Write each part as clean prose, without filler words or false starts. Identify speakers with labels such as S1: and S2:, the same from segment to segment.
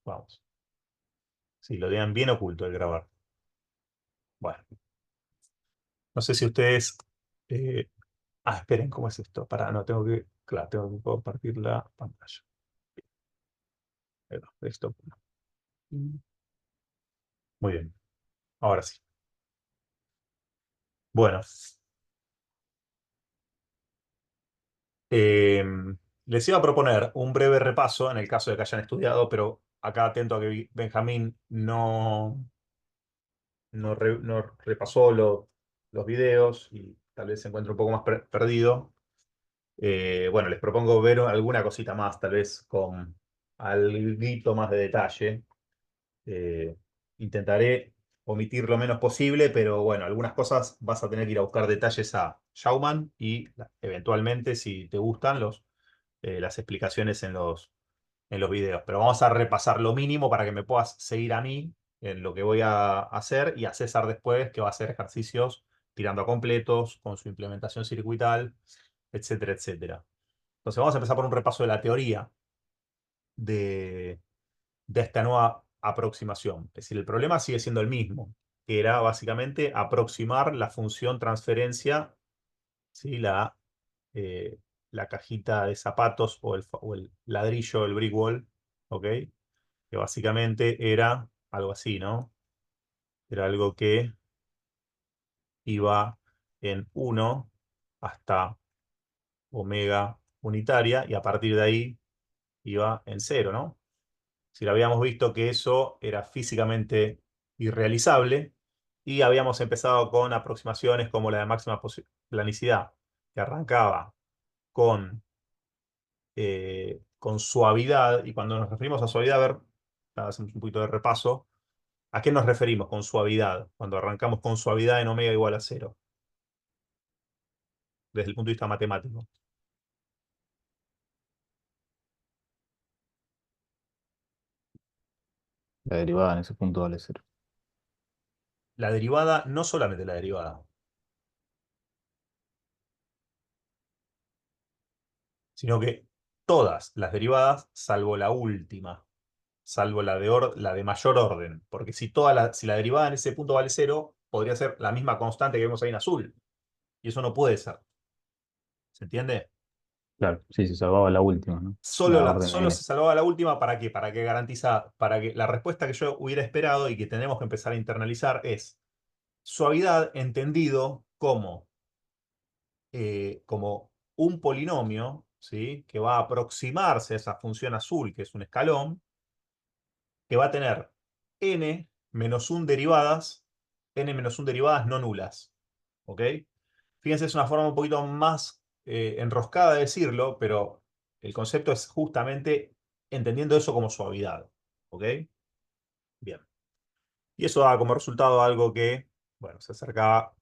S1: Vamos. Sí, lo tenían bien oculto el grabar. Bueno, no sé si ustedes... eh, esperen, ¿cómo es esto? No, tengo que... Claro, tengo que compartir la pantalla. Ahí va, desktop. Muy bien, ahora sí. Bueno, les iba a proponer un breve repaso en el caso de que hayan estudiado, pero acá atento a que Benjamín no repasó los videos y tal vez se encuentre un poco más perdido. Bueno, les propongo ver alguna cosita más, tal vez con algo más de detalle. Eh, Intentaré omitir lo menos posible, pero bueno, algunas cosas vas a tener que ir a buscar detalles a Schaumann y eventualmente, si te gustan, las explicaciones en los videos. Pero vamos a repasar lo mínimo para que me puedas seguir a mí en lo que voy a hacer y a César después, que va a hacer ejercicios tirando a completos, con su implementación circuital, etcétera, etcétera. Entonces vamos a empezar por un repaso de la teoría de, de esta nueva aproximación. Es decir, el problema sigue siendo el mismo, que era básicamente aproximar la función transferencia, ¿sí? La cajita de zapatos o el ladrillo, el brick wall, ¿ok? Que básicamente era algo así, ¿no? Era algo que iba en 1 hasta omega unitaria y a partir de ahí iba en 0, ¿no? Si habíamos visto que eso era físicamente irrealizable y habíamos empezado con aproximaciones como la de máxima planicidad, que arrancaba con suavidad, y cuando nos referimos a suavidad, a ver, hacemos un poquito de repaso. ¿A qué nos referimos con suavidad? Cuando arrancamos con suavidad en omega igual a 0, desde el punto de vista matemático.
S2: La derivada en ese punto vale cero.
S1: La derivada, no solamente la derivada, sino que todas las derivadas, salvo la última, salvo la de mayor orden. Porque si la derivada en ese punto vale 0, podría ser la misma constante que vemos ahí en azul. Y eso no puede ser. ¿Se entiende?
S2: Claro, sí, se salvaba la última, ¿no? La orden
S1: Solo
S2: N.
S1: se salvaba la última, ¿para qué? Para que la respuesta que yo hubiera esperado y que tenemos que empezar a internalizar es suavidad entendido como un polinomio, ¿sí? Que va a aproximarse a esa función azul, que es un escalón, que va a tener n menos 1 derivadas no nulas. ¿Ok? Fíjense, es una forma un poquito más enroscada de decirlo, pero el concepto es justamente entendiendo eso como suavidad. ¿Ok? Bien. Y eso da como resultado algo que, bueno, se acercaba,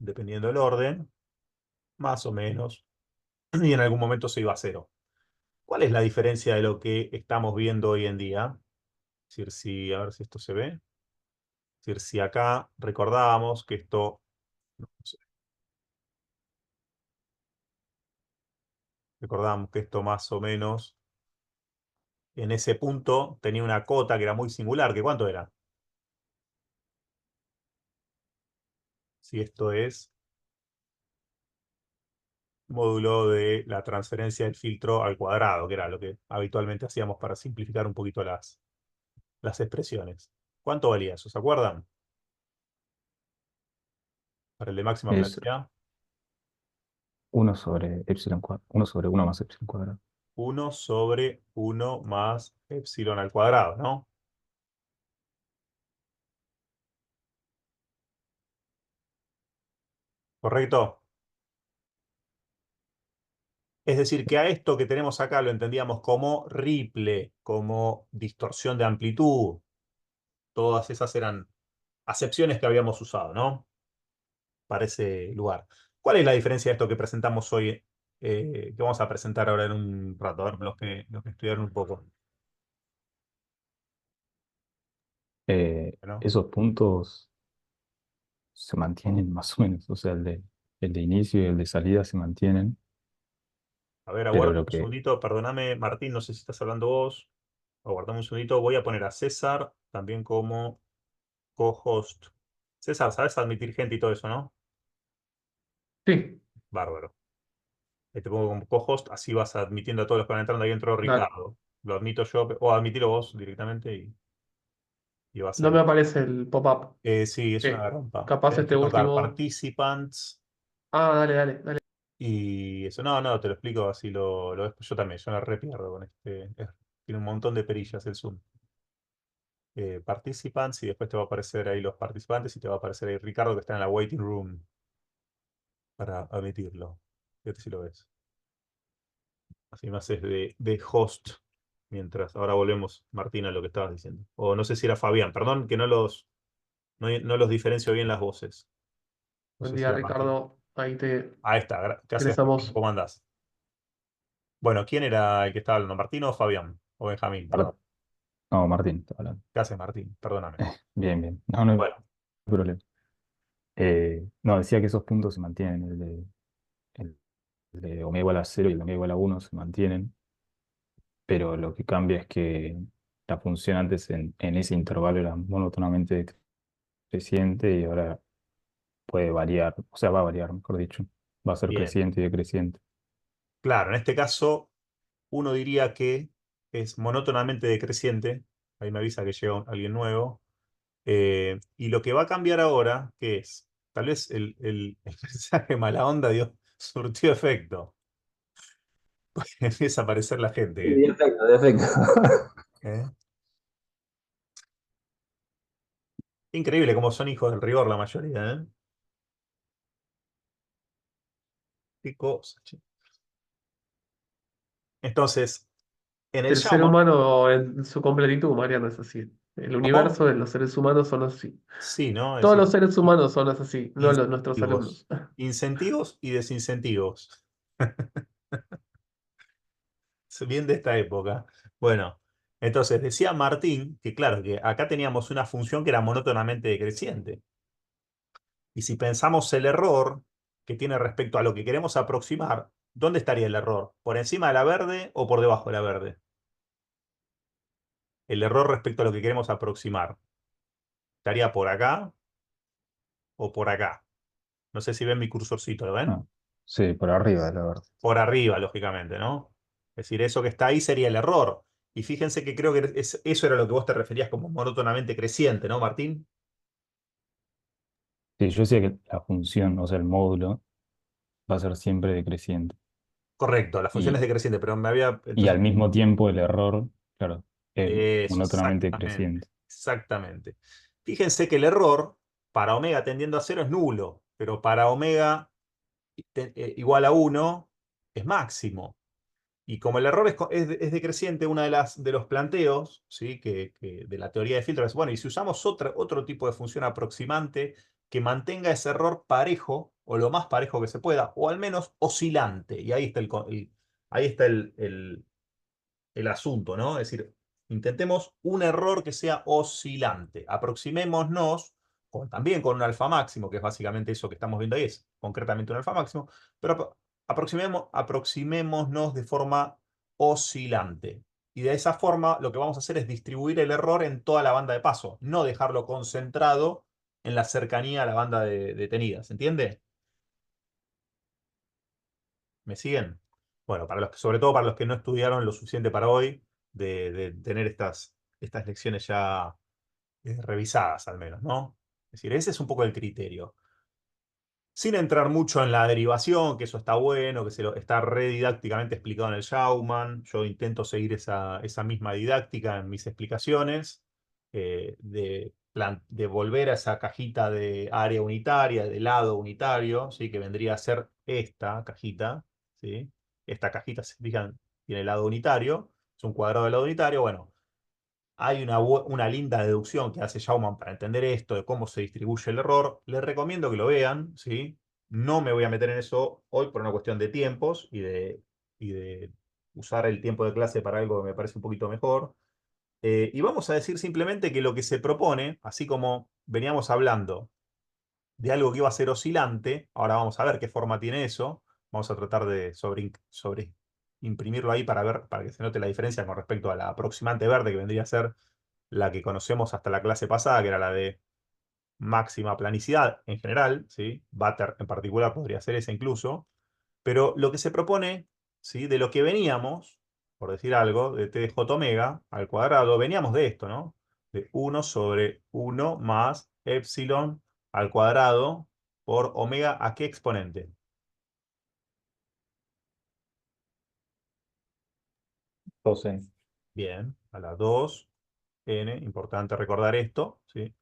S1: dependiendo del orden, más o menos, y en algún momento se iba a cero. ¿Cuál es la diferencia de lo que estamos viendo hoy en día? Es decir, a ver si esto se ve. Es decir, si acá recordábamos que esto, no sé, recordábamos que esto más o menos en ese punto tenía una cota que era muy singular, que ¿cuánto era? Si esto es módulo de la transferencia del filtro al cuadrado, que era lo que habitualmente hacíamos para simplificar un poquito las expresiones. ¿Cuánto valía eso? ¿Se acuerdan? Para el de máxima
S2: Es
S1: planicidad.
S2: 1 sobre 1 más epsilon cuadrado.
S1: 1/1 más epsilon al cuadrado, ¿no? ¿Correcto? Es decir, que a esto que tenemos acá lo entendíamos como ripple, como distorsión de amplitud. Todas esas eran acepciones que habíamos usado, ¿no? Para ese lugar. ¿Cuál es la diferencia de esto que presentamos hoy, que vamos a presentar ahora en un rato? A ver, los que estudiaron un poco, ¿no?
S2: Esos puntos se mantienen más o menos, o sea, el de inicio y el de salida se mantienen,
S1: A ver,
S2: pero
S1: aguárdame
S2: lo
S1: un
S2: que
S1: segundito, perdóname, Martín, no sé si estás hablando vos. Aguardamos un segundito. Voy a poner a César también como co-host. César, ¿sabes admitir gente y todo eso, no?
S3: Sí,
S1: Bárbaro. Ahí te pongo como co-host, así vas admitiendo a todos los que van entrando. Ahí entró
S3: dale.
S1: Ricardo. Lo admito yo, o admitilo vos directamente y vas
S3: No me
S1: ahí.
S3: aparece el pop-up.
S1: Sí, es una
S3: Eh,
S1: garompa.
S3: capaz
S1: Tenés
S3: este
S1: que tocar
S3: último.
S1: participants
S3: Ah, dale, dale, dale.
S1: y eso. No, no, te lo explico así lo ves. Yo también, yo me re pierdo con este. Tiene un montón de perillas el Zoom. Participants y después te va a aparecer ahí los participantes y te va a aparecer ahí Ricardo que está en la waiting room para admitirlo. Fíjate si lo ves. Así me haces de host mientras. Ahora volvemos, Martín, a lo que estabas diciendo. O no sé si era Fabián, perdón que no los diferencio bien las voces. No
S3: Buen
S1: sé si
S3: día,
S1: era Martín.
S3: Ricardo. Ahí te
S1: Ahí está. Gracias, Martín.
S3: ingresamos.
S1: ¿Cómo andás? Bueno, ¿quién era el que estaba hablando? ¿Martín o Fabián? O Benjamín, perdón.
S2: No, Martín, está hablando.
S1: Gracias, Martín. Perdóname.
S2: Bien, bien. No, no hay
S1: Bueno,
S2: problema. No, decía que esos puntos se mantienen. El de omega igual a 0 y el de omega igual a 1 se mantienen, pero lo que cambia es que la función antes en ese intervalo era monótonamente creciente y ahora puede variar, o sea, va a variar, mejor dicho. Va a ser
S1: bien.
S2: creciente y decreciente.
S1: Claro, en este caso, uno diría que es monótonamente decreciente. Ahí me avisa que llega alguien nuevo. Y lo que va a cambiar ahora, ¿qué es? Tal vez el mensaje mala onda dio, surtió efecto. Empieza a aparecer la
S4: Sí,
S1: gente.
S4: perfecto, perfecto.
S1: ¿Eh? Increíble cómo son hijos del rigor la mayoría, ¿eh? Qué cosa, che. Entonces, en el
S3: El ser
S1: Shaman,
S3: humano en su completitud, Mariano, es así. El
S1: ¿cómo?
S3: universo de los seres humanos son así.
S1: Sí, ¿no? Es
S3: Todos
S1: decir,
S3: los seres humanos son así, no nuestros
S1: incentivos.
S3: alumnos.
S1: Incentivos y desincentivos. Es bien de esta época. Bueno, entonces decía Martín que claro, que acá teníamos una función que era monótonamente decreciente. Y si pensamos el error que tiene respecto a lo que queremos aproximar, ¿dónde estaría el error? ¿Por encima de la verde o por debajo de la verde? El error respecto a lo que queremos aproximar. ¿Estaría por acá o por acá? No sé si ven mi cursorcito, ¿lo ven?
S2: Ah, sí, por arriba, la verdad.
S1: Por arriba, lógicamente, ¿no? Es decir, eso que está ahí sería el error. Y fíjense que creo que eso era lo que vos te referías como monótonamente creciente, ¿no, Martín?
S2: Sí, yo decía que la función, o sea, el módulo, va a ser siempre decreciente.
S1: Correcto, la función es
S2: Y,
S1: decreciente, pero me había...
S2: y
S1: Entonces,
S2: al mismo tiempo el error, claro, es
S1: eso,
S2: monótonamente
S1: exactamente,
S2: creciente.
S1: exactamente. Fíjense que el error para omega tendiendo a cero es nulo, pero para omega igual a uno es máximo. Y como el error es decreciente, una de los planteos, ¿sí? De la teoría de filtros es, bueno, y si usamos otro tipo de función aproximante que mantenga ese error parejo, o lo más parejo que se pueda, o al menos oscilante. Y ahí está ahí está el asunto, ¿no? Es decir, intentemos un error que sea oscilante. Aproximémonos también con un alfa máximo, que es básicamente eso que estamos viendo ahí, es concretamente un alfa máximo, pero aproximémonos de forma oscilante. Y de esa forma lo que vamos a hacer es distribuir el error en toda la banda de paso, no dejarlo concentrado en la cercanía a la banda de detenida. ¿Se entiende? ¿Me siguen? Bueno, sobre todo para los que no estudiaron lo suficiente para hoy, de tener estas lecciones ya revisadas al menos, ¿no? Es decir, ese es un poco el criterio. Sin entrar mucho en la derivación, que eso está bueno, está re didácticamente explicado en el Schaumann. Yo intento seguir esa misma didáctica en mis explicaciones, de volver a esa cajita de área unitaria, de lado unitario, ¿sí? Que vendría a ser esta cajita, ¿sí? Esta cajita, se fijan, tiene lado unitario, es un cuadrado de lado unitario. Bueno, hay una linda deducción que hace Schaumann para entender esto, de cómo se distribuye el error. Les recomiendo que lo vean, ¿sí? No me voy a meter en eso hoy por una cuestión de tiempos y de usar el tiempo de clase para algo que me parece un poquito mejor. Y vamos a decir simplemente que lo que se propone, así como veníamos hablando de algo que iba a ser oscilante, ahora vamos a ver qué forma tiene eso. Vamos a tratar de imprimirlo ahí para ver, para que se note la diferencia con respecto a la aproximante verde, que vendría a ser la que conocemos hasta la clase pasada, que era la de máxima planicidad en general, ¿sí? Butter en particular podría ser esa incluso. Pero lo que se propone, ¿sí? De lo que veníamos, por decir algo, de t de j omega al cuadrado, veníamos de esto, ¿no? De 1/1 más epsilon al cuadrado por omega a qué exponente.
S2: 12.
S1: Bien, a la 2n, importante recordar esto, ¿sí?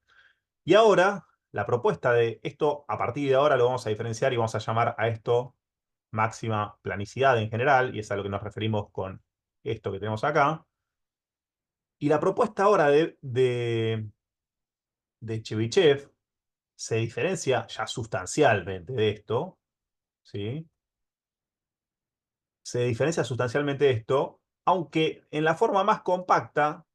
S1: Y ahora, la propuesta de esto, a partir de ahora lo vamos a diferenciar y vamos a llamar a esto máxima planicidad en general, y es a lo que nos referimos con esto que tenemos acá. Y la propuesta ahora de Chebyshev se diferencia ya sustancialmente de esto, ¿sí? Se diferencia sustancialmente de esto, aunque en la forma más compacta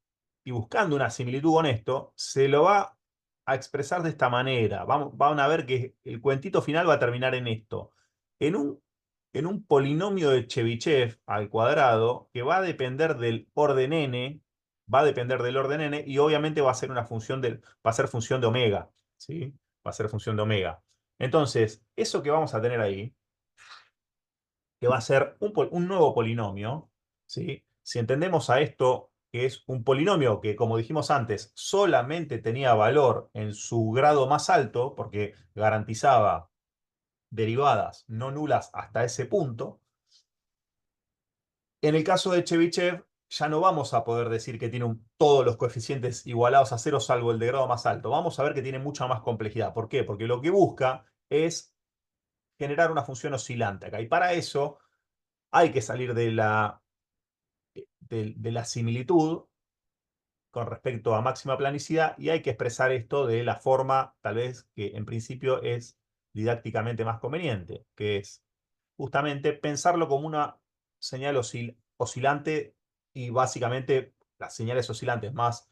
S1: y buscando una similitud con esto, se lo va a expresar de esta manera. Van a ver que el cuentito final va a terminar en esto. En un polinomio de Chebyshev al cuadrado que va a depender del orden n, va a depender del orden n y obviamente va a ser una función va a ser función de omega, ¿sí? Va a ser función de omega. Entonces, eso que vamos a tener ahí que va a ser un nuevo polinomio, ¿sí? Si entendemos a esto que es un polinomio que, como dijimos antes, solamente tenía valor en su grado más alto, porque garantizaba derivadas no nulas hasta ese punto, en el caso de Chebyshev ya no vamos a poder decir que tiene todos los coeficientes igualados a cero salvo el de grado más alto. Vamos a ver que tiene mucha más complejidad. ¿Por qué? Porque lo que busca es generar una función oscilante acá. Y para eso hay que salir de la similitud con respecto a máxima planicidad y hay que expresar esto de la forma, tal vez, que en principio es didácticamente más conveniente, que es justamente pensarlo como una señal oscilante y básicamente las señales oscilantes más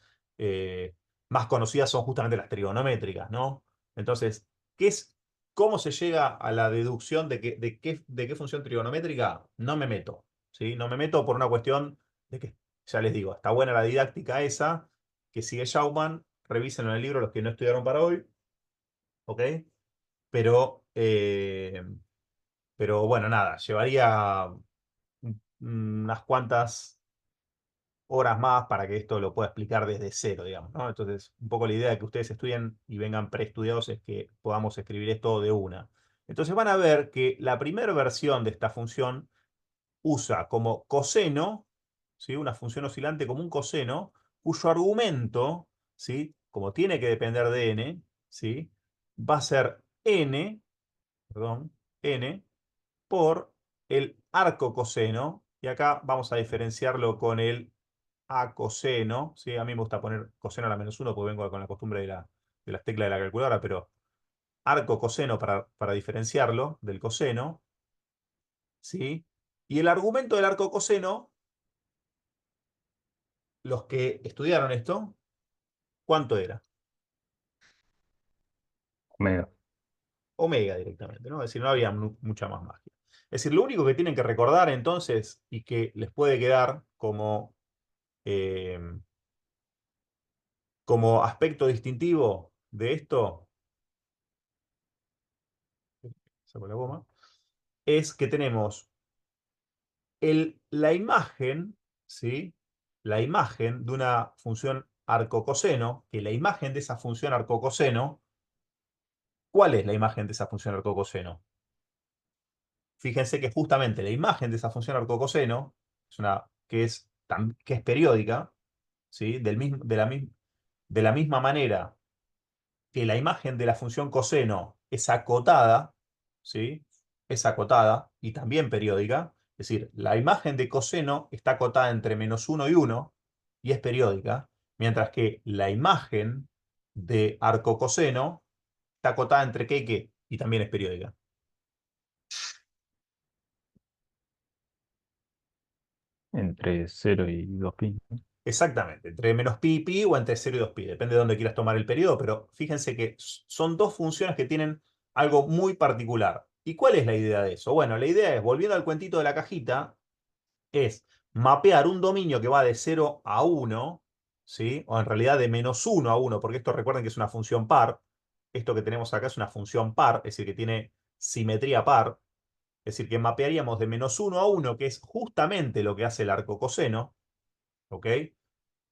S1: conocidas son justamente las trigonométricas, ¿no? Entonces, ¿cómo se llega a la deducción de qué función trigonométrica? No me meto, ¿sí? No me meto por una cuestión de que, ya les digo, está buena la didáctica esa que sigue Schaumann, revísenlo en el libro los que no estudiaron para hoy, ¿ok? Pero, eh, pero bueno, nada, llevaría unas cuantas horas más para que esto lo pueda explicar desde cero, digamos, ¿no? Entonces, un poco la idea de que ustedes estudien y vengan preestudiados es que podamos escribir esto de una. Entonces van a ver que la primera versión de esta función usa como coseno, ¿sí? Una función oscilante como un coseno, cuyo argumento, ¿sí? Como tiene que depender de n, ¿sí? Va a ser n, perdón, n por el arco coseno, y acá vamos a diferenciarlo con el a coseno, ¿sí? A mí me gusta poner coseno a la -1 porque vengo con la costumbre de las teclas de la calculadora, pero arco coseno para diferenciarlo del coseno, ¿sí? Y el argumento del arco coseno, los que estudiaron esto, ¿cuánto era?
S2: Omega.
S1: Omega directamente, ¿no? Es decir, no había mucha más magia. Es decir, lo único que tienen que recordar entonces y que les puede quedar eh, como aspecto distintivo de esto, saco la goma, es que tenemos la imagen, ¿sí? La imagen de una función arcocoseno, que la imagen de esa función arcocoseno, ¿cuál es la imagen de esa función arcocoseno? Fíjense que justamente la imagen de esa función arcocoseno que es periódica, ¿sí? De la misma manera que la imagen de la función coseno es acotada, ¿sí? Es acotada y también periódica. Es decir, la imagen de coseno está acotada entre -1 y 1 y es periódica, mientras que la imagen de arcocoseno está acotada entre qué y qué y también es periódica.
S2: Entre 0 y 2pi.
S1: Exactamente, entre -pi y pi o entre 0 y 2pi, depende de dónde quieras tomar el periodo, pero fíjense que son dos funciones que tienen algo muy particular. ¿Y cuál es la idea de eso? Bueno, la idea es, volviendo al cuentito de la cajita, es mapear un dominio que va de 0 a 1, ¿sí? O en realidad de -1 a 1, porque esto recuerden que es una función par. Esto que tenemos acá es una función par, es decir, que tiene simetría par. Es decir, que mapearíamos de -1 a 1, que es justamente lo que hace el arco coseno, ¿ok?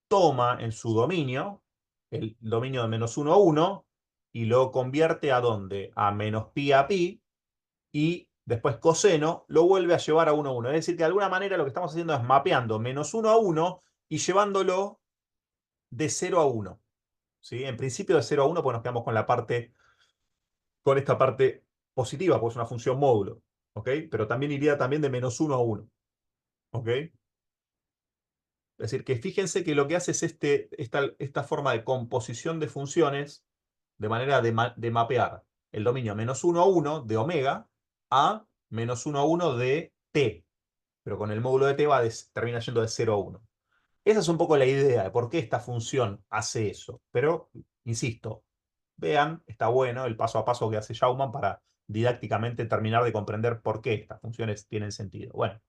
S1: Toma en su dominio, el dominio de -1 a 1, y lo convierte ¿a dónde? A -pi a pi, y después coseno lo vuelve a llevar a 1 a 1. Es decir, que de alguna manera lo que estamos haciendo es mapeando -1 a 1 y llevándolo de 0 a 1. ¿Sí? En principio de 0 a 1, pues nos quedamos con con esta parte positiva, pues es una función módulo. ¿Ok? Pero también iría también de -1 a 1. ¿Ok? Es decir, que fíjense que lo que hace es esta forma de composición de funciones de manera de mapear el dominio -1 a 1 de omega a -1 a 1 de t, pero con el módulo de t termina yendo de 0 a 1. Esa es un poco la idea de por qué esta función hace eso. Pero, insisto, vean, está bueno el paso a paso que hace Schaumann para didácticamente terminar de comprender por qué estas funciones tienen sentido. Bueno,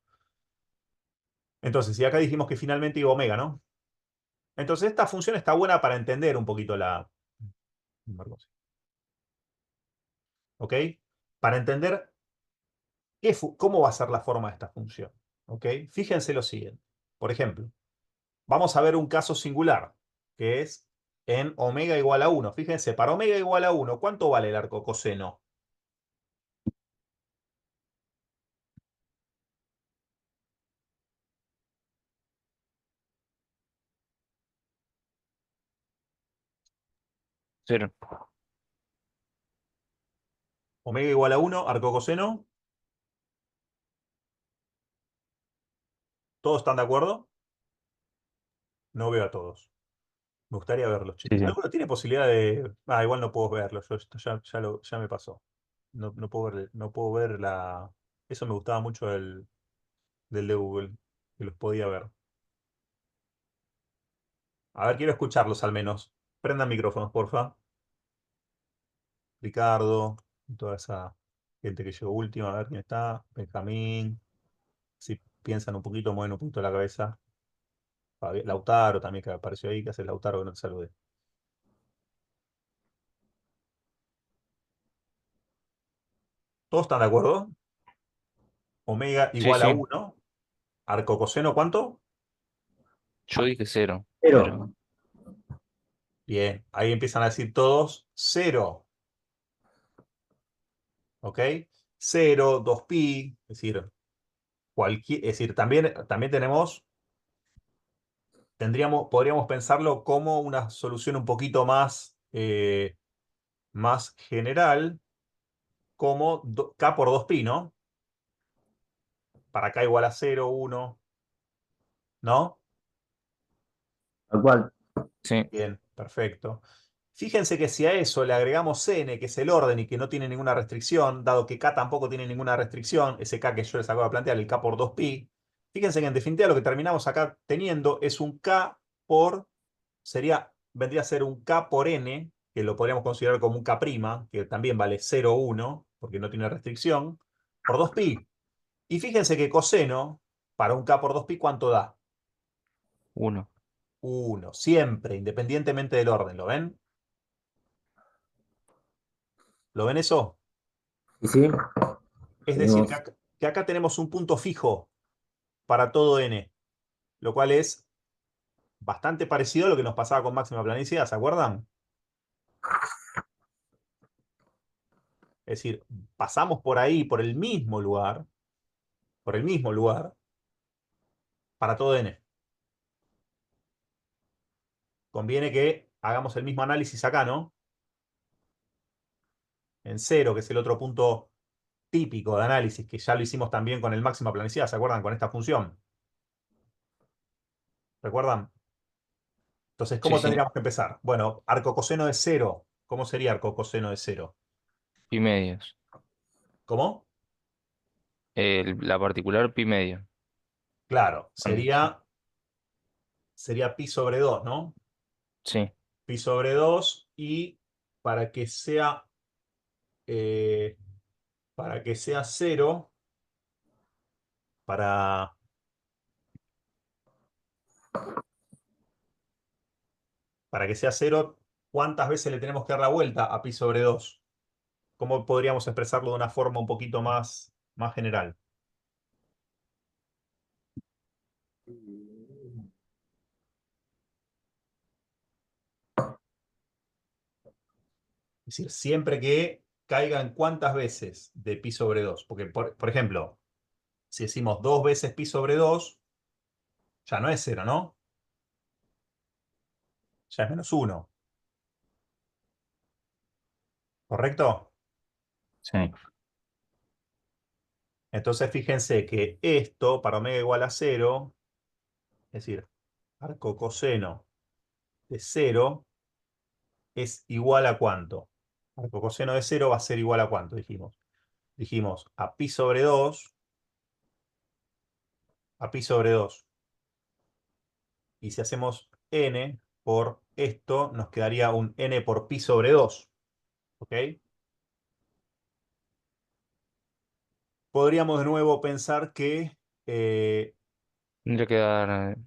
S1: entonces, y acá dijimos que finalmente iba omega, ¿no? Entonces, esta función está buena para entender un poquito ¿ok? Para entender cómo va a ser la forma de esta función, ¿ok? Fíjense lo siguiente. Por ejemplo, vamos a ver un caso singular, que es en omega igual a 1. Fíjense, para omega igual a 1, ¿cuánto vale el arco coseno?
S4: Cero.
S1: Omega igual a 1, arco coseno. ¿Todos están de acuerdo? No veo a todos. Me gustaría verlos, che.
S2: Sí, sí.
S1: ¿Alguno tiene posibilidad de...? Ah, igual no puedo verlos. Esto ya me pasó. No puedo ver, no puedo ver la... Eso me gustaba mucho del de Google, que los podía ver. A ver, quiero escucharlos al menos. Prendan micrófonos, porfa. Ricardo, y toda esa gente que llegó última, a ver quién está. Benjamín. Si piensan un poquito, mueven un poquito la cabeza. Lautaro también que apareció ahí. ¿Qué hace Lautaro que no te salude? ¿Todos están de acuerdo? Omega
S4: Sí,
S1: igual a
S4: sí.
S1: 1. Arco coseno, ¿cuánto?
S4: Yo dije cero,
S5: Pero,
S4: pero
S1: Bien, ahí empiezan a decir todos 0. ¿Ok? 0, 2pi, es decir, es decir, también podríamos pensarlo como una solución un poquito más general, como k por 2pi, ¿no? Para k igual a 0, 1, ¿no?
S5: tal cual.
S4: sí,
S1: Bien, perfecto. Fíjense que si a eso le agregamos n, que es el orden y que no tiene ninguna restricción, dado que k tampoco tiene ninguna restricción, ese k que yo les acabo de plantear, el k por 2pi, fíjense que en definitiva lo que terminamos acá teniendo es un k vendría a ser un k por n, que lo podríamos considerar como un k', que también vale 0, 1, porque no tiene restricción, por 2pi. Y fíjense que coseno, para un k por 2pi, ¿cuánto da?
S4: uno.
S1: 1, siempre, independientemente del orden. ¿Lo ven? ¿Lo ven eso?
S5: Y sí,
S1: Es decir,
S5: tenemos,
S1: que acá tenemos un punto fijo para todo n, lo cual es bastante parecido a lo que nos pasaba con máxima planicidad, ¿se acuerdan? Es decir, pasamos por ahí, por el mismo lugar, para todo n. Conviene que hagamos el mismo análisis acá, ¿no? En 0, que es el otro punto típico de análisis, que ya lo hicimos también con el máxima planicidad, ¿se acuerdan? Con esta función. ¿Recuerdan? Entonces,
S4: Sí,
S1: ¿cómo
S4: sí.
S1: tendríamos que empezar? Bueno, arco coseno de 0. ¿Cómo sería arco coseno de 0?
S4: Pi medios.
S1: ¿Cómo?
S4: La particular pi medio.
S1: Claro,
S4: Bueno, sí.
S1: sería pi sobre 2, ¿no?
S4: Sí,
S1: Pi sobre 2 y para que sea, eh, para que sea 0, para, Para que sea 0, ¿cuántas veces le tenemos que dar la vuelta a pi sobre 2? ¿Cómo podríamos expresarlo de una forma un poquito más general? Es decir, siempre que caigan cuántas veces de pi sobre 2. Porque, por ejemplo, si decimos 2 veces pi sobre 2, ya no es 0, ¿no? Ya es -1. ¿Correcto?
S2: Sí,
S1: Entonces fíjense que esto, para omega igual a 0, es decir, arco coseno de 0 es igual a ¿cuánto? Arco coseno de 0 va a ser igual a ¿cuánto? Dijimos a pi sobre 2, a pi sobre 2. Y si hacemos n por esto, nos quedaría un n por pi sobre 2. ¿Ok? Podríamos de nuevo pensar que
S4: Tendría que dar.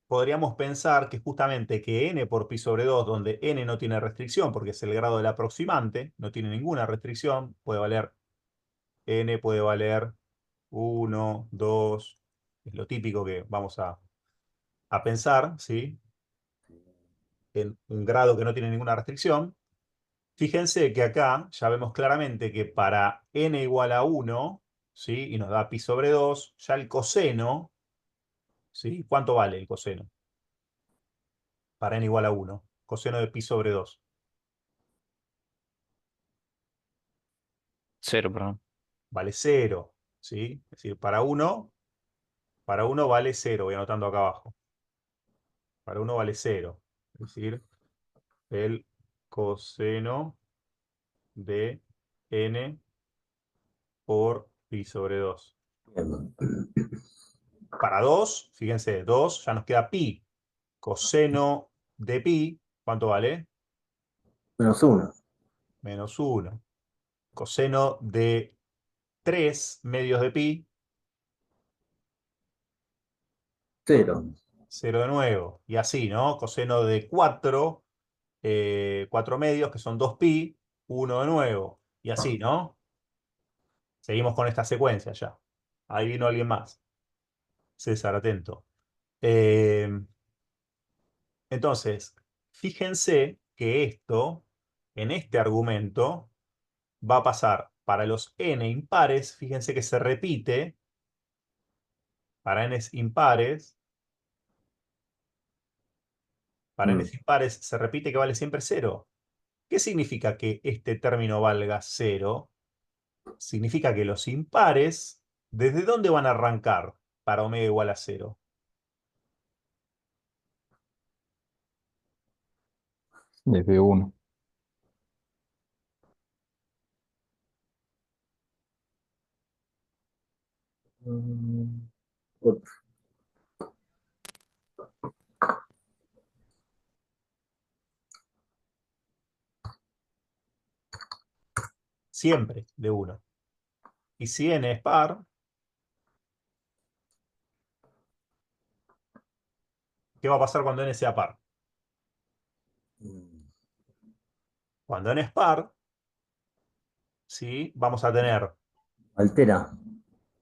S1: podríamos pensar que justamente que n por pi sobre 2, donde n no tiene restricción, porque es el grado del aproximante, no tiene ninguna restricción, puede valer n, puede valer 1, 2, es lo típico que vamos a pensar, ¿sí? En un grado que no tiene ninguna restricción. Fíjense que acá ya vemos claramente que para n igual a 1, ¿sí? Y nos da pi sobre 2, ya el coseno, ¿sí? ¿Cuánto vale el coseno? Para n igual a 1. Coseno de pi sobre 2.
S4: 0, perdón.
S1: Vale 0, ¿sí? Es decir, para uno vale 0. Voy anotando acá abajo. Para 1 vale 0. Es decir, el coseno de n por pi sobre 2.
S5: Bien.
S1: Para 2, fíjense, 2 ya nos queda pi. Coseno de pi, ¿cuánto vale?
S5: -1.
S1: -1. Coseno de 3 medios de pi,
S5: 0.
S1: 0 de nuevo. Y así, ¿no? Coseno de 4, 4 medios, que son 2 pi, 1 de nuevo. Y así, ¿no? Seguimos con esta secuencia ya. Ahí vino alguien más. César, atento. Eh, entonces, fíjense que esto, en este argumento, va a pasar para los n impares. Fíjense que se repite para n impares. Para n
S5: Mm.
S1: impares se repite que vale siempre 0. ¿Qué significa que este término valga 0? Significa que los impares, ¿desde dónde van a arrancar para omega igual a 0?
S2: desde 1.
S5: Mm, otro.
S1: Siempre de 1. Y si n es par, ¿qué va a pasar cuando n sea par?
S5: Mm.
S1: Cuando n es par, ¿sí?
S5: Altera.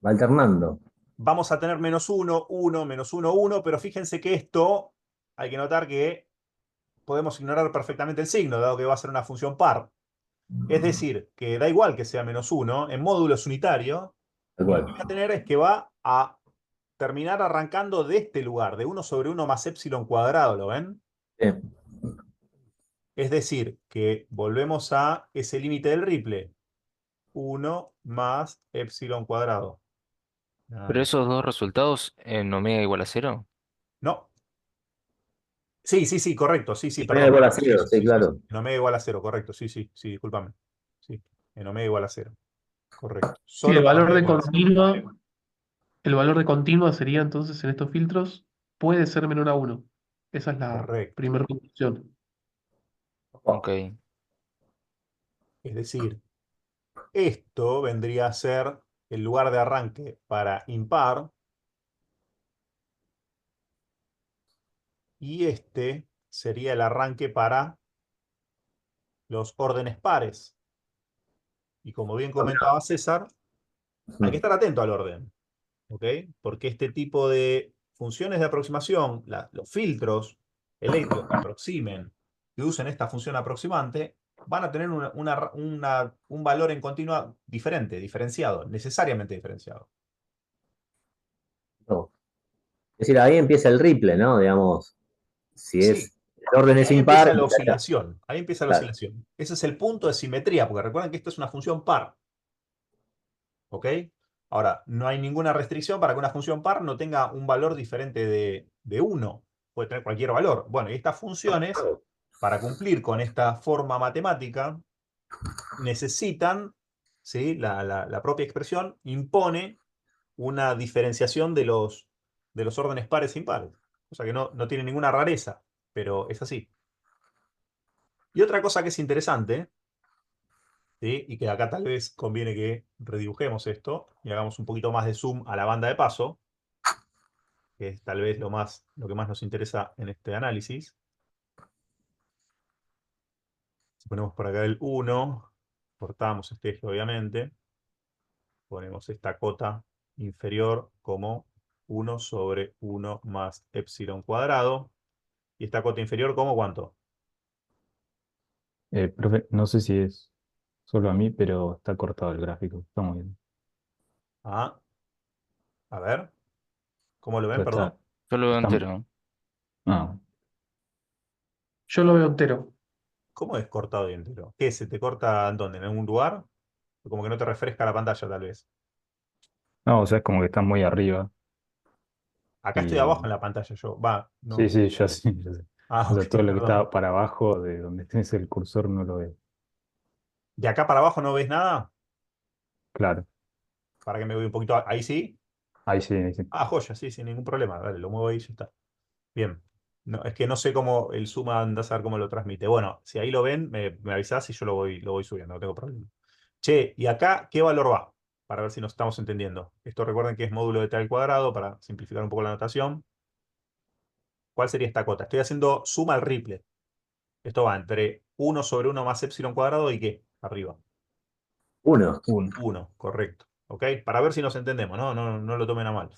S5: Va alternando.
S1: Vamos a tener -1, 1, -1, 1, pero fíjense que esto, hay que notar que podemos ignorar perfectamente el signo, dado que va a ser una función par. Es decir, que da igual que sea -1, en módulo es unitario,
S5: Tal
S1: y lo
S5: cual.
S1: que va a tener es que va a terminar arrancando de este lugar, de 1 sobre 1 más épsilon cuadrado, ¿lo ven?
S5: Bien.
S1: Es decir, que volvemos a ese límite del Ripley. 1 más épsilon cuadrado. Nada
S4: Pero
S1: más.
S4: esos dos resultados en omega igual a 0.
S1: No. Sí, sí, sí, correcto. Sí, sí,
S5: Omega
S1: perdón.
S5: igual a
S1: Sí,
S5: 0,
S1: sí,
S5: sí,
S1: sí, sí, sí.
S5: claro.
S1: En omega igual a 0, correcto. Sí, sí, sí, discúlpame. Sí, en omega igual a 0. Correcto.
S3: Sí,
S1: Solo para omega igual a 0.
S3: el valor de continua sería entonces en estos filtros, puede ser menor a 1. Esa es la
S1: Correcto.
S3: primera conclusión.
S4: Ok.
S1: Es decir, esto vendría a ser el lugar de arranque para impar. Y este sería el arranque para los órdenes pares. Y como bien comentaba César, hay que estar atento al orden, ¿ok? Porque este tipo de funciones de aproximación, los filtros eléctricos que aproximen, que usen esta función aproximante, van a tener un valor en continua diferente, diferenciado, necesariamente diferenciado.
S5: No. Es decir, ahí empieza el ripple, ¿no? Digamos, si
S1: Sí,
S5: es el orden es
S1: ahí
S5: impar,
S1: empieza la oscilación. Ahí empieza la
S5: claro.
S1: oscilación. Ese es el punto de simetría, porque recuerden que esto es una función par. ¿Ok? Ahora, no hay ninguna restricción para que una función par no tenga un valor diferente de 1. Puede tener cualquier valor. Bueno, y estas funciones, para cumplir con esta forma matemática, necesitan, ¿sí? La propia expresión impone una diferenciación de los órdenes pares e impares. O sea que no tiene ninguna rareza, pero es así. Y otra cosa que es interesante, ¿sí? Y que acá tal vez conviene que redibujemos esto y hagamos un poquito más de zoom a la banda de paso, que es tal vez lo que más nos interesa en este análisis. Si ponemos por acá el 1, cortamos este eje obviamente, ponemos esta cota inferior como 1 sobre 1 más epsilon cuadrado, y esta cota inferior como ¿cuánto?
S2: Profe, no sé si es solo a mí, pero está cortado el gráfico. Está muy bien.
S1: Ah, a ver, ¿cómo lo
S2: O
S1: ven?
S2: sea,
S1: Perdón.
S4: Yo lo veo
S2: está,
S4: entero.
S2: ah,
S3: Yo lo veo entero.
S1: ¿Cómo es cortado y entero? ¿Qué? ¿Se te corta en dónde? ¿En algún lugar? Como que no te refresca la pantalla tal vez.
S2: no, o sea, es como que está muy arriba.
S1: Acá estoy abajo en
S2: Y
S1: la pantalla yo. Va,
S2: sí,
S1: no.
S2: sí, ya sé, ya sé.
S1: Ah,
S2: O
S1: ok,
S2: sea, todo lo que
S1: perdón.
S2: está para abajo de donde tienes el cursor no lo veo.
S1: ¿De acá para abajo no ves nada?
S2: Claro,
S1: Para que me voy un poquito. Ahí sí.
S2: ahí sí, ahí sí.
S1: Ah, joya, sí, sin ningún problema. Dale, lo muevo ahí y ya está. Bien. No, es que no sé cómo el Zoom anda a saber cómo lo transmite. Bueno, si ahí lo ven, me avisás y yo lo voy subiendo, no tengo problema. Che, ¿y acá qué valor va? Para ver si nos estamos entendiendo. Esto recuerden que es módulo de t al cuadrado, para simplificar un poco la notación. ¿Cuál sería esta cota? Estoy haciendo suma al ripple. Esto va entre 1 sobre 1 más epsilon cuadrado y ¿qué? Arriba.
S5: Uno.
S1: 1, correcto. ¿Ok? Para ver si nos entendemos, ¿no? No lo tomen a mal.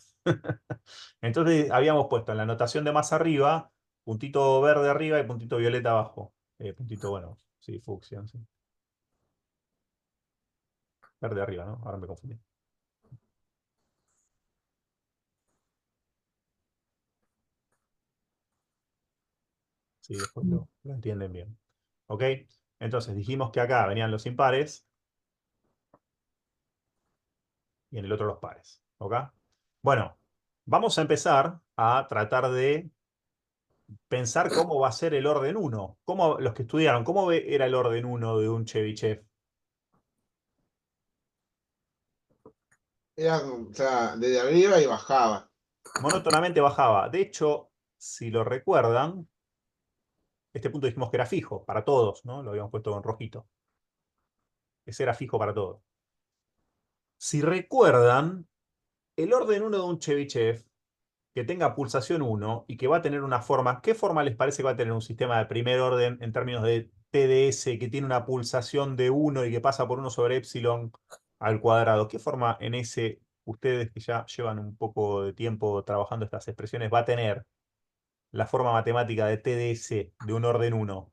S1: Entonces habíamos puesto en la notación de más arriba, puntito verde arriba y puntito violeta abajo. Puntito, bueno, sí, fucsia, sí. Verde arriba, ¿no? Ahora me confundí. Sí, después lo entienden bien. ¿Ok? Entonces dijimos que acá venían los impares y en el otro los pares. ¿Ok? Bueno, vamos a empezar a tratar de pensar cómo va a ser el orden 1. ¿Cómo, los que estudiaron, cómo era el orden 1 de un Chebyshev?
S6: Era, o sea, desde arriba y bajaba.
S1: Monótonamente bajaba. De hecho, si lo recuerdan, este punto dijimos que era fijo para todos, ¿no? Lo habíamos puesto en rojito. Ese era fijo para todos. Si recuerdan, el orden 1 de un Chebyshev que tenga pulsación 1 y que va a tener una forma, ¿qué forma les parece que va a tener un sistema de primer orden en términos de TDS que tiene una pulsación de 1 y que pasa por 1 sobre epsilon al cuadrado? ¿Qué forma en ese, ustedes que ya llevan un poco de tiempo trabajando estas expresiones, va a tener la forma matemática de TDS de un orden 1?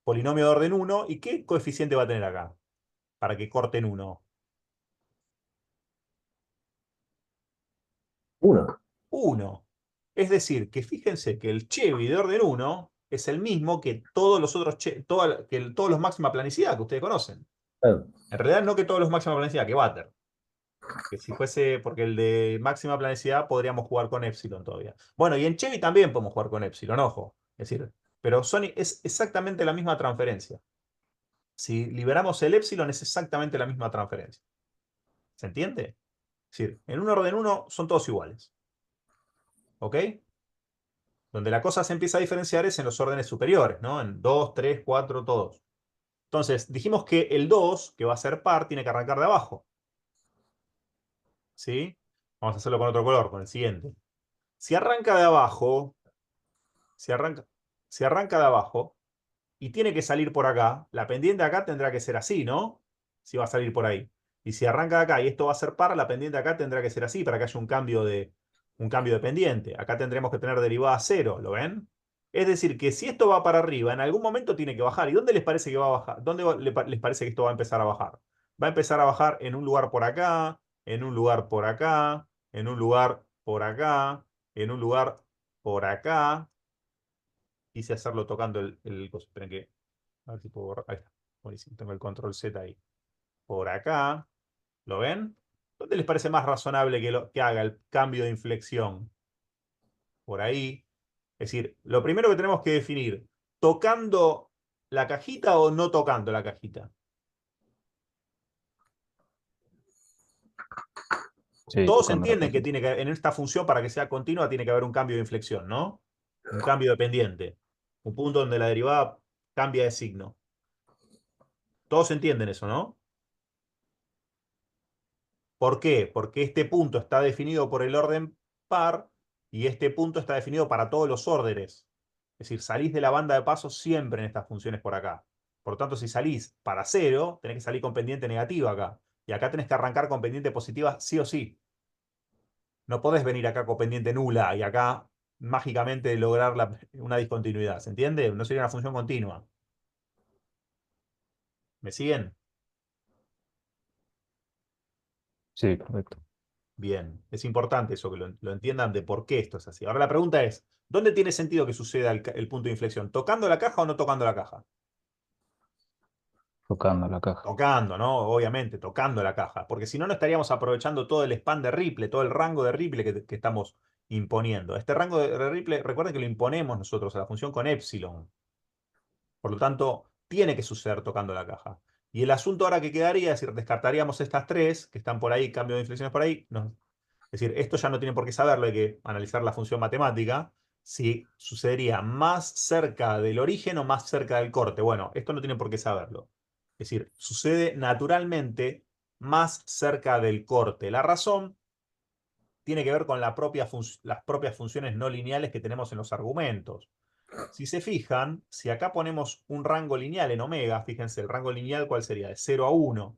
S1: Polinomio de orden 1, ¿y qué coeficiente va a tener acá? Para que corten 1.
S5: Uno.
S1: 1. Es decir, que fíjense que el Chevy de orden 1 es el mismo que todos los otros, todos los máxima planicidad que ustedes conocen.
S5: Claro.
S1: En realidad no que todos los máxima planicidad, que Butter. Que si fuese, porque el de máxima planicidad podríamos jugar con Epsilon todavía. Bueno, y en Chevy también podemos jugar con Epsilon, ojo. Es decir, pero es exactamente la misma transferencia. Si liberamos el Epsilon es exactamente la misma transferencia. ¿Se entiende? Es decir, en un orden 1 son todos iguales. ¿Ok? Donde la cosa se empieza a diferenciar es en los órdenes superiores, ¿no? En 2, 3, 4, todos. Entonces, dijimos que el 2, que va a ser par, tiene que arrancar de abajo. ¿Sí? Vamos a hacerlo con otro color, con el siguiente. Si arranca de abajo, si arranca de abajo y tiene que salir por acá, la pendiente acá tendrá que ser así, ¿no? Si va a salir por ahí. Y si arranca de acá y esto va a ser par, la pendiente acá tendrá que ser así para que haya un cambio de pendiente. Acá tendremos que tener derivada cero, ¿lo ven? Es decir, que si esto va para arriba, en algún momento tiene que bajar. ¿Y dónde les parece que va a bajar? ¿Les parece que esto va a empezar a bajar? Va a empezar a bajar en un lugar por acá, en un lugar por acá, en un lugar por acá, en un lugar por acá. Quise hacerlo tocando el coso. Esperen que. A ver si puedo borrar. Ahí está. Buenísimo. Tengo el control Z ahí. Por acá. ¿Lo ven? ¿Dónde les parece más razonable que haga el cambio de inflexión? Por ahí. Es decir, lo primero que tenemos que definir, ¿tocando la cajita o no tocando la cajita?
S2: Sí,
S1: Todos
S2: tocando la
S1: entienden que
S2: cajita.
S1: en esta función, para que sea continua, tiene que haber un cambio de inflexión, ¿no? Un cambio de pendiente. Un punto donde la derivada cambia de signo. Todos entienden eso, ¿no? ¿Por qué? Porque este punto está definido por el orden par y este punto está definido para todos los órdenes. Es decir, salís de la banda de paso siempre en estas funciones por acá. Por lo tanto, si salís para cero, tenés que salir con pendiente negativa acá. Y acá tenés que arrancar con pendiente positiva sí o sí. No podés venir acá con pendiente nula y acá mágicamente lograr una discontinuidad. ¿Se entiende? No sería una función continua. ¿Me siguen?
S2: Sí, correcto.
S1: Bien, es importante eso que lo entiendan de por qué esto es así. Ahora la pregunta es, ¿dónde tiene sentido que suceda el punto de inflexión? ¿Tocando la caja o no tocando la caja?
S2: Tocando la caja.
S1: Tocando, ¿no? Obviamente, tocando la caja. Porque si no, no estaríamos aprovechando todo el span de Ripple, todo el rango de Ripple que estamos imponiendo. Este rango de Ripple, recuerden que lo imponemos nosotros a la función con epsilon. Por lo tanto, tiene que suceder tocando la caja. Y el asunto ahora que quedaría es decir, descartaríamos estas tres que están por ahí, cambio de inflexiones por ahí. Es decir, esto ya no tienen por qué saberlo, hay que analizar la función matemática. Si sucedería más cerca del origen o más cerca del corte. Bueno, esto no tienen por qué saberlo. Es decir, sucede naturalmente más cerca del corte. La razón tiene que ver con las propias funciones no lineales que tenemos en los argumentos. Si se fijan, si acá ponemos un rango lineal en omega, fíjense, el rango lineal, ¿cuál sería? De 0 a 1.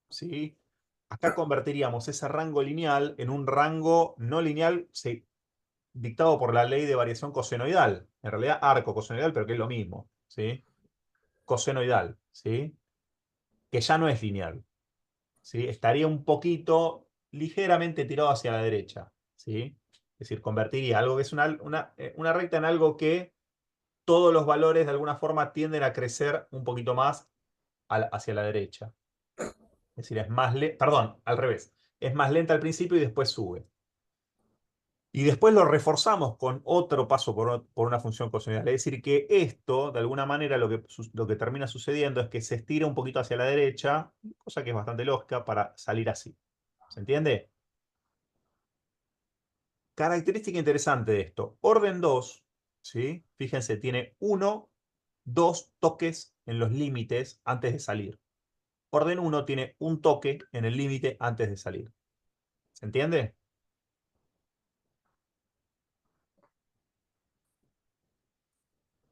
S1: ¿Sí? Acá convertiríamos ese rango lineal en un rango no lineal dictado por la ley de variación cosenoidal. En realidad, arco cosenoidal, pero que es lo mismo. ¿Sí? Cosenoidal. ¿Sí? Que ya no es lineal. ¿Sí? Estaría un poquito, ligeramente tirado hacia la derecha. ¿Sí? Es decir, convertiría algo que es una recta en algo que todos los valores de alguna forma tienden a crecer un poquito más hacia la derecha. Es decir, perdón, al revés. Es más lenta al principio y después sube. Y después lo reforzamos con otro paso por una función cosenoidal. Es decir, que esto, de alguna manera, lo que termina sucediendo es que se estira un poquito hacia la derecha, cosa que es bastante lógica para salir así. ¿Se entiende? Característica interesante de esto. Orden 2, ¿sí? Fíjense, tiene 1, 2 toques en los límites antes de salir. Orden 1 tiene un toque en el límite antes de salir. ¿Se entiende?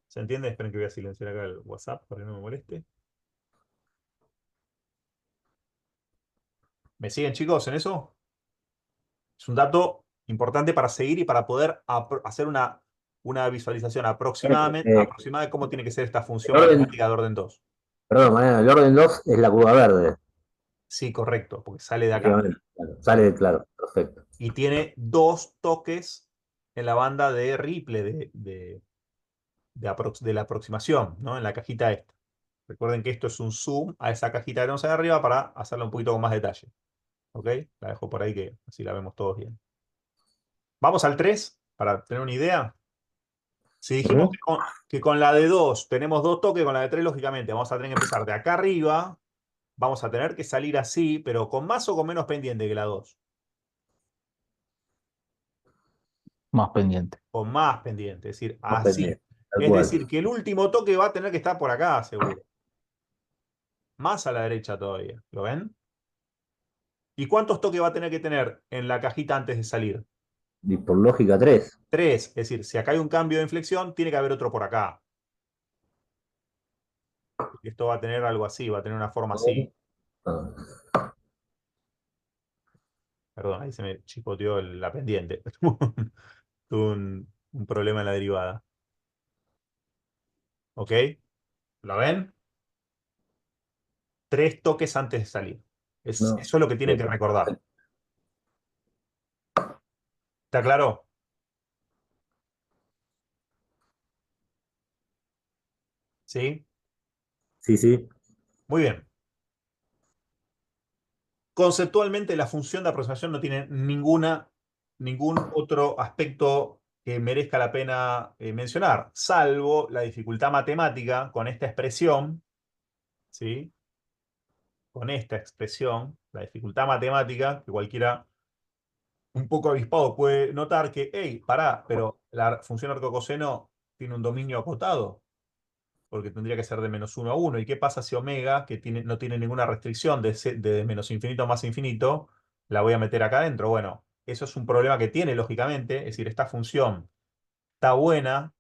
S1: ¿Se entiende? Esperen que voy a silenciar acá el WhatsApp para que no me moleste. ¿Me siguen, chicos, en eso? Es un dato importante para seguir y para poder hacer una visualización aproximada de cómo tiene que ser esta función
S5: el orden,
S1: matemática de orden 2.
S5: perdón, Mariano, el orden 2 es la curva verde,
S1: Sí, correcto, porque sale de acá.
S5: efectivamente. Claro, sale de claro, perfecto.
S1: Y tiene 2 toques en la banda de Ripple de la aproximación, ¿no? En la cajita esta. Recuerden que esto es un zoom a esa cajita que tenemos ahí arriba para hacerla un poquito con más detalle. ¿Ok? La dejo por ahí que así la vemos todos bien. Vamos al 3 para tener una idea. Si dijimos
S5: Ujú.
S1: que con la de 2 tenemos 2 toques, con la de 3 lógicamente vamos a tener que empezar de acá arriba. Vamos a tener que salir así, pero con más o con menos pendiente que la 2.
S2: Más pendiente.
S1: Con más pendiente, es decir,
S5: Más
S1: así.
S5: pendiente, tal
S1: Es
S5: cual.
S1: decir, que el último toque va a tener que estar por acá, seguro. Más a la derecha todavía. ¿Lo ven? ¿Y cuántos toques va a tener que tener en la cajita antes de salir?
S5: Y por lógica 3.
S1: 3. Es decir, si acá hay un cambio de inflexión, tiene que haber otro por acá. Esto va a tener algo así, va a tener una forma así. Perdón, ahí se me chipoteó la pendiente. Tuve un problema en la derivada. ¿Ok? ¿Lo ven? 3 toques antes de salir.
S5: No.
S1: Eso es lo que tienen que recordar. ¿Está claro? ¿Sí?
S5: Sí, sí.
S1: Muy bien. Conceptualmente, la función de aproximación no tiene ningún otro aspecto que merezca la pena mencionar, salvo la dificultad matemática con esta expresión, ¿sí? Con esta expresión, la dificultad matemática, que cualquiera un poco avispado puede notar que, hey, pará, pero la función arcocoseno tiene un dominio acotado, porque tendría que ser de -1 a 1. ¿Y qué pasa si omega, que no tiene ninguna restricción de menos infinito a más infinito, la voy a meter acá adentro? Bueno, eso es un problema que tiene, lógicamente. Es decir, esta función está buena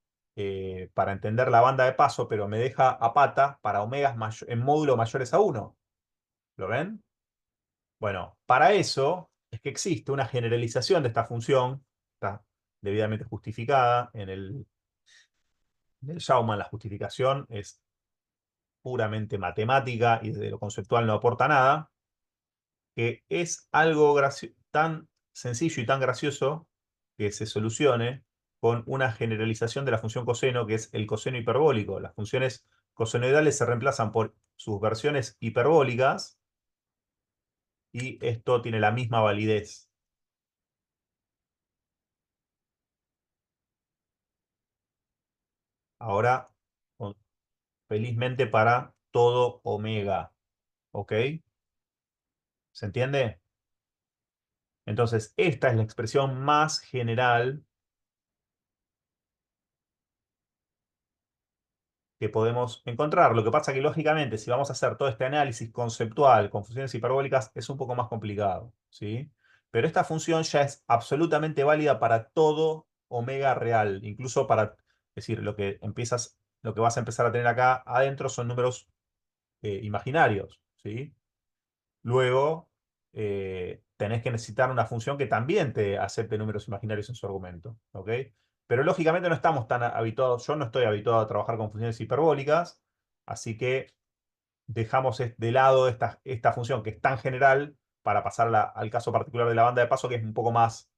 S1: para entender la banda de paso, pero me deja a pata para omegas en módulo mayores a 1. ¿Lo ven? Bueno, para eso es que existe una generalización de esta función, está debidamente justificada en el Schaumann. La justificación es puramente matemática y desde lo conceptual no aporta nada, que es algo tan sencillo y tan gracioso que se solucione con una generalización de la función coseno, que es el coseno hiperbólico. Las funciones cosenoidales se reemplazan por sus versiones hiperbólicas y esto tiene la misma validez. Ahora, felizmente para todo omega, ¿ok? ¿Se entiende? Entonces, esta es la expresión más general que podemos encontrar. Lo que pasa que, lógicamente, si vamos a hacer todo este análisis conceptual con funciones hiperbólicas, es un poco más complicado, ¿sí? Pero esta función ya es absolutamente válida para todo omega real, incluso para, es decir, lo que vas a empezar a tener acá adentro son números imaginarios, ¿sí? Luego, tenés que necesitar una función que también te acepte números imaginarios en su argumento, ¿ok? Pero lógicamente no estamos tan habituados, yo no estoy habituado a trabajar con funciones hiperbólicas, así que dejamos de lado esta función que es tan general para pasar al caso particular de la banda de paso, que es un poco más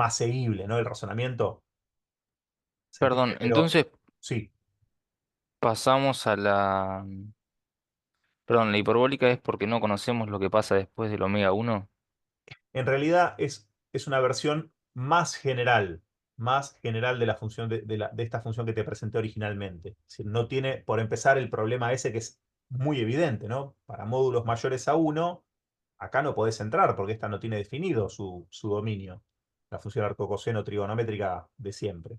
S1: seguible, ¿no? El razonamiento se entiende,
S4: Perdón,
S1: pero
S4: entonces
S1: sí.
S4: pasamos a la... Perdón, la hiperbólica es porque no conocemos lo que pasa después del omega uno.
S1: En realidad es una versión más general de la función de esta función que te presenté originalmente. Es decir, no tiene, por empezar, el problema ese que es muy evidente, ¿no? Para módulos mayores a 1, acá no podés entrar porque esta no tiene definido su dominio, la función arcocoseno trigonométrica de siempre.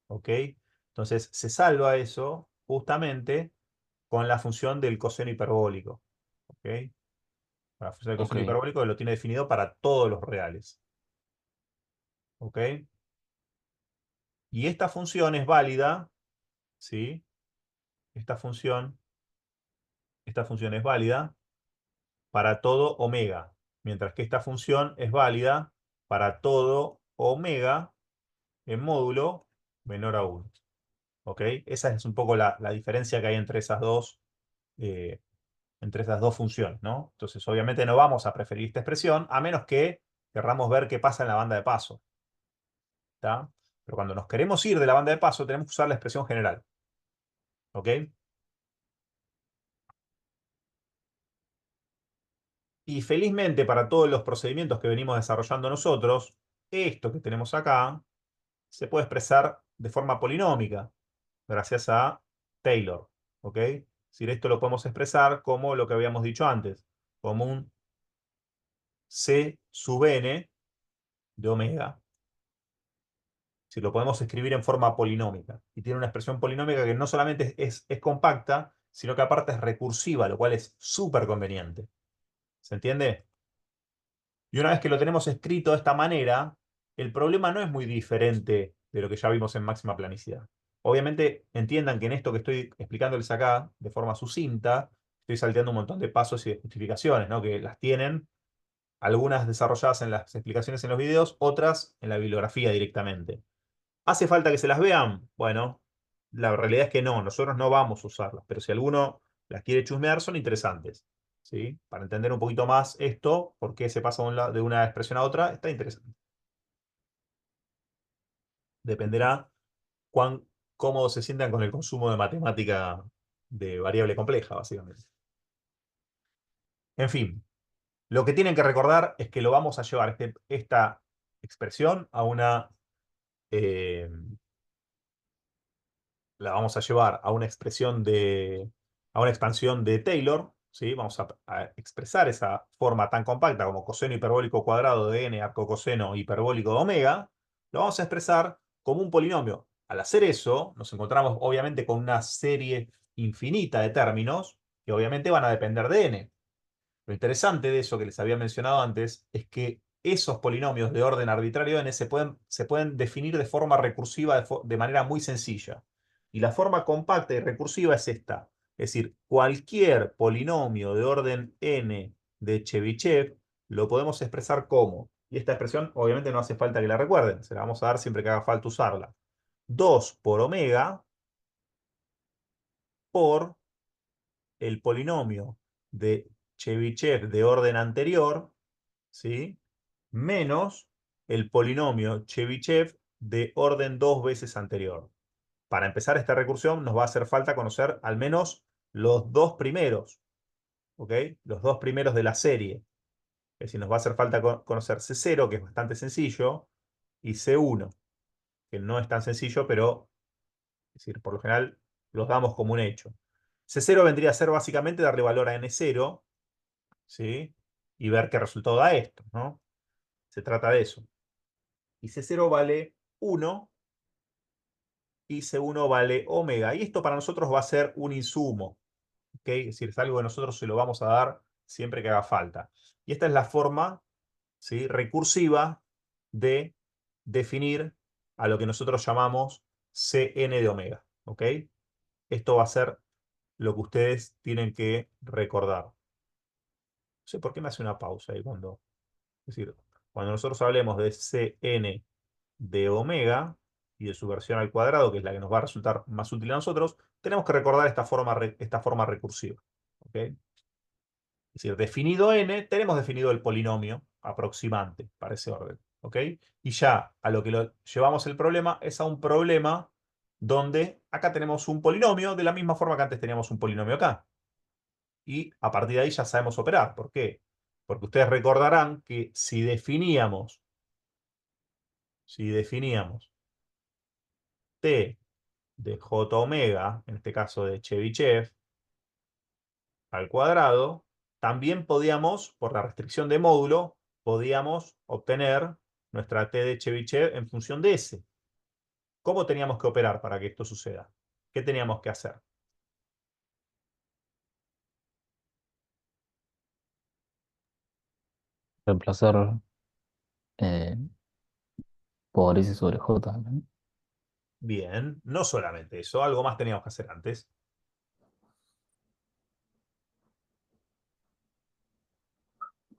S1: ¿Ok? Entonces se salva eso justamente con la función del coseno hiperbólico. ¿Ok? La función del
S4: Ok,
S1: coseno hiperbólico lo tiene definido para todos los reales. ¿Ok? Y esta función es válida, ¿sí? Esta función, esta función es válida para todo omega, mientras que esta función es válida para todo omega en módulo menor a 1. ¿Ok? Esa es un poco la diferencia que hay eh, entre esas dos funciones, ¿no? Entonces, obviamente no vamos a preferir esta expresión, a menos que querramos ver qué pasa en la banda de paso. ¿Está? Pero cuando nos queremos ir de la banda de paso, tenemos que usar la expresión general. ¿Ok? Y felizmente para todos los procedimientos que venimos desarrollando nosotros, esto que tenemos acá se puede expresar de forma polinómica, gracias a Taylor. ¿Ok? Es decir, esto lo podemos expresar como lo que habíamos dicho antes, como un C sub n de omega. Si lo podemos escribir en forma polinómica. Y tiene una expresión polinómica que no solamente es compacta, sino que aparte es recursiva, lo cual es súper conveniente. ¿Se entiende? Y una vez que lo tenemos escrito de esta manera, el problema no es muy diferente de lo que ya vimos en máxima planicidad. Obviamente, entiendan que en esto que estoy explicándoles acá, de forma sucinta, estoy salteando un montón de pasos y de justificaciones, ¿no? Que las tienen, algunas desarrolladas en las explicaciones en los videos, otras en la bibliografía directamente. ¿Hace falta que se las vean? Bueno, la realidad es que no, nosotros no vamos a usarlas, pero si alguno las quiere chusmear, son interesantes, ¿sí? Para entender un poquito más esto, por qué se pasa de una expresión a otra, está interesante. Dependerá cuán cómodos se sientan con el consumo de matemática de variable compleja, básicamente. En fin, lo que tienen que recordar es que lo vamos a llevar esta expresión a eh, la vamos a llevar a una a una expansión de Taylor, ¿sí? Vamos a expresar esa forma tan compacta como coseno hiperbólico cuadrado de n arcocoseno hiperbólico de omega, lo vamos a expresar como un polinomio. Al hacer eso, nos encontramos obviamente con una serie infinita de términos que obviamente van a depender de n. Lo interesante de eso que les había mencionado antes es que esos polinomios de orden arbitrario n se pueden definir de forma recursiva de manera muy sencilla. Y la forma compacta y recursiva es esta. Es decir, cualquier polinomio de orden n de Chebyshev lo podemos expresar como, y esta expresión obviamente no hace falta que la recuerden, se la vamos a dar siempre que haga falta usarla. 2 por omega por el polinomio de Chebyshev de orden anterior, ¿sí? Menos el polinomio Chebyshev de orden 2 veces anterior. Para empezar esta recursión nos va a hacer falta conocer al menos los dos primeros, ¿ok? Los dos primeros de la serie. Es decir, nos va a hacer falta conocer C0, que es bastante sencillo, y C1, que no es tan sencillo, pero es decir, por lo general los damos como un hecho. C0 vendría a ser básicamente darle valor a N0, ¿sí? Y ver qué resultado da esto, ¿no? Se trata de eso. Y C0 vale 1 y C1 vale omega. Y esto para nosotros va a ser un insumo, ¿ok? Es decir, es algo que nosotros se lo vamos a dar siempre que haga falta. Y esta es la forma, ¿sí?, recursiva de definir a lo que nosotros llamamos Cn de omega, ¿ok? Esto va a ser lo que ustedes tienen que recordar. No sé por qué me hace una pausa ahí cuando... Es decir, cuando nosotros hablemos de Cn de omega y de su versión al cuadrado, que es la que nos va a resultar más útil a nosotros, tenemos que recordar esta forma recursiva, ¿ok? Es decir, definido n, tenemos definido el polinomio aproximante para ese orden, ¿ok? Y ya a lo que lo llevamos el problema es a un problema donde acá tenemos un polinomio de la misma forma que antes teníamos un polinomio acá. Y a partir de ahí ya sabemos operar. ¿Por qué? Porque ustedes recordarán que si definíamos t de j omega, en este caso de Chebyshev, al cuadrado, también podíamos, por la restricción de módulo, podíamos obtener nuestra t de Chebyshev en función de S. ¿Cómo teníamos que operar para que esto suceda? ¿Qué teníamos que hacer?
S2: Reemplazar eh, por S sobre J, ¿no?
S1: Bien, no solamente eso, algo más teníamos que hacer antes.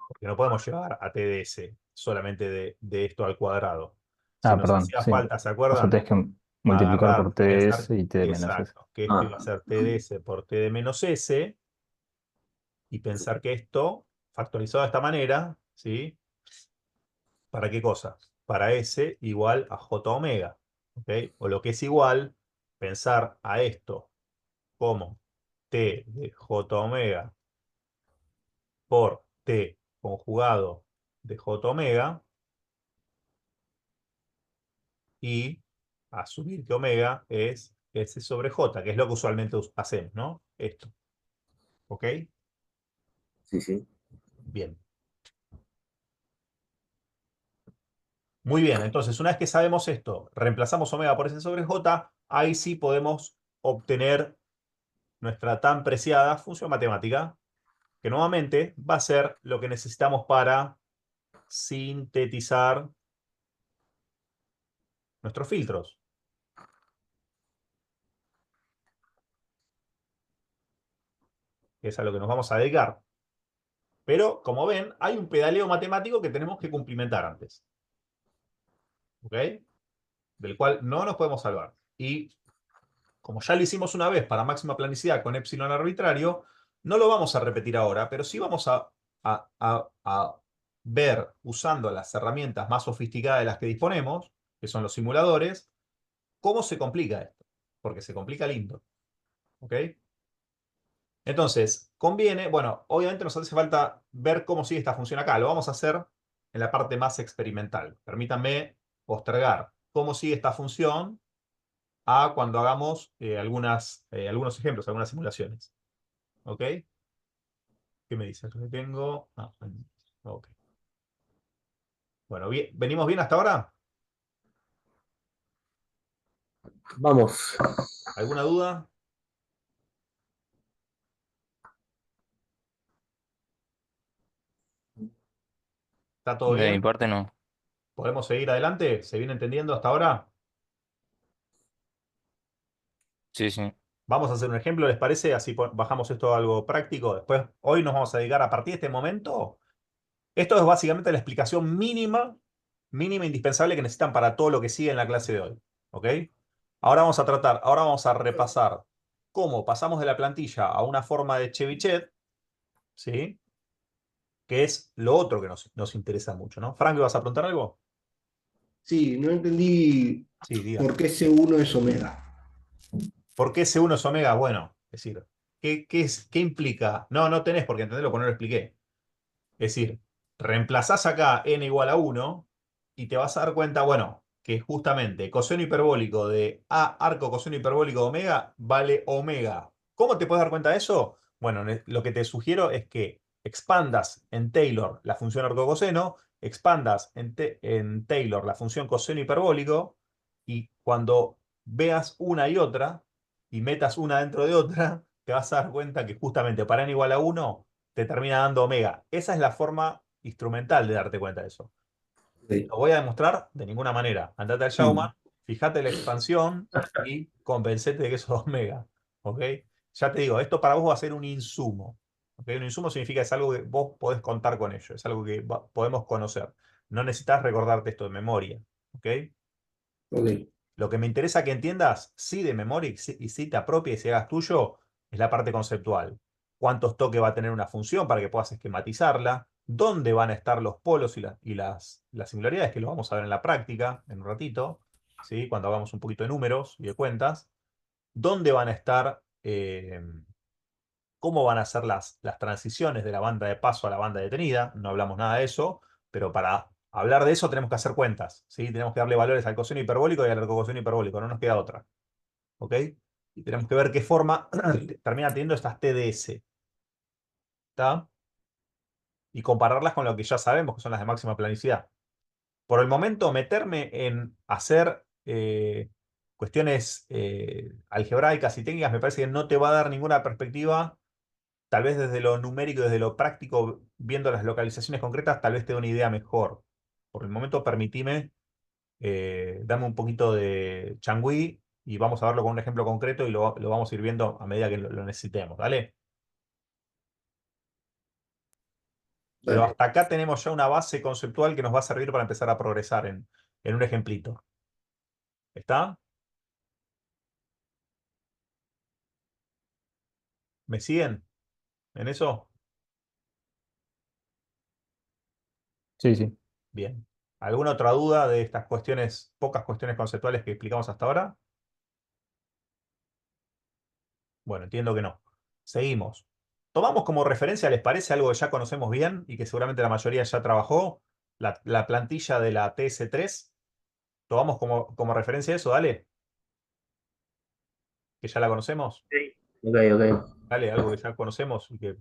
S1: Porque no podemos llevar a t de S solamente de esto al cuadrado. Si
S2: Ah,
S1: nos
S2: perdón,
S1: hacía
S2: sí.
S1: falta, ¿se
S2: O sea,
S1: acuerdan?
S2: tenés que multiplicar por
S1: Agarrar,
S2: T de
S1: pensar,
S2: S y T de menos S.
S1: exacto, que esto iba a
S5: Ah,
S1: ser t de S por t de menos S, y pensar que esto, factorizado de esta manera, ¿sí? ¿Para qué cosa? Para S igual a J omega, ¿ok? O lo que es igual, pensar a esto como t de J omega por t conjugado de J omega, y asumir que omega es S sobre J, que es lo que usualmente hacemos, ¿no? Esto, ¿ok?
S5: sí, sí.
S1: Bien. Muy bien, entonces una vez que sabemos esto, reemplazamos omega por S sobre J, ahí sí podemos obtener nuestra tan preciada función matemática, que nuevamente va a ser lo que necesitamos para sintetizar nuestros filtros. Que es a lo que nos vamos a dedicar. Pero, como ven, hay un pedaleo matemático que tenemos que cumplimentar antes. ¿Ok? Del cual no nos podemos salvar. Y como ya lo hicimos una vez para máxima planicidad con epsilon arbitrario, no lo vamos a repetir ahora, pero sí vamos a ver, usando las herramientas más sofisticadas de las que disponemos, que son los simuladores, cómo se complica esto. Porque se complica lindo. ¿Ok? Entonces, conviene, bueno, obviamente nos hace falta ver cómo sigue esta función acá. Lo vamos a hacer en la parte más experimental. Permítanme postergar cómo sigue esta función a cuando hagamos algunos ejemplos, algunas simulaciones. ¿Ok? ¿Qué me dice? Yo tengo... ok. Bueno, bien, ¿venimos bien hasta ahora?
S5: Vamos.
S1: ¿Alguna duda? ¿Está todo
S4: De mi
S1: bien?
S4: parte no.
S1: ¿Podemos seguir adelante? ¿Se viene entendiendo hasta ahora?
S4: Sí, sí.
S1: Vamos a hacer un ejemplo, ¿les parece? Así bajamos esto a algo práctico. Después, hoy nos vamos a dedicar a partir de este momento. Esto es básicamente la explicación mínima indispensable que necesitan para todo lo que sigue en la clase de hoy. ¿Ok? Ahora vamos a repasar cómo pasamos de la plantilla a una forma de Chebyshev, ¿sí? Que es lo otro que nos interesa mucho, ¿no? Frank, ¿vas a preguntar algo?
S7: Sí, no entendí
S1: Sí, diga.
S7: por qué C1 es omega.
S1: ¿Por qué C1 es omega? Bueno, es decir, ¿qué implica? No, no tenés por qué entenderlo, porque no lo expliqué. Es decir, reemplazás acá n igual a 1 y te vas a dar cuenta, bueno, que justamente coseno hiperbólico de A arco coseno hiperbólico de omega vale omega. ¿Cómo te puedes dar cuenta de eso? Bueno, lo que te sugiero es que expandas en Taylor la función arcocoseno, expandas en Taylor la función coseno hiperbólico y cuando veas una y otra y metas una dentro de otra, te vas a dar cuenta que justamente para n igual a 1 te termina dando omega. Esa es la forma instrumental de darte cuenta de eso.
S7: Sí.
S1: Lo voy a demostrar de ninguna manera. Andate al Schaumann,
S7: Mm.
S1: fíjate la expansión y convencete de que eso es omega. ¿Ok? Ya te digo, esto para vos va a ser un insumo. ¿Ok? Un insumo significa que es algo que vos podés contar con ello, es algo que podemos conocer. No necesitas recordarte esto de memoria. ¿Ok?
S7: Ok.
S1: Lo que me interesa que entiendas, sí de memoria y sí te apropies y hagas tuyo, es la parte conceptual. ¿Cuántos toques va a tener una función para que puedas esquematizarla? ¿Dónde van a estar los polos y las singularidades? Que lo vamos a ver en la práctica, en un ratito, ¿sí? Cuando hagamos un poquito de números y de cuentas. ¿Dónde van a estar, cómo van a ser las transiciones de la banda de paso a la banda detenida? No hablamos nada de eso, pero para hablar de eso tenemos que hacer cuentas, ¿sí? Tenemos que darle valores al coseno hiperbólico y al arcocoseno hiperbólico, no nos queda otra. ¿Ok? Y tenemos que ver qué forma termina teniendo estas TDS. ¿Está? Y compararlas con lo que ya sabemos, que son las de máxima planicidad. Por el momento, meterme en hacer cuestiones algebraicas y técnicas me parece que no te va a dar ninguna perspectiva. Tal vez desde lo numérico y desde lo práctico, viendo las localizaciones concretas, tal vez te dé una idea mejor. Por el momento, permitime darme un poquito de changüí y vamos a verlo con un ejemplo concreto y lo vamos a ir viendo a medida que lo necesitemos, ¿vale? Pero
S7: Dale.
S1: hasta acá tenemos ya una base conceptual que nos va a servir para empezar a progresar en un ejemplito. ¿Está? ¿Me siguen en eso?
S2: Sí, sí.
S1: Bien. ¿Alguna otra duda de estas cuestiones, pocas cuestiones conceptuales que explicamos hasta ahora? Bueno, entiendo que no. Seguimos. Tomamos como referencia, ¿les parece algo que ya conocemos bien y que seguramente la mayoría ya trabajó? La plantilla de la TS3. Tomamos como referencia eso, dale, que ya la conocemos.
S5: Ok, ok.
S1: Dale, algo que ya conocemos y que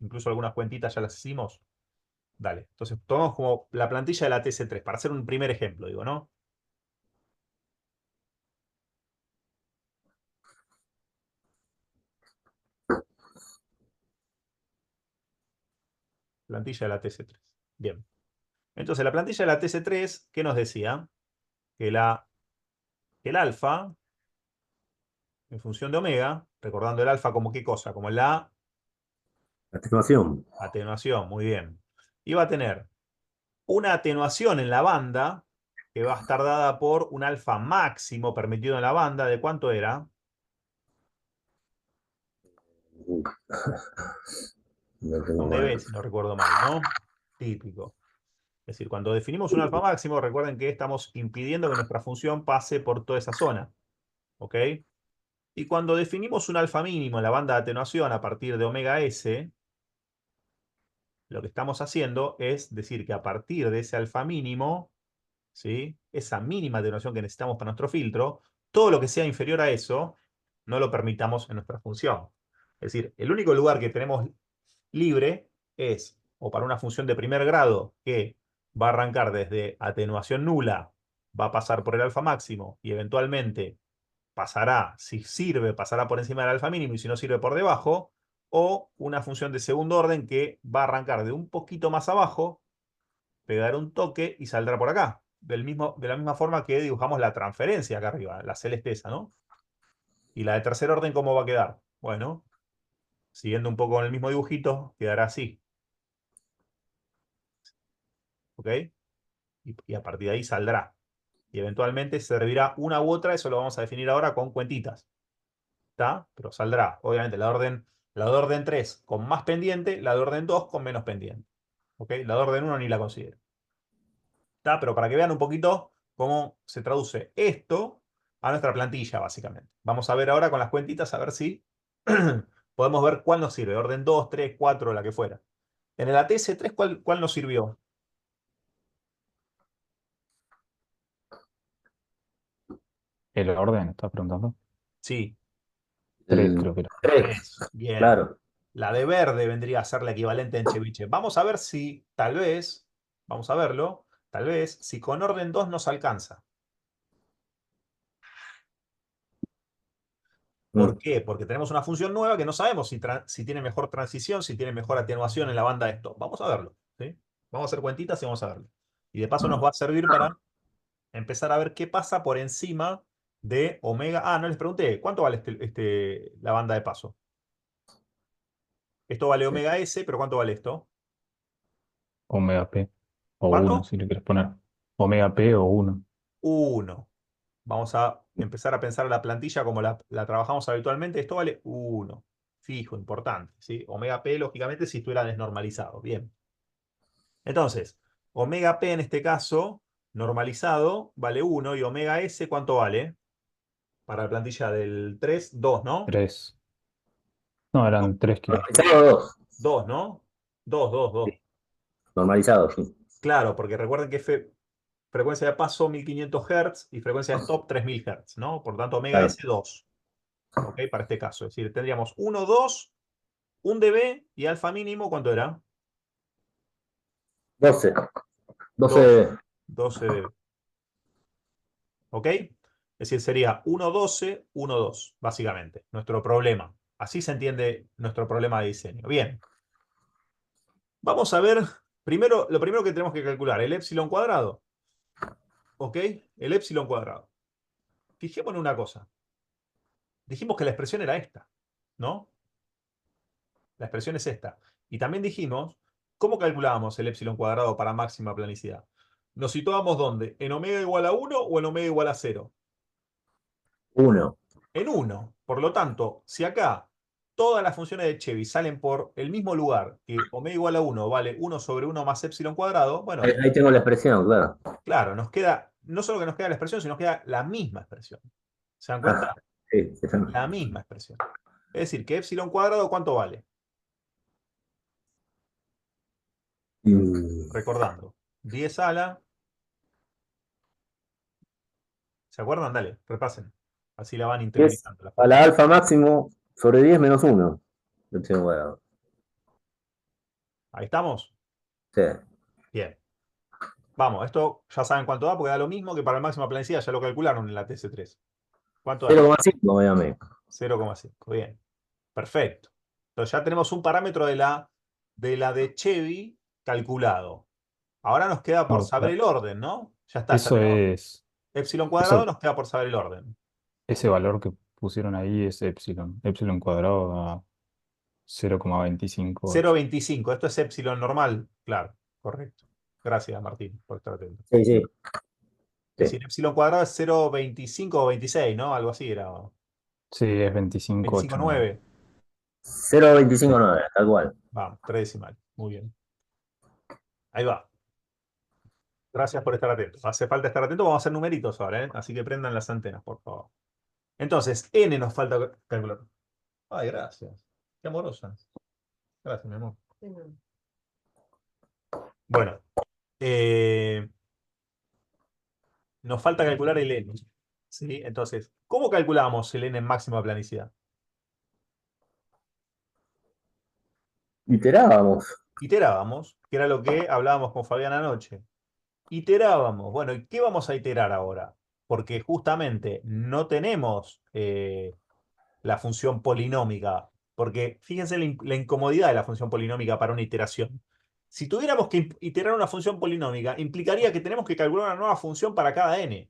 S1: incluso algunas cuentitas ya las hicimos. Dale. Entonces, tomamos como la plantilla de la TS3 para hacer un primer ejemplo, digo, ¿no? Plantilla de la TS3. Bien. Entonces, la plantilla de la TS3, ¿qué nos decía? que el alfa, en función de omega, recordando el alfa como qué cosa, como la
S5: Atenuación.
S1: atenuación, muy bien. Y va a tener una atenuación en la banda que va a estar dada por un alfa máximo permitido en la banda. ¿De cuánto era?
S5: No tengo
S1: Un dB, si no recuerdo mal, ¿no? Típico. Es decir, cuando definimos un alfa máximo, recuerden que estamos impidiendo que nuestra función pase por toda esa zona. ¿Ok? Y cuando definimos un alfa mínimo en la banda de atenuación a partir de omega S, lo que estamos haciendo es decir que a partir de ese alfa mínimo, ¿sí? Esa mínima atenuación que necesitamos para nuestro filtro, todo lo que sea inferior a eso, no lo permitamos en nuestra función. Es decir, el único lugar que tenemos libre es o para una función de primer grado que va a arrancar desde atenuación nula, va a pasar por el alfa máximo y eventualmente pasará, si sirve, pasará por encima del alfa mínimo y si no sirve por debajo, o una función de segundo orden que va a arrancar de un poquito más abajo, pegar un toque y saldrá por acá. De la misma forma que dibujamos la transferencia acá arriba, la celeste esa, ¿no? Y la de tercer orden, ¿cómo va a quedar? Bueno, siguiendo un poco con el mismo dibujito, quedará así. ¿Ok? Y a partir de ahí saldrá. Y eventualmente servirá una u otra, eso lo vamos a definir ahora con cuentitas. ¿Está? Pero saldrá, obviamente, la de orden 3 con más pendiente, la de orden 2 con menos pendiente. ¿Ok? La de orden 1 ni la considero. ¿Está? Pero para que vean un poquito cómo se traduce esto a nuestra plantilla, básicamente. Vamos a ver ahora con las cuentitas, a ver si podemos ver cuál nos sirve. Orden 2, 3, 4, la que fuera. En el ATS3, ¿cuál nos sirvió?
S2: ¿El orden? ¿Estás preguntando?
S1: Sí,
S2: 3
S5: El
S2: creo que era.
S5: 3,
S1: 3. Bien.
S5: claro.
S1: La de verde vendría a ser la equivalente en ceviche. Vamos a ver si, tal vez, vamos a verlo, tal vez, si con orden 2 nos alcanza. ¿Por
S5: Mm.
S1: qué? Porque tenemos una función nueva que no sabemos si tiene mejor transición, si tiene mejor atenuación en la banda de esto. Vamos a verlo, ¿sí? Vamos a hacer cuentitas y vamos a verlo. Y de paso nos va a servir para empezar a ver qué pasa por encima de omega. Ah, no les pregunté, ¿cuánto vale la banda de paso? Esto vale omega S, pero ¿cuánto vale esto?
S2: Omega P o 1,
S1: ¿Cuánto?
S2: si le quieres poner. Omega P o 1.
S1: 1. Vamos a empezar a pensar la plantilla como la trabajamos habitualmente. Esto vale 1. Fijo, importante, ¿sí? Omega P, lógicamente, si estuviera desnormalizado. Bien. Entonces, omega P en este caso, normalizado, vale 1. Y omega S, ¿cuánto vale? Para la plantilla del 3, 2, ¿no?
S2: 3. No, eran 3 kilos.
S5: Normalizado 2.
S1: 2, ¿no? 2, 2, 2.
S5: Normalizado, sí.
S1: Claro, porque recuerden que frecuencia de paso 1500 Hz y frecuencia de stop 3000 Hz, ¿no? Por tanto, omega
S5: Claro.
S1: S 2. ¿Ok? Para este caso. Es decir, tendríamos 1, 2, 1 dB y alfa mínimo, ¿cuánto era?
S5: 12.
S1: 12.
S5: 12.
S1: 12 dB. ¿Ok? Es decir, sería 1, 12, 1, 2, básicamente. Nuestro problema. Así se entiende nuestro problema de diseño. Bien. Vamos a ver, lo primero que tenemos que calcular, el epsilon cuadrado. ¿Ok? El epsilon cuadrado. Fijémonos en una cosa. Dijimos que la expresión era esta, ¿no? La expresión es esta. Y también dijimos, ¿cómo calculábamos el epsilon cuadrado para máxima planicidad? ¿Nos situábamos dónde? ¿En omega igual a 1 o en omega igual a 0?
S5: 1.
S1: En 1. Por lo tanto, si acá todas las funciones de Chebys salen por el mismo lugar, que omega igual a 1 vale 1 sobre 1 más epsilon cuadrado,
S5: Ahí,
S1: bueno,
S5: ahí tengo la expresión, claro.
S1: claro, nos queda, no solo que nos queda la expresión, sino nos queda la misma expresión. ¿Se dan cuenta?
S5: Ah, sí, sí.
S1: La misma expresión. Es decir, que epsilon cuadrado, ¿cuánto vale?
S5: Mm,
S1: Recordando, 10 a la... ¿Se acuerdan? Dale, repasen. Así la van
S5: Es
S1: interiorizando la
S5: a la
S1: fórmula.
S5: alfa máximo sobre 10 menos 1. Bueno,
S1: ¿Ahí estamos?
S5: sí.
S1: Bien. Vamos, esto ya saben cuánto da, porque da lo mismo que para el máxima planicidad, ya lo calcularon en la TS3. ¿Cuánto da?
S5: 0,5, obviamente.
S1: 0,5. Bien. Perfecto. Entonces ya tenemos un parámetro de la de Chevy calculado. Ahora nos queda por
S2: No,
S1: saber el orden, ¿no? Ya está, ya
S2: eso
S1: tenemos.
S2: es
S1: Epsilon cuadrado
S2: Eso,
S1: nos queda por saber el orden.
S2: ese valor que pusieron ahí es epsilon. Epsilon cuadrado a 0,258.
S1: 0,25. Esto es epsilon normal. Claro, correcto. Gracias, Martín, por estar atento.
S5: Sí, sí,
S1: Es
S5: sí.
S1: decir, epsilon cuadrado es 0,25 o 26, ¿no? Algo así era.
S2: Sí, es 25,89.
S1: 25,9.
S5: 0,259, tal cual.
S1: Vamos, 3 decimales. Muy bien. Ahí va. Gracias por estar atento. Hace falta estar atento. Vamos a hacer numeritos ahora, ¿eh? Así que prendan las antenas, por favor. Entonces, n nos falta calcular. Ay, gracias. Qué amorosas. Gracias, mi amor. Bueno, eh, nos falta calcular el n. ¿Sí? Entonces, ¿cómo calculamos el n en máxima planicidad?
S5: Iterábamos.
S1: Iterábamos, que era lo que hablábamos con Fabián anoche. Iterábamos. Bueno, ¿y qué vamos a iterar ahora? Porque justamente no tenemos la función polinómica. Porque fíjense la incomodidad de la función polinómica para una iteración. Si tuviéramos que iterar una función polinómica, implicaría que tenemos que calcular una nueva función para cada n.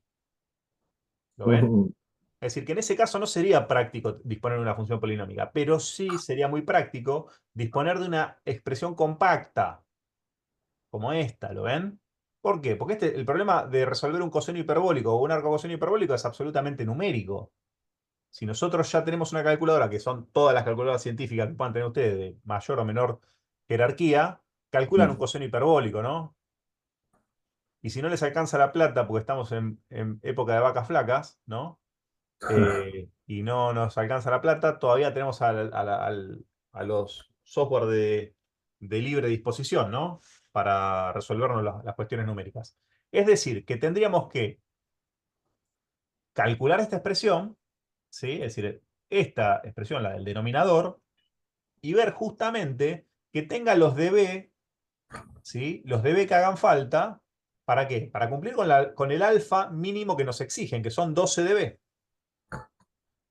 S1: ¿Lo ven? Es decir, que en ese caso no sería práctico disponer de una función polinómica, pero sí sería muy práctico disponer de una expresión compacta, como esta, ¿lo ven? ¿Por qué? Porque el problema de resolver un coseno hiperbólico o un arco coseno hiperbólico es absolutamente numérico. Si nosotros ya tenemos una calculadora, que son todas las calculadoras científicas que puedan tener ustedes de mayor o menor jerarquía, calculan un coseno hiperbólico, ¿no? Y si no les alcanza la plata, porque estamos en época de vacas flacas, ¿no? Y no nos alcanza la plata, todavía tenemos a los software de libre disposición, ¿no? Para resolvernos las cuestiones numéricas. Es decir, que tendríamos que calcular esta expresión, ¿sí? Es decir, esta expresión, la del denominador, y ver justamente que tenga los dB, ¿sí? Los dB que hagan falta, ¿para qué? Para cumplir con el alfa mínimo que nos exigen, que son 12 dB.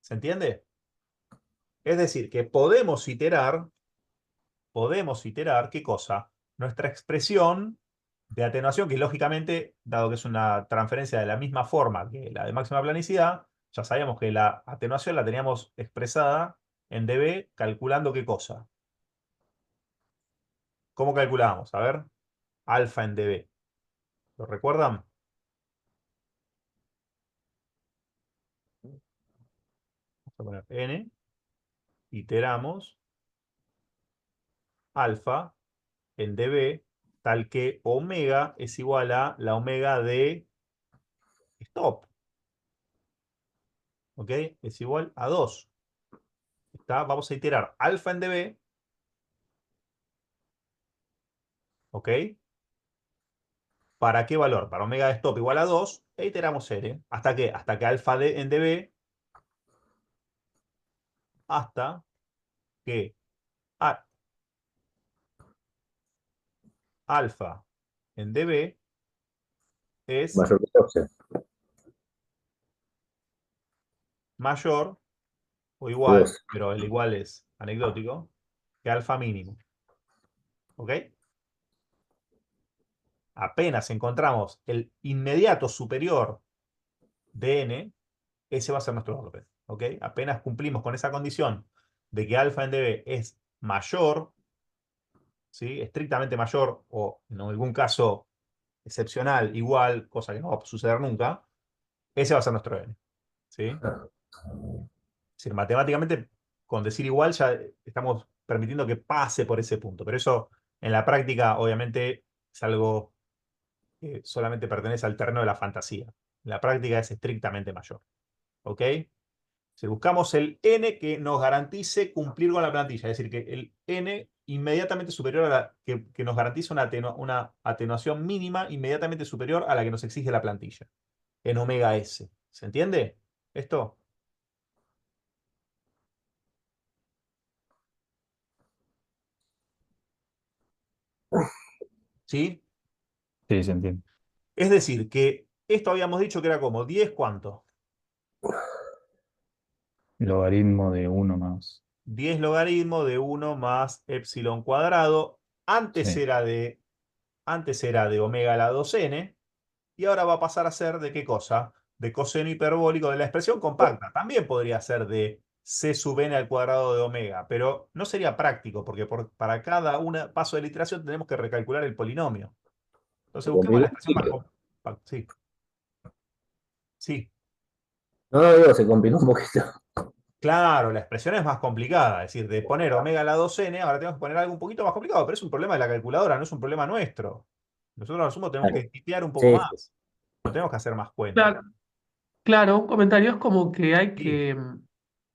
S1: ¿Se entiende? Es decir, que podemos iterar, ¿qué cosa? Nuestra expresión de atenuación, que lógicamente, dado que es una transferencia de la misma forma que la de máxima planicidad, ya sabíamos que la atenuación la teníamos expresada en dB calculando ¿qué cosa? ¿Cómo calculábamos? A ver, alfa en dB. ¿Lo recuerdan? Vamos a poner n, iteramos alfa en dB, tal que omega es igual a la omega de stop. ¿Ok? Es igual a 2. Vamos a iterar alfa en dB, ¿ok? ¿Para qué valor? Para omega de stop igual a 2, e iteramos R. ¿Hasta qué? Hasta que alfa en dB, hasta que a- alfa en dB es
S5: Mayor que 12.
S1: mayor o
S5: Que
S1: igual,
S5: 12.
S1: pero el igual es anecdótico, que alfa mínimo. ¿Ok? Apenas encontramos el inmediato superior de n, ese va a ser nuestro orden. ¿Ok? Apenas cumplimos con esa condición de que alfa en dB es mayor, ¿sí? Estrictamente mayor o en algún caso excepcional igual, cosa que no va a suceder nunca, ese va a ser nuestro n. ¿Sí? Es decir, matemáticamente, con decir igual ya estamos permitiendo que pase por ese punto, pero eso en la práctica obviamente es algo que solamente pertenece al terreno de la fantasía. En la práctica es estrictamente mayor. ¿Ok? Si buscamos el n que nos garantice cumplir con la plantilla, es decir, que el n inmediatamente superior a que nos garantice una atenuación mínima inmediatamente superior a la que nos exige la plantilla, en omega s. ¿Se entiende esto? ¿Sí?
S2: Sí, se entiende.
S1: Es decir, que esto habíamos dicho que era como 10, ¿cuánto?
S2: Logaritmo de 1 más.
S1: 10 logaritmo de 1 más epsilon cuadrado. Antes
S2: Sí,
S1: era de omega a la 2n. Y ahora va a pasar a ser ¿de qué cosa? de coseno hiperbólico de la expresión compacta. También podría ser de c sub n al cuadrado de omega, pero no sería práctico porque para cada paso de la iteración tenemos que recalcular el polinomio. Entonces
S5: Se
S1: busquemos la
S5: complicó un
S1: expresión más
S5: poquito.
S1: compacta. Sí, sí.
S5: No, no, digo, se complicó un poquito.
S1: Claro, la expresión es más complicada. Es decir, de poner omega a la 2n, ahora tenemos que poner algo un poquito más complicado, pero es un problema de la calculadora, no es un problema nuestro. Nosotros, al sumo, tenemos
S5: Claro.
S1: que tipear un poco
S5: Sí, sí.
S1: más. No tenemos que hacer más cuentas.
S3: Claro, claro, un comentario es como que hay
S1: Sí,
S3: que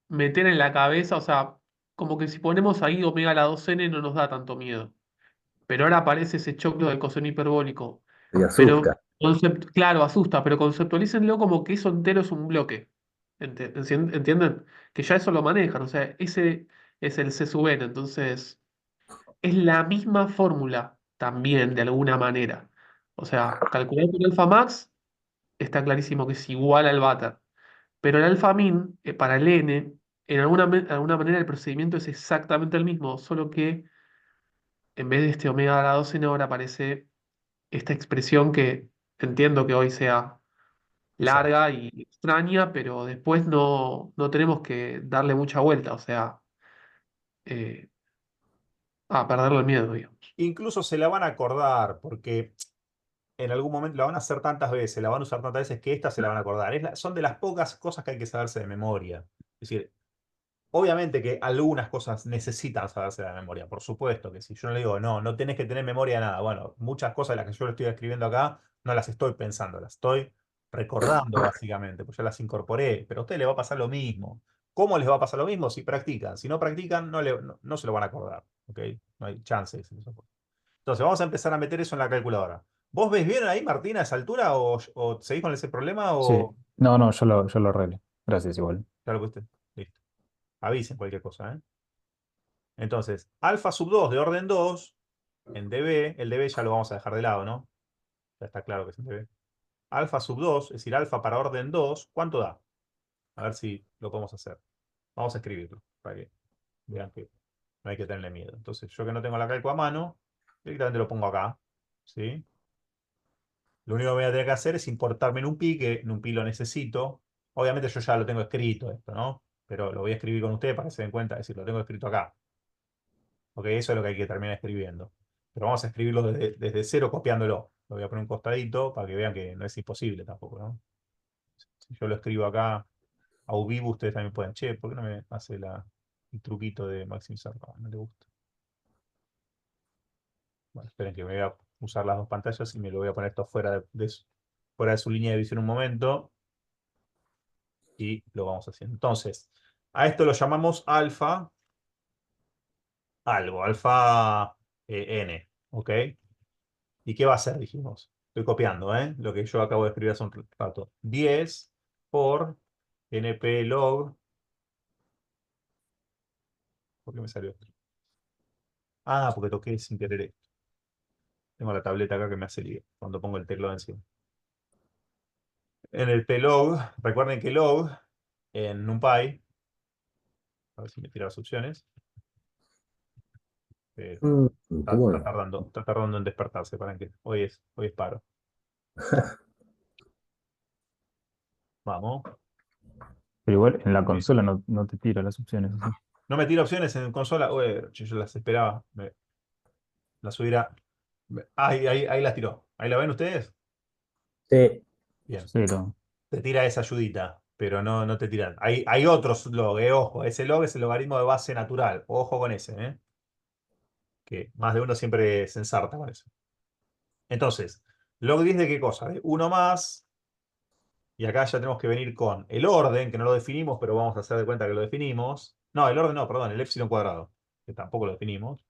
S3: meter en la cabeza, o sea, como que si ponemos ahí omega a la 2n no nos da tanto miedo. Pero ahora aparece ese choclo del coseno hiperbólico.
S5: Y
S3: Pero,
S5: asusta.
S3: claro, asusta, pero conceptualícenlo como que eso entero es un bloque. ¿Entienden? Que ya eso lo manejan, o sea, ese es el C sub n, entonces es la misma fórmula también, de alguna manera. O sea, calcular por alfa max está clarísimo que es igual al beta, pero el alfa min, para el n, en alguna manera el procedimiento es exactamente el mismo, solo que en vez de este omega a la 12 ahora aparece esta expresión que entiendo que hoy sea
S1: exacto.
S3: larga y extraña, pero después no tenemos que darle mucha vuelta, o sea, eh, a perderle el miedo, digamos.
S1: Incluso se la van a acordar, porque en algún momento la van a hacer tantas veces, la van a usar tantas veces que esta se la van a acordar. Son de las pocas cosas que hay que saberse de memoria. Es decir, obviamente que algunas cosas necesitan saberse de la memoria, por supuesto que si yo no le digo, no, no tenés que tener memoria de nada. Bueno, muchas cosas de las que yo le estoy escribiendo acá no las estoy pensando, las estoy recordando básicamente, pues ya las incorporé, pero a ustedes les va a pasar lo mismo. ¿Cómo les va a pasar lo mismo? Si practican. Si no practican, no se lo van a acordar. ¿Ok? No hay chances. Entonces, vamos a empezar a meter eso en la calculadora. ¿Vos ves bien ahí, Martina, a esa altura? ¿O seguís con ese problema?
S2: Sí,
S1: ¿O
S2: no, yo lo arreglé. Gracias, igual.
S1: ya lo pusiste? Listo. Avisen cualquier cosa, ¿eh? Entonces, alfa sub 2 de orden 2 en dB, el dB ya lo vamos a dejar de lado, ¿no? Ya está claro que es en dB. Alfa sub 2, es decir, alfa para orden 2, ¿cuánto da? A ver si lo podemos hacer. Vamos a escribirlo para que vean que no hay que tenerle miedo. Entonces, yo que no tengo la calco a mano, directamente lo pongo acá. ¿Sí? Lo único que voy a tener que hacer es importarme NumPy, que NumPy lo necesito. Obviamente yo ya lo tengo escrito esto, ¿no? Pero lo voy a escribir con ustedes para que se den cuenta, es decir, lo tengo escrito acá. Ok, eso es lo que hay que terminar escribiendo. Pero vamos a escribirlo desde cero copiándolo. Lo voy a poner un costadito para que vean que no es imposible tampoco, ¿no? Si yo lo escribo acá a vivo, ustedes también pueden. Che, ¿por qué no me hace el truquito de maximizar? No le gusta. Bueno, esperen que me voy a usar las dos pantallas y me lo voy a poner esto fuera de su línea de visión un momento. Y lo vamos haciendo. Entonces, a esto lo llamamos alfa algo, alfa n. ¿Ok? ¿Y qué va a ser? Dijimos. Estoy copiando, ¿eh? Lo que yo acabo de escribir hace un rato. 10 por np log. ¿Por qué me salió esto? Ah, porque toqué sin querer esto. Tengo la tableta acá que me hace lío cuando pongo el teclado encima. En el plog, recuerden que log en NumPy, a ver si me tira las opciones,
S5: Qué
S1: está
S5: bueno.
S1: tardando en despertarse, para que hoy es paro. Vamos.
S2: Pero igual en la consola no te tira las opciones así.
S1: No me tira opciones en consola. Uy, yo las esperaba. Las hubiera. Ahí las tiró. ¿Ahí la ven ustedes?
S5: Sí.
S1: Bien.
S2: Pero,
S1: Te tira esa ayudita, pero no te tiran. Hay otros log, ojo. Ese log es el logaritmo de base natural. Ojo con ese, que más de uno siempre se ensarta con eso. Entonces, log 10 de qué cosa? De 1 más. Y acá ya tenemos que venir con el orden, que no lo definimos, pero vamos a hacer de cuenta que lo definimos. No, el orden no, perdón, el epsilon cuadrado, que tampoco lo definimos.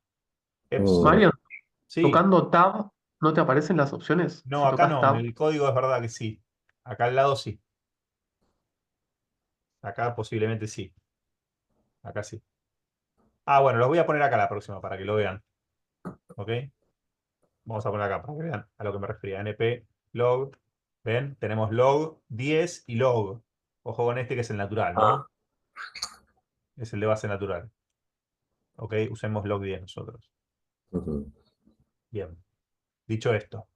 S1: Epsilon.
S3: Mario,
S1: Sí,
S3: tocando Tab, ¿no te aparecen las opciones?
S1: no,
S3: Si
S1: acá
S3: tocas
S1: no, en
S3: Tab.
S1: el código es verdad que sí. Acá al lado sí. Acá posiblemente sí. Acá sí. Ah, bueno, los voy a poner acá la próxima para que lo vean. ¿Ok? Vamos a poner acá para que vean a lo que me refería. NP log. ¿Ven? Tenemos log 10 y log. Ojo con este que es el natural,
S5: Ah,
S1: ¿no? Es el de base natural. ¿Ok? Usemos log 10 nosotros.
S5: ujú.
S1: Bien. Dicho esto,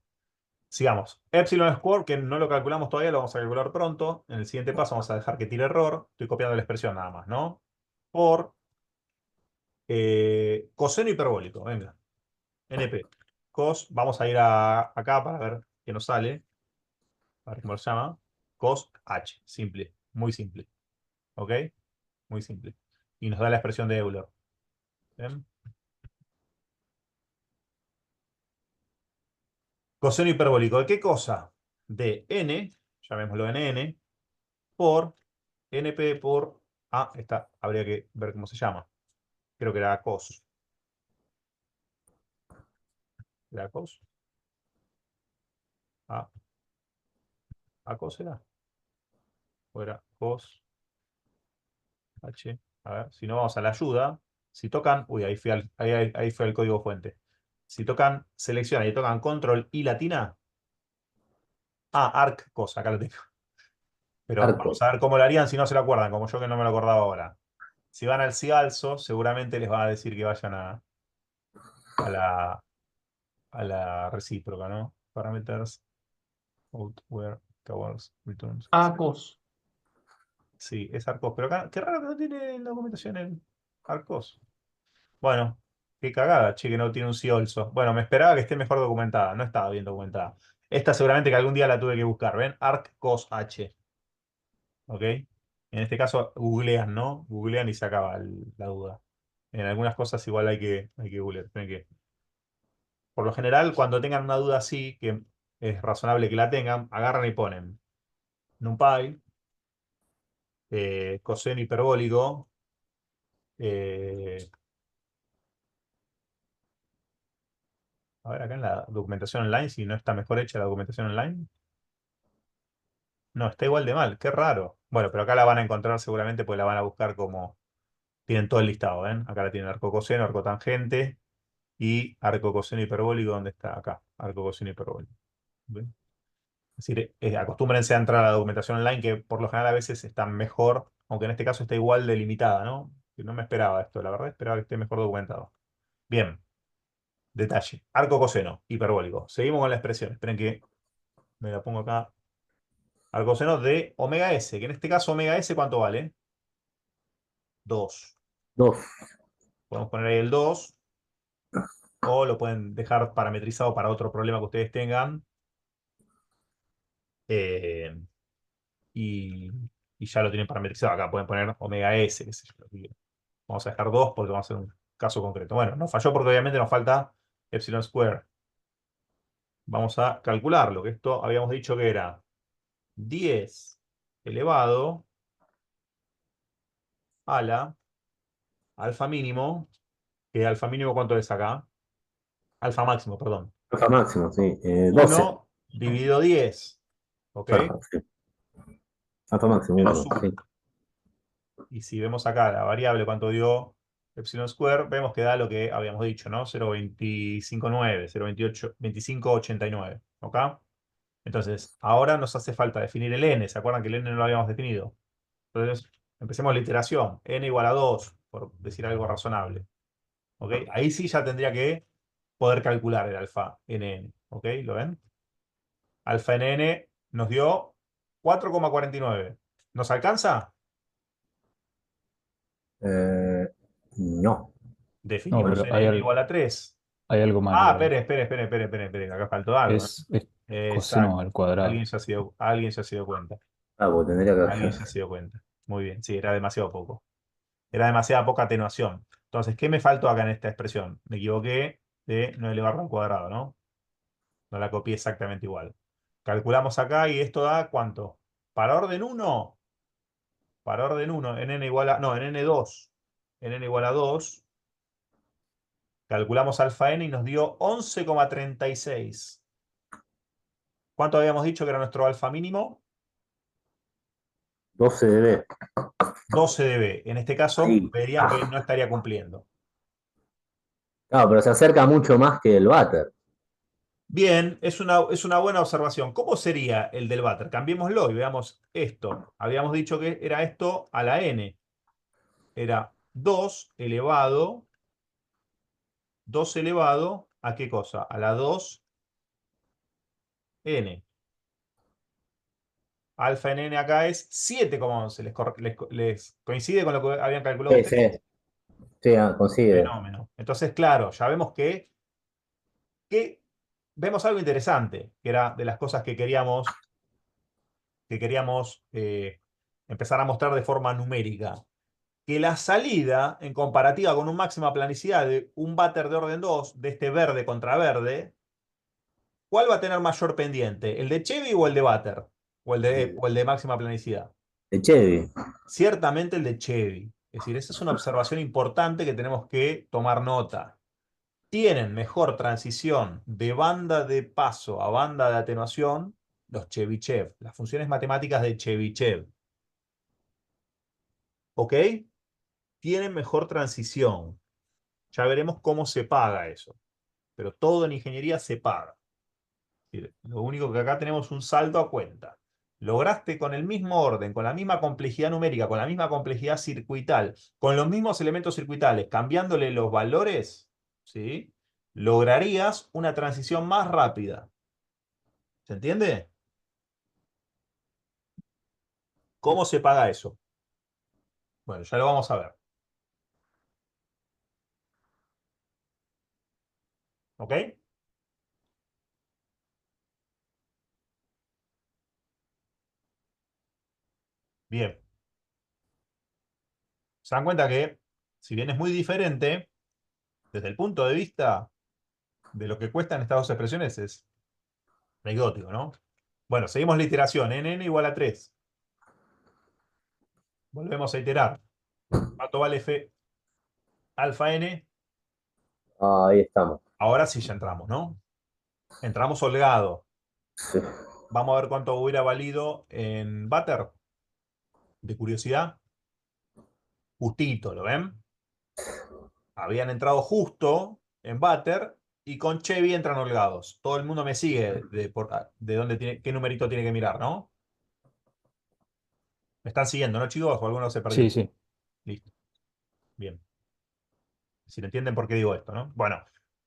S1: Sigamos. Epsilon square, que no lo calculamos todavía, lo vamos a calcular pronto. En el siguiente paso vamos a dejar que tire error. Estoy copiando la expresión nada más, ¿no? Por coseno hiperbólico. Venga. NP. Cos. Vamos a ir acá para ver qué nos sale. A ver cómo se llama. Cos H. Simple. Muy simple. ¿Ok? Muy simple. Y nos da la expresión de Euler. ¿Bien? Coseno hiperbólico. ¿De qué cosa? De n, llamémoslo nn, por np por... Ah, esta habría que ver cómo se llama. Creo que era cos. ¿Era cos? Ah, ¿a cos era? ¿O era cos h? A ver, si no vamos a la ayuda. Si tocan... Uy, ahí fue el código fuente. Si tocan, seleccionan y tocan control y latina. Ah, arc cos, acá lo tengo. Pero vamos
S5: Arco.
S1: a ver cómo lo harían si no se lo acuerdan, como yo que no me lo acordaba ahora. Si van al CIALSO, seguramente les va a decir que vayan a la, a la recíproca, ¿no? Parameters, out, where, towards, returns.
S3: Acos.
S1: Sí, es Arcos. Pero acá, qué raro que no tiene la documentación en Arcos. Bueno, qué cagada, che, que no tiene un CIOLSO. Bueno, me esperaba que esté mejor documentada. No estaba bien documentada. Esta seguramente que algún día la tuve que buscar. ¿Ven? Arccos H. ¿Ok? En este caso, googlean, ¿no? Googlean y se acaba la duda. En algunas cosas igual hay que googlear. Por lo general, cuando tengan una duda así, que es razonable que la tengan, agarran y ponen NumPy, coseno hiperbólico, eh, a ver, acá en la documentación online, si no está mejor hecha la documentación online. No, está igual de mal, qué raro. Bueno, pero acá la van a encontrar seguramente porque la van a buscar como... Tienen todo el listado, ¿ven? Acá la tienen arco coseno, arco tangente y arco coseno hiperbólico. ¿Dónde está? Acá, arco coseno hiperbólico. ¿Ven? Es decir, acostúmbrense a entrar a la documentación online que por lo general a veces está mejor, aunque en este caso está igual delimitada, ¿no? Que no me esperaba esto, la verdad esperaba que esté mejor documentado. Bien, detalle. Arco coseno hiperbólico. Seguimos con la expresión. Esperen que me la pongo acá. Arco coseno de omega s, que en este caso omega s, ¿cuánto vale? 2.
S5: 2.
S1: Podemos poner ahí el 2 o lo pueden dejar parametrizado para otro problema que ustedes tengan. eh, y, y ya lo tienen parametrizado. Acá pueden poner omega s, qué sé yo, lo que quieran. Vamos a dejar 2 porque vamos a hacer un caso concreto. Bueno, nos falló porque obviamente nos falta epsilon square. Vamos a calcularlo, que esto habíamos dicho que era 10 elevado a la alfa mínimo, que alfa mínimo ¿cuánto es acá? Alfa máximo, perdón.
S5: Alfa máximo, sí. 12.
S1: 1 dividido 10, ¿ok?
S5: Alfa, sí. Alfa máximo,
S1: Menos
S5: 1. Sí.
S1: 1. Y si vemos acá la variable cuánto dio epsilon square, vemos que da lo que habíamos dicho, ¿no? 0,259, 0,28, 2589, ¿ok? Entonces, ahora nos hace falta definir el n. ¿Se acuerdan que el n no lo habíamos definido? Entonces, empecemos la iteración. N igual a 2, por decir algo razonable. ¿Ok? Ahí sí ya tendría que poder calcular el alfa nn. ¿Ok? ¿Lo ven? Alfa nn nos dio 4,49. ¿Nos alcanza?
S5: No.
S2: No,
S1: Definimos
S2: pero hay,
S1: nn igual a 3.
S2: hay algo mal
S1: Ah,
S2: igual.
S1: espere. Acá faltó algo.
S2: Es coseno
S1: Exacto.
S2: al cuadrado.
S1: Alguien ya se dio cuenta.
S5: Ah, porque tendría
S1: Alguien
S5: que.
S1: ya se dio cuenta. Muy bien. Sí, era demasiado poco. Era demasiada poca atenuación. Entonces, ¿qué me faltó acá en esta expresión? Me equivoqué de no elevarlo al cuadrado, ¿no? No la copié exactamente igual. Calculamos acá y esto da ¿cuánto? Para orden uno, en n igual a... No, en n2. En n igual a 2. Calculamos alfa n y nos dio 11,36. ¿Cuánto habíamos dicho que era nuestro alfa mínimo?
S5: 12 dB.
S1: 12 dB. En este caso,
S5: Ahí.
S1: verían que no estaría cumpliendo.
S5: Claro, pero se acerca mucho más que el váter.
S1: Bien, es una buena observación. ¿Cómo sería el del váter? Cambiémoslo y veamos esto. Habíamos dicho que era esto a la n. Era 2 elevado, ¿a qué cosa? A la 2 n. Alfa en n acá es 7,11. ¿Les coincide con lo que habían calculado
S5: Sí,
S1: ustedes?
S5: sí, sí, consigue.
S1: Fenómeno. Entonces, claro, ya vemos que vemos algo interesante, que era de las cosas que queríamos empezar a mostrar de forma numérica. Que la salida, en comparativa con un máxima planicidad de un váter de orden 2, de este verde contra verde, ¿cuál va a tener mayor pendiente? ¿El de Chevy o el de váter? ¿O el de máxima planicidad?
S5: De Chevy.
S1: Ciertamente el de Chevy. Es decir, esa es una observación importante que tenemos que tomar nota. Tienen mejor transición de banda de paso a banda de atenuación los Chebyshev, las funciones matemáticas de Chebyshev. ¿Ok? Tienen mejor transición. Ya veremos cómo se paga eso. Pero todo en ingeniería se paga. Es decir, lo único que acá tenemos un saldo a cuenta. Lograste con el mismo orden, con la misma complejidad numérica, con la misma complejidad circuital, con los mismos elementos circuitales, cambiándole los valores, ¿sí? Lograrías una transición más rápida. ¿Se entiende? ¿Cómo se paga eso? Bueno, ya lo vamos a ver. ¿Ok? Bien. Se dan cuenta que, si bien es muy diferente, desde el punto de vista de lo que cuestan estas dos expresiones, es anecdótico, ¿no? Bueno, seguimos la iteración. N igual a 3. Volvemos a iterar. ¿Cuánto vale F alfa n?
S5: Ahí estamos.
S1: Ahora sí ya entramos, ¿no? Entramos holgado.
S5: Sí.
S1: Vamos a ver cuánto hubiera valido en Butter. De curiosidad. Justito, ¿lo ven? Habían entrado justo en Butter y con Chevy entran holgados. Todo el mundo me sigue de dónde qué numerito tiene que mirar, ¿no? ¿Me están siguiendo, no, chicos? ¿O alguno se perdió?
S2: Sí, sí.
S1: Listo. Bien. Si lo entienden por qué digo esto, ¿no? Bueno,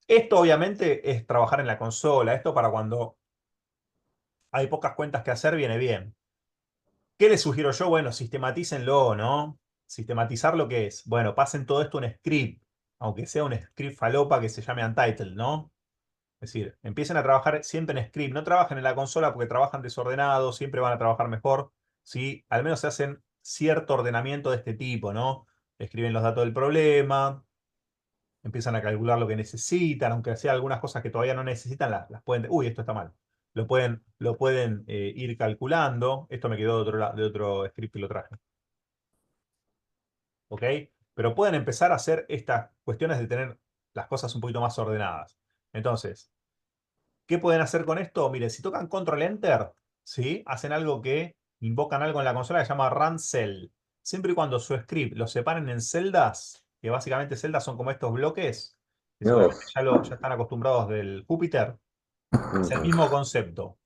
S1: esto obviamente es trabajar en la consola. Esto para cuando hay pocas cuentas que hacer, viene bien. ¿Qué les sugiero yo? Bueno, sistematícenlo, ¿no? Sistematizar lo que es. Bueno, pasen todo esto a un script, aunque sea un script falopa que se llame Untitled, ¿no? Es decir, empiecen a trabajar siempre en script. No trabajen en la consola porque trabajan desordenados, siempre van a trabajar mejor. ¿Sí? Al menos se hacen cierto ordenamiento de este tipo, ¿no? Escriben los datos del problema, empiezan a calcular lo que necesitan, aunque sea algunas cosas que todavía no necesitan, las pueden. Uy, esto está mal. Lo pueden ir calculando. Esto me quedó de otro script que lo traje. ¿Ok? Pero pueden empezar a hacer estas cuestiones de tener las cosas un poquito más ordenadas. Entonces, ¿qué pueden hacer con esto? Miren, si tocan Control Enter, ¿sí? Hacen algo que invocan algo en la consola que se llama Run Cell. Siempre y cuando su script lo separen en celdas, que básicamente celdas son como estos bloques, que
S5: Mirá
S1: seguramente
S5: vos.
S1: ya están acostumbrados del Júpiter, es el mismo concepto.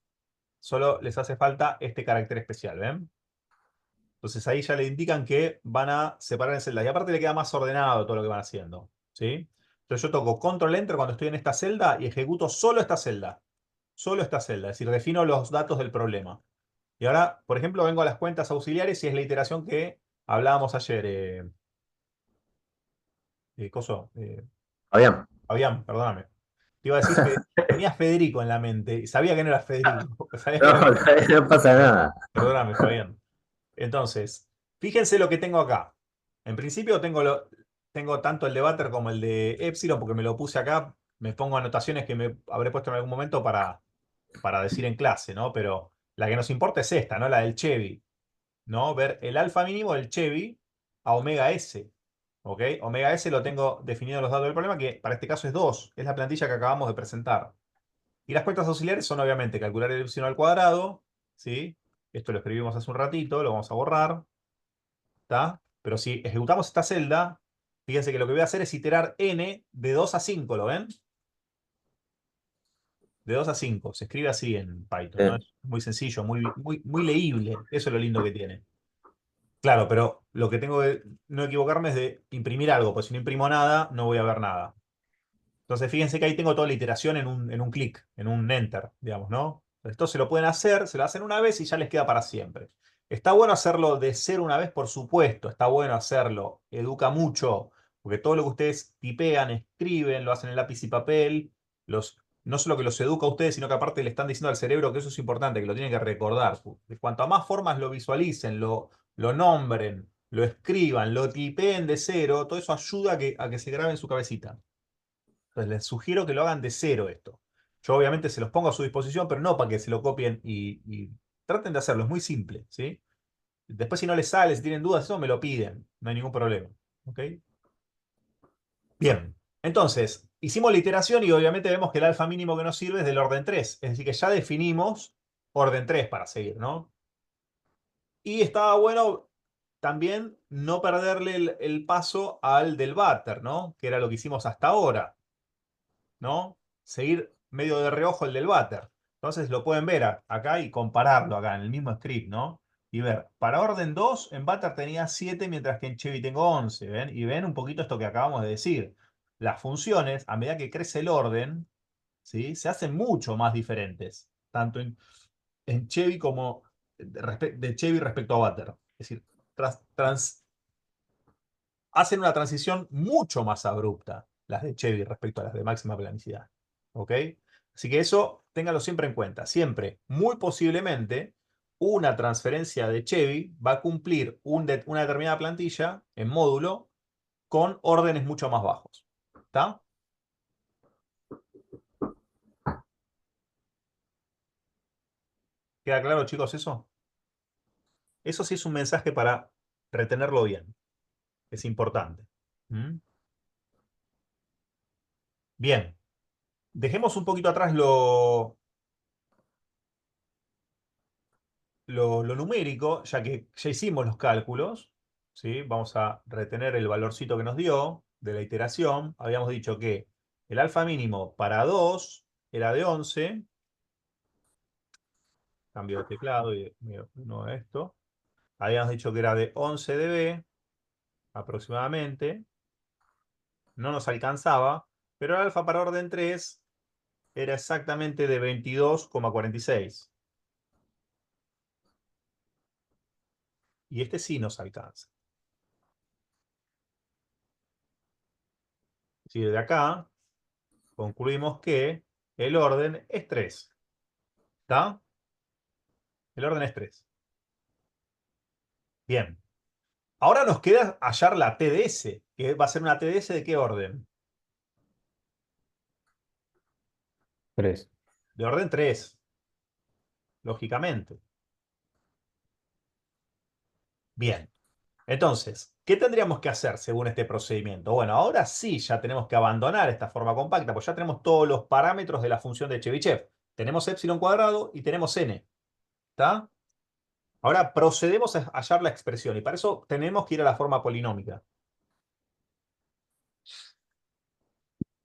S1: Solo les hace falta este carácter especial, ¿ven? Entonces ahí ya le indican que van a separar en celdas. Y aparte le queda más ordenado todo lo que van haciendo, ¿sí? Entonces yo toco Control Enter cuando estoy en esta celda y ejecuto solo esta celda. Solo esta celda, es decir, defino los datos del problema. Y ahora, por ejemplo, vengo a las cuentas auxiliares y es la iteración que hablábamos ayer. Coso,
S5: Fabián.
S1: Fabián, perdóname. Te iba a decir, tenía Federico en la mente y sabía que no era Federico. Sabía que no
S5: No,
S1: era
S5: no pasa nada.
S1: Perdóname, Fabián. Entonces, fíjense lo que tengo acá. En principio tengo tanto el de Butter como el de Epsilon, porque me lo puse acá. Me pongo anotaciones que me habré puesto en algún momento para decir en clase, ¿no? Pero la que nos importa es esta, ¿no? La del Chevy, ¿no? Ver el alfa mínimo del Chevy a omega S. ¿Ok? Omega S lo tengo definido en los datos del problema, que para este caso es 2. Es la plantilla que acabamos de presentar. Y las cuentas auxiliares son obviamente calcular el epsilon al cuadrado, ¿sí? Esto lo escribimos hace un ratito, lo vamos a borrar, ¿está? Pero si ejecutamos esta celda, fíjense que lo que voy a hacer es iterar n de 2 a 5, ¿lo ven? De 2 a 5, se escribe así en Python, ¿no? Es muy sencillo, muy, muy, muy leíble, eso es lo lindo que tiene. Claro, pero lo que tengo que no equivocarme es de imprimir algo, pues si no imprimo nada, no voy a ver nada. Entonces fíjense que ahí tengo toda la iteración en un clic, en un enter, digamos, ¿no? Esto se lo pueden hacer, se lo hacen una vez y ya les queda para siempre. Está bueno hacerlo de cero una vez, por supuesto. Está bueno hacerlo. Educa mucho, porque todo lo que ustedes tipean, escriben, lo hacen en lápiz y papel. No solo que los educa a ustedes, sino que aparte le están diciendo al cerebro que eso es importante, que lo tienen que recordar. Cuanto a más formas lo visualicen, lo nombren, lo escriban, lo tipeen de cero, todo eso ayuda a que se grabe en su cabecita. Entonces les sugiero que lo hagan de cero esto. Yo obviamente se los pongo a su disposición, pero no para que se lo copien y traten de hacerlo, es muy simple, ¿sí? Después si no les sale, si tienen dudas, eso me lo piden, no hay ningún problema. ¿Ok? Bien, entonces, hicimos la iteración y obviamente vemos que el alfa mínimo que nos sirve es del orden 3, es decir, que ya definimos orden 3 para seguir, ¿no? Y estaba bueno también no perderle el paso al del váter, ¿no? Que era lo que hicimos hasta ahora, ¿no? Seguir medio de reojo el del váter. Entonces lo pueden ver acá y compararlo acá en el mismo script, ¿no? Y ver, para orden 2 en váter tenía 7 mientras que en Chevy tengo 11, ¿ven? Y ven un poquito esto que acabamos de decir. Las funciones, a medida que crece el orden, ¿sí? Se hacen mucho más diferentes, tanto en Chevy como de Chevy respecto a váter. Es decir, hacen una transición mucho más abrupta las de Chevy respecto a las de máxima planicidad. ¿Ok? Así que eso téngalo siempre en cuenta. Siempre, muy posiblemente, una transferencia de Chevy va a cumplir una determinada plantilla en módulo con órdenes mucho más bajos. ¿Está? ¿Queda claro, chicos, eso? Eso sí es un mensaje para retenerlo bien. Es importante. ¿Mm? Bien. Dejemos un poquito atrás lo numérico, ya que ya hicimos los cálculos, ¿sí? Vamos a retener el valorcito que nos dio de la iteración. Habíamos dicho que el alfa mínimo para 2 era de 11. Cambio de teclado y no esto. Habíamos dicho que era de 11 dB aproximadamente. No nos alcanzaba, pero el alfa para orden 3 era exactamente de 22,46. Y este sí nos alcanza. Así que de acá concluimos que el orden es 3. ¿Está? El orden es 3. Bien. Ahora nos queda hallar la TDS, que va a ser una TDS de qué orden?
S2: 3.
S1: De orden 3, lógicamente. Bien. Entonces, ¿qué tendríamos que hacer según este procedimiento? Bueno, ahora sí ya tenemos que abandonar esta forma compacta, pues ya tenemos todos los parámetros de la función de Chebyshev. Tenemos epsilon cuadrado y tenemos n. ¿Está? Ahora procedemos a hallar la expresión y para eso tenemos que ir a la forma polinómica.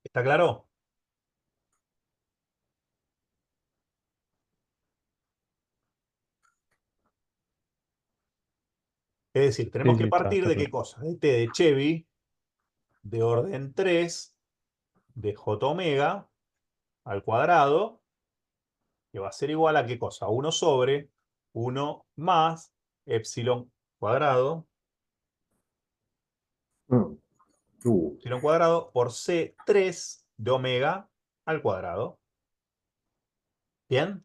S1: ¿Está claro? Es decir, tenemos
S2: Sí,
S1: que
S2: sí,
S1: partir
S2: está
S1: de qué
S2: claro.
S1: cosa? De t de Chevy de orden 3 de j omega al cuadrado, que va a ser igual a qué cosa? 1 sobre 1 más epsilon cuadrado,
S5: Mm.
S1: epsilon cuadrado por C3 de omega al cuadrado. ¿Bien?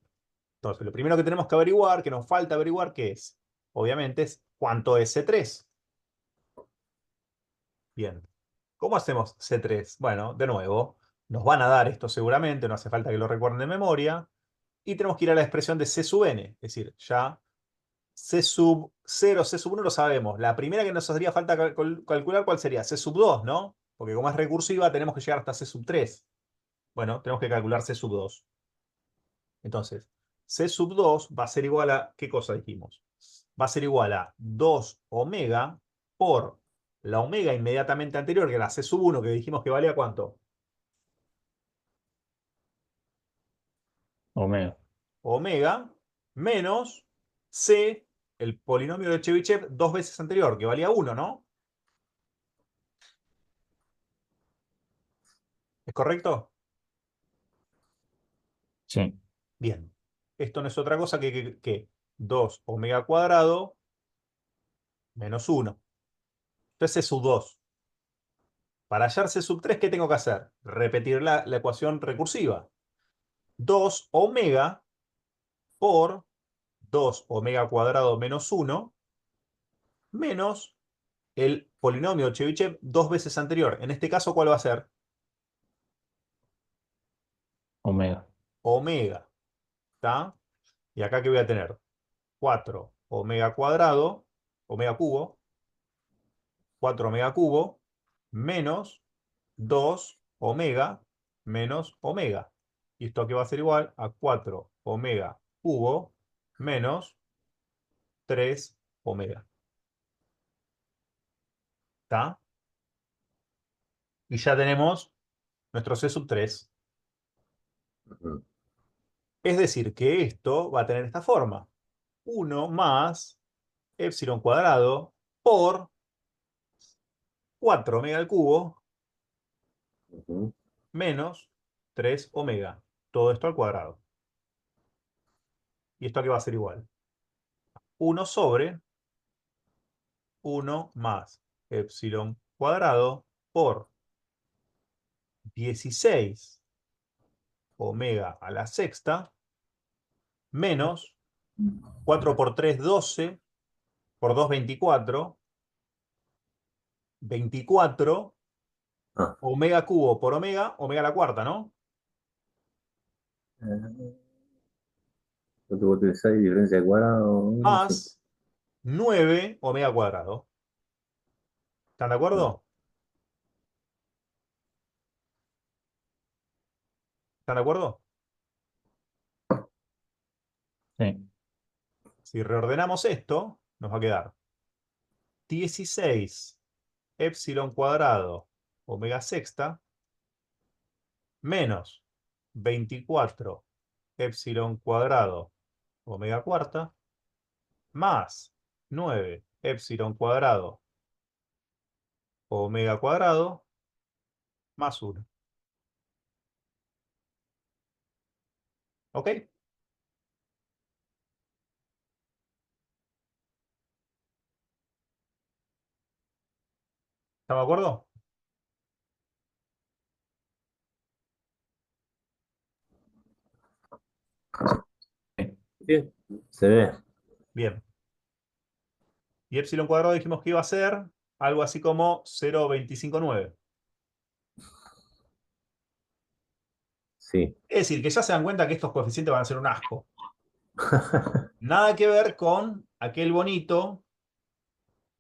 S1: Entonces, lo primero que tenemos que averiguar, que nos falta averiguar, ¿qué es? Obviamente es cuánto es C3. Bien. ¿Cómo hacemos C3? Bueno, de nuevo, nos van a dar esto seguramente, no hace falta que lo recuerden de memoria. Y tenemos que ir a la expresión de C sub n, es decir, ya C sub 0, C sub 1 lo sabemos. La primera que nos haría falta calcular, ¿cuál sería? C sub 2, ¿no? Porque como es recursiva, tenemos que llegar hasta C sub 3. Bueno, tenemos que calcular C sub 2. Entonces, C sub 2 va a ser igual a, ¿qué cosa dijimos? Va a ser igual a 2 omega por la omega inmediatamente anterior, que era C sub 1, que dijimos que valía ¿cuánto?
S2: Omega.
S1: Omega menos C, el polinomio de Chebyshev, dos veces anterior, que valía 1, ¿no? ¿Es correcto?
S2: Sí.
S1: Bien. esto no es otra cosa que 2 omega cuadrado menos 1. Entonces es U2. Para hallar C sub 3, ¿qué tengo que hacer? Repetir la ecuación recursiva. 2 omega por 2 omega cuadrado menos 1 menos el polinomio Chebyshev 2 veces anterior. En este caso, ¿cuál va a ser?
S2: Omega.
S1: Omega. ¿Está? Y acá, ¿qué voy a tener? 4 omega cuadrado, omega cubo, 4 omega cubo, menos 2 omega menos omega. Y esto aquí va a ser igual a 4 omega cubo menos 3 omega. ¿Está? Y ya tenemos nuestro C sub 3.
S5: Ujú.
S1: Es decir, que esto va a tener esta forma. 1 más epsilon cuadrado por 4 omega al cubo
S5: Ujú.
S1: menos 3 omega. Todo esto al cuadrado. Y esto aquí va a ser igual. 1 sobre 1 más epsilon cuadrado por 16 omega a la sexta menos 4 por 3, 12, por 2, 24, 24
S5: Ah,
S1: omega cubo por omega, omega a la cuarta, ¿no?
S5: yo tengo que utilizar diferencia de cuadrado. Sí.
S1: Más 9 omega cuadrado. ¿Están de acuerdo? ¿Están de acuerdo?
S2: Sí.
S1: Si reordenamos esto, nos va a quedar 16 epsilon cuadrado omega sexta menos 24 epsilon cuadrado omega cuarta más 9 epsilon cuadrado omega cuadrado más 1. ¿Ok? ¿Estamos de acuerdo?
S2: Sí.
S5: Sí, se ve.
S1: Bien. Y epsilon cuadrado dijimos que iba a ser algo así como 0,259.
S5: Sí.
S1: Es decir, que ya se dan cuenta que estos coeficientes van a ser un asco. Nada que ver con aquel bonito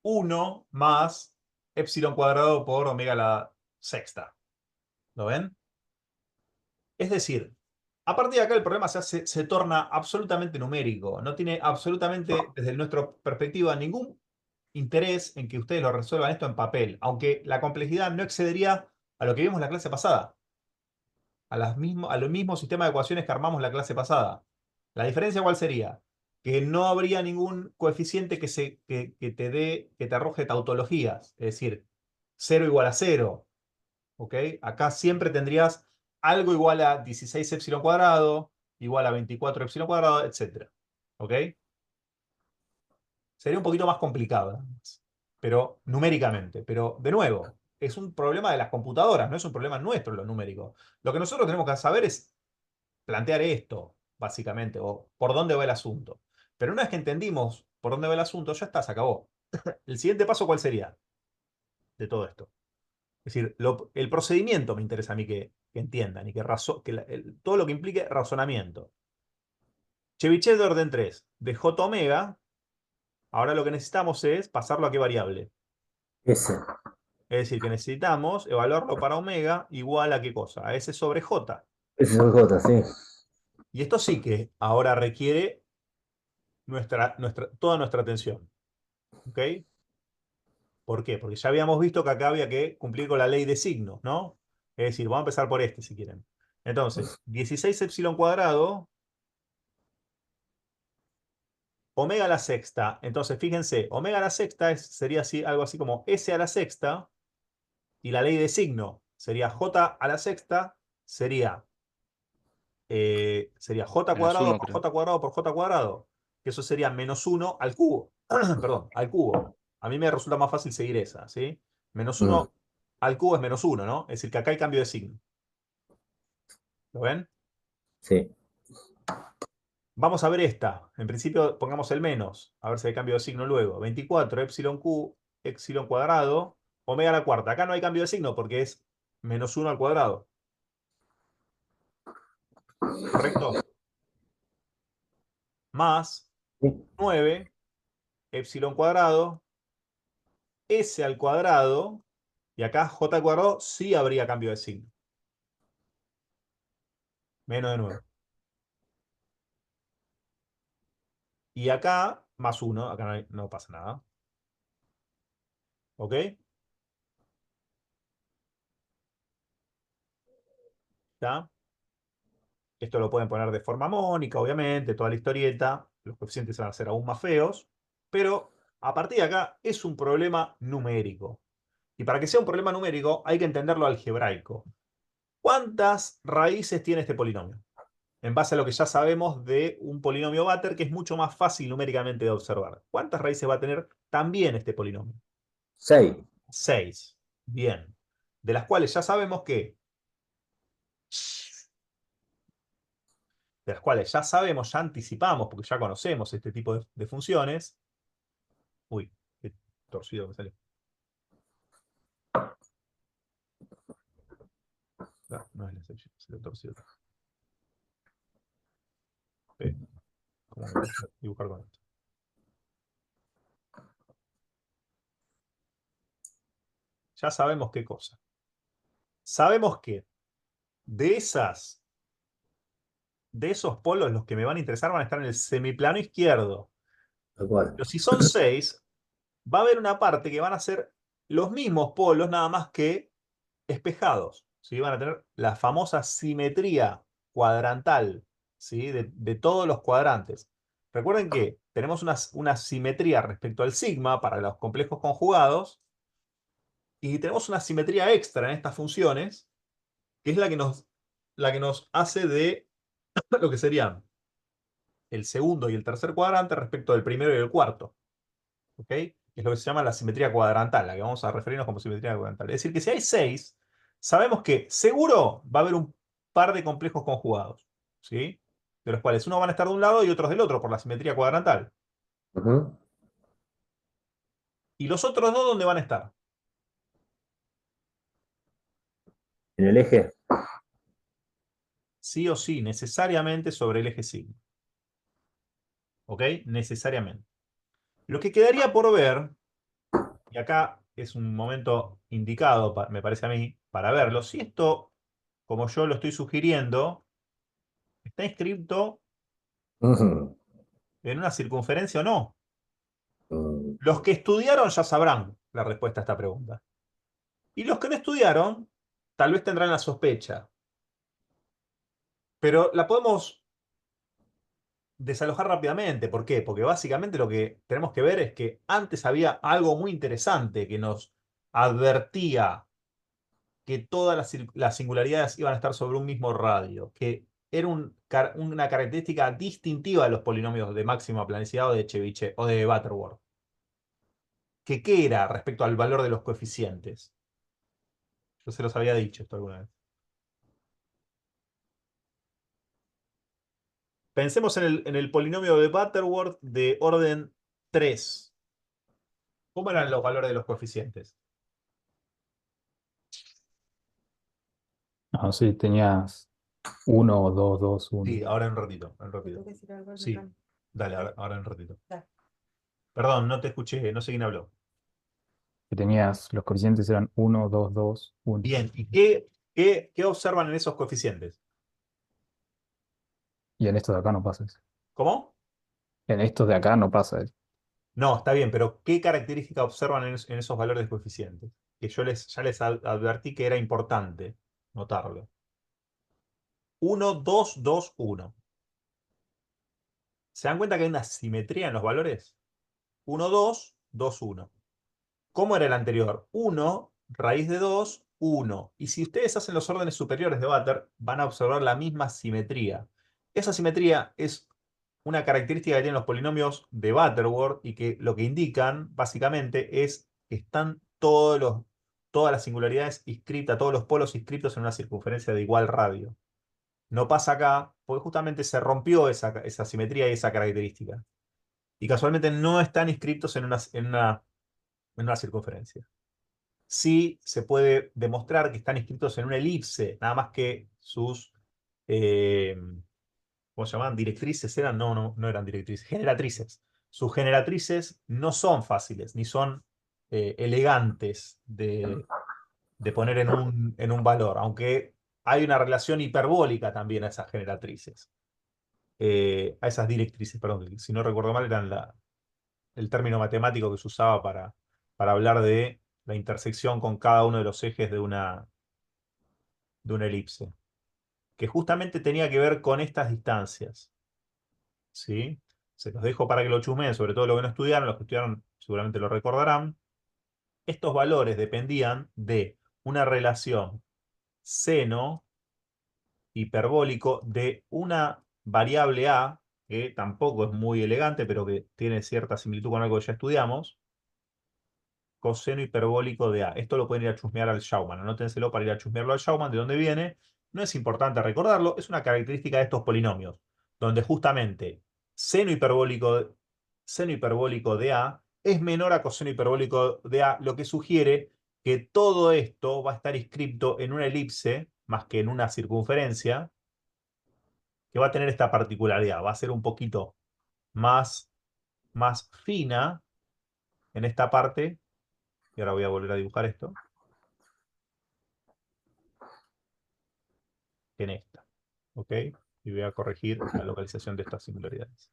S1: 1 más epsilon cuadrado por omega a la sexta. ¿Lo ven? Es decir, a partir de acá el problema se torna absolutamente numérico. No tiene absolutamente, desde nuestra perspectiva, ningún interés en que ustedes lo resuelvan esto en papel, aunque la complejidad no excedería a lo que vimos en la clase pasada, a los mismos sistemas de ecuaciones que armamos la clase pasada. ¿La diferencia cuál sería? Que no habría ningún coeficiente que te dé, que te arroje tautologías, es decir, 0 igual a 0. ¿Ok? Acá siempre tendrías algo igual a 16 epsilon cuadrado, igual a 24 epsilon cuadrado, etc. ¿Ok? Sería un poquito más complicado, nada más, pero numéricamente. Pero, de nuevo, es un problema de las computadoras, no es un problema nuestro lo numérico. Lo que nosotros tenemos que saber es plantear esto, básicamente, o por dónde va el asunto. Pero una vez que entendimos por dónde va el asunto, ya está, se acabó. ¿El siguiente paso cuál sería de todo esto? Es decir, el procedimiento me interesa a mí que entiendan y todo lo que implique razonamiento. Chebyshev de orden 3 de J omega, ahora lo que necesitamos es pasarlo a qué variable.
S5: Ese.
S1: Es decir, que necesitamos evaluarlo para omega igual a qué cosa, a S sobre J.
S5: Ese es el J, sí.
S1: Y esto sí que ahora requiere toda nuestra atención. ¿Ok? ¿Por qué? Porque ya habíamos visto que acá había que cumplir con la ley de signos, ¿no? Es decir, vamos a empezar por este si quieren. Entonces, 16 epsilon cuadrado, omega a la sexta. Entonces, fíjense, omega a la sexta sería así, algo así como S a la sexta, y la ley de signo sería J a la sexta, sería sería j
S4: Menos
S1: cuadrado
S4: 1,
S1: por
S4: creo.
S1: j cuadrado por j cuadrado. Que eso sería menos 1 al cubo. Perdón, al cubo. A mí me resulta más fácil seguir esa, ¿sí? Menos
S5: Mm,
S1: 1 al cubo es menos 1, ¿no? Es decir, que acá hay cambio de signo. ¿Lo ven?
S5: sí.
S1: Vamos a ver esta. En principio pongamos el menos. A ver si hay cambio de signo luego. 24 epsilon q, epsilon cuadrado, omega a la cuarta. Acá no hay cambio de signo porque es menos 1 al cuadrado. ¿Correcto? Más
S5: Sí.
S1: 9 epsilon cuadrado, s al cuadrado. Y acá j al cuadrado sí habría cambio de signo. Menos de 9. Y acá más 1. Acá no pasa nada. ¿Ok? ¿Está? Esto lo pueden poner de forma mónica, obviamente, toda la historieta. Los coeficientes van a ser aún más feos. Pero a partir de acá es un problema numérico. Y para que sea un problema numérico hay que entenderlo algebraico. ¿Cuántas raíces tiene este polinomio? En base a lo que ya sabemos de un polinomio Vater, que es mucho más fácil numéricamente de observar. ¿Cuántas raíces va a tener también este polinomio?
S5: 6.
S1: 6. Bien. De las cuales ya sabemos que ya anticipamos, porque ya conocemos este tipo de funciones. Uy, qué torcido que salió. No, no es la excepción, salió torcido. ¿Cómo me gusta dibujar con esto? Ya sabemos qué cosa. Sabemos que de esos polos, los que me van a interesar van a estar en el semiplano izquierdo.
S5: Tal cual.
S1: Pero si son 6, va a haber una parte que van a ser los mismos polos, nada más que espejados. ¿Sí? Van a tener la famosa simetría cuadrantal, ¿sí? De todos los cuadrantes. Recuerden que tenemos una simetría respecto al sigma para los complejos conjugados y tenemos una simetría extra en estas funciones, que es la que nos hace de lo que serían el segundo y el tercer cuadrante respecto del primero y el cuarto. ¿Ok? Es lo que se llama la simetría cuadrantal, la que vamos a referirnos como simetría cuadrantal. Es decir, que si hay 6, sabemos que seguro va a haber un par de complejos conjugados, ¿sí? De los cuales unos van a estar de un lado y otros del otro por la simetría cuadrantal.
S5: Ujú.
S1: ¿Y los otros dos dónde van a estar?
S5: En el eje.
S1: Sí o sí, necesariamente sobre el eje sigma. ¿Ok? Necesariamente. Lo que quedaría por ver, y acá es un momento indicado, me parece a mí, para verlo, si esto, como yo lo estoy sugiriendo, está inscrito
S5: Ujú.
S1: en una circunferencia o no.
S5: Mm,
S1: Los que estudiaron ya sabrán la respuesta a esta pregunta. Y los que no estudiaron, tal vez tendrán la sospecha. Pero la podemos desalojar rápidamente. ¿Por qué? Porque básicamente lo que tenemos que ver es que antes había algo muy interesante que nos advertía que todas las singularidades iban a estar sobre un mismo radio, que era una característica distintiva de los polinomios de máxima planicidad o de Chebyshev o de Butterworth. ¿Qué era respecto al valor de los coeficientes? Yo se los había dicho esto alguna vez. Pensemos en el polinomio de Butterworth de orden 3. ¿Cómo eran los valores de los coeficientes?
S2: No, sí, tenías 1, 2, 2, 1.
S1: Sí, ahora en un ratito, en un
S8: Te
S1: ratito.
S8: tengo que decir algo al
S1: Sí,
S8: mecánico.
S1: dale, ahora en un ratito.
S8: Dale.
S1: Perdón, no te escuché, no sé quién habló.
S2: Que tenías, los coeficientes eran 1, 2, 2, 1.
S1: Bien, ¿y qué observan en esos coeficientes?
S2: Y en estos de acá no pasa eso.
S1: ¿Cómo?
S2: En estos de acá no pasa eso.
S1: No, está bien, pero ¿qué característica observan en esos valores de coeficientes? Que yo ya les advertí que era importante notarlo. 1, 2, 2, 1. ¿Se dan cuenta que hay una simetría en los valores? 1, 2, 2, 1. ¿Cómo era el anterior? 1 raíz de 2, 1. Y si ustedes hacen los órdenes superiores de Butter, van a observar la misma simetría. Esa simetría es una característica que tienen los polinomios de Butterworth y que lo que indican, básicamente, es que están todas las singularidades inscritas, todos los polos inscritos en una circunferencia de igual radio. No pasa acá, porque justamente se rompió esa simetría y esa característica. Y casualmente no están inscritos en una circunferencia. Sí se puede demostrar que están inscritos en una elipse, nada más que sus, ¿cómo se llaman? ¿Directrices eran? No eran directrices, generatrices. Sus generatrices no son fáciles, ni son elegantes de poner en un valor, aunque hay una relación hiperbólica también a esas generatrices. A esas directrices, perdón, que si no recuerdo mal eran el término matemático que se usaba para hablar de la intersección con cada uno de los ejes de una elipse, que justamente tenía que ver con estas distancias. ¿Sí? Se los dejo para que lo chusmeen, sobre todo los que no estudiaron, los que estudiaron seguramente lo recordarán. Estos valores dependían de una relación seno hiperbólico de una variable a, que tampoco es muy elegante, pero que tiene cierta similitud con algo que ya estudiamos, coseno hiperbólico de A. Esto lo pueden ir a chusmear al Schaumann. Anótenselo para ir a chusmearlo al Schaumann. ¿De dónde viene? No es importante recordarlo. Es una característica de estos polinomios, donde justamente seno hiperbólico de A es menor a coseno hiperbólico de A, lo que sugiere que todo esto va a estar inscrito en una elipse más que en una circunferencia, que va a tener esta particularidad. Va a ser un poquito más fina en esta parte. Y ahora voy a volver a dibujar esto. Que en esta. ¿Ok? Y voy a corregir la localización de estas singularidades.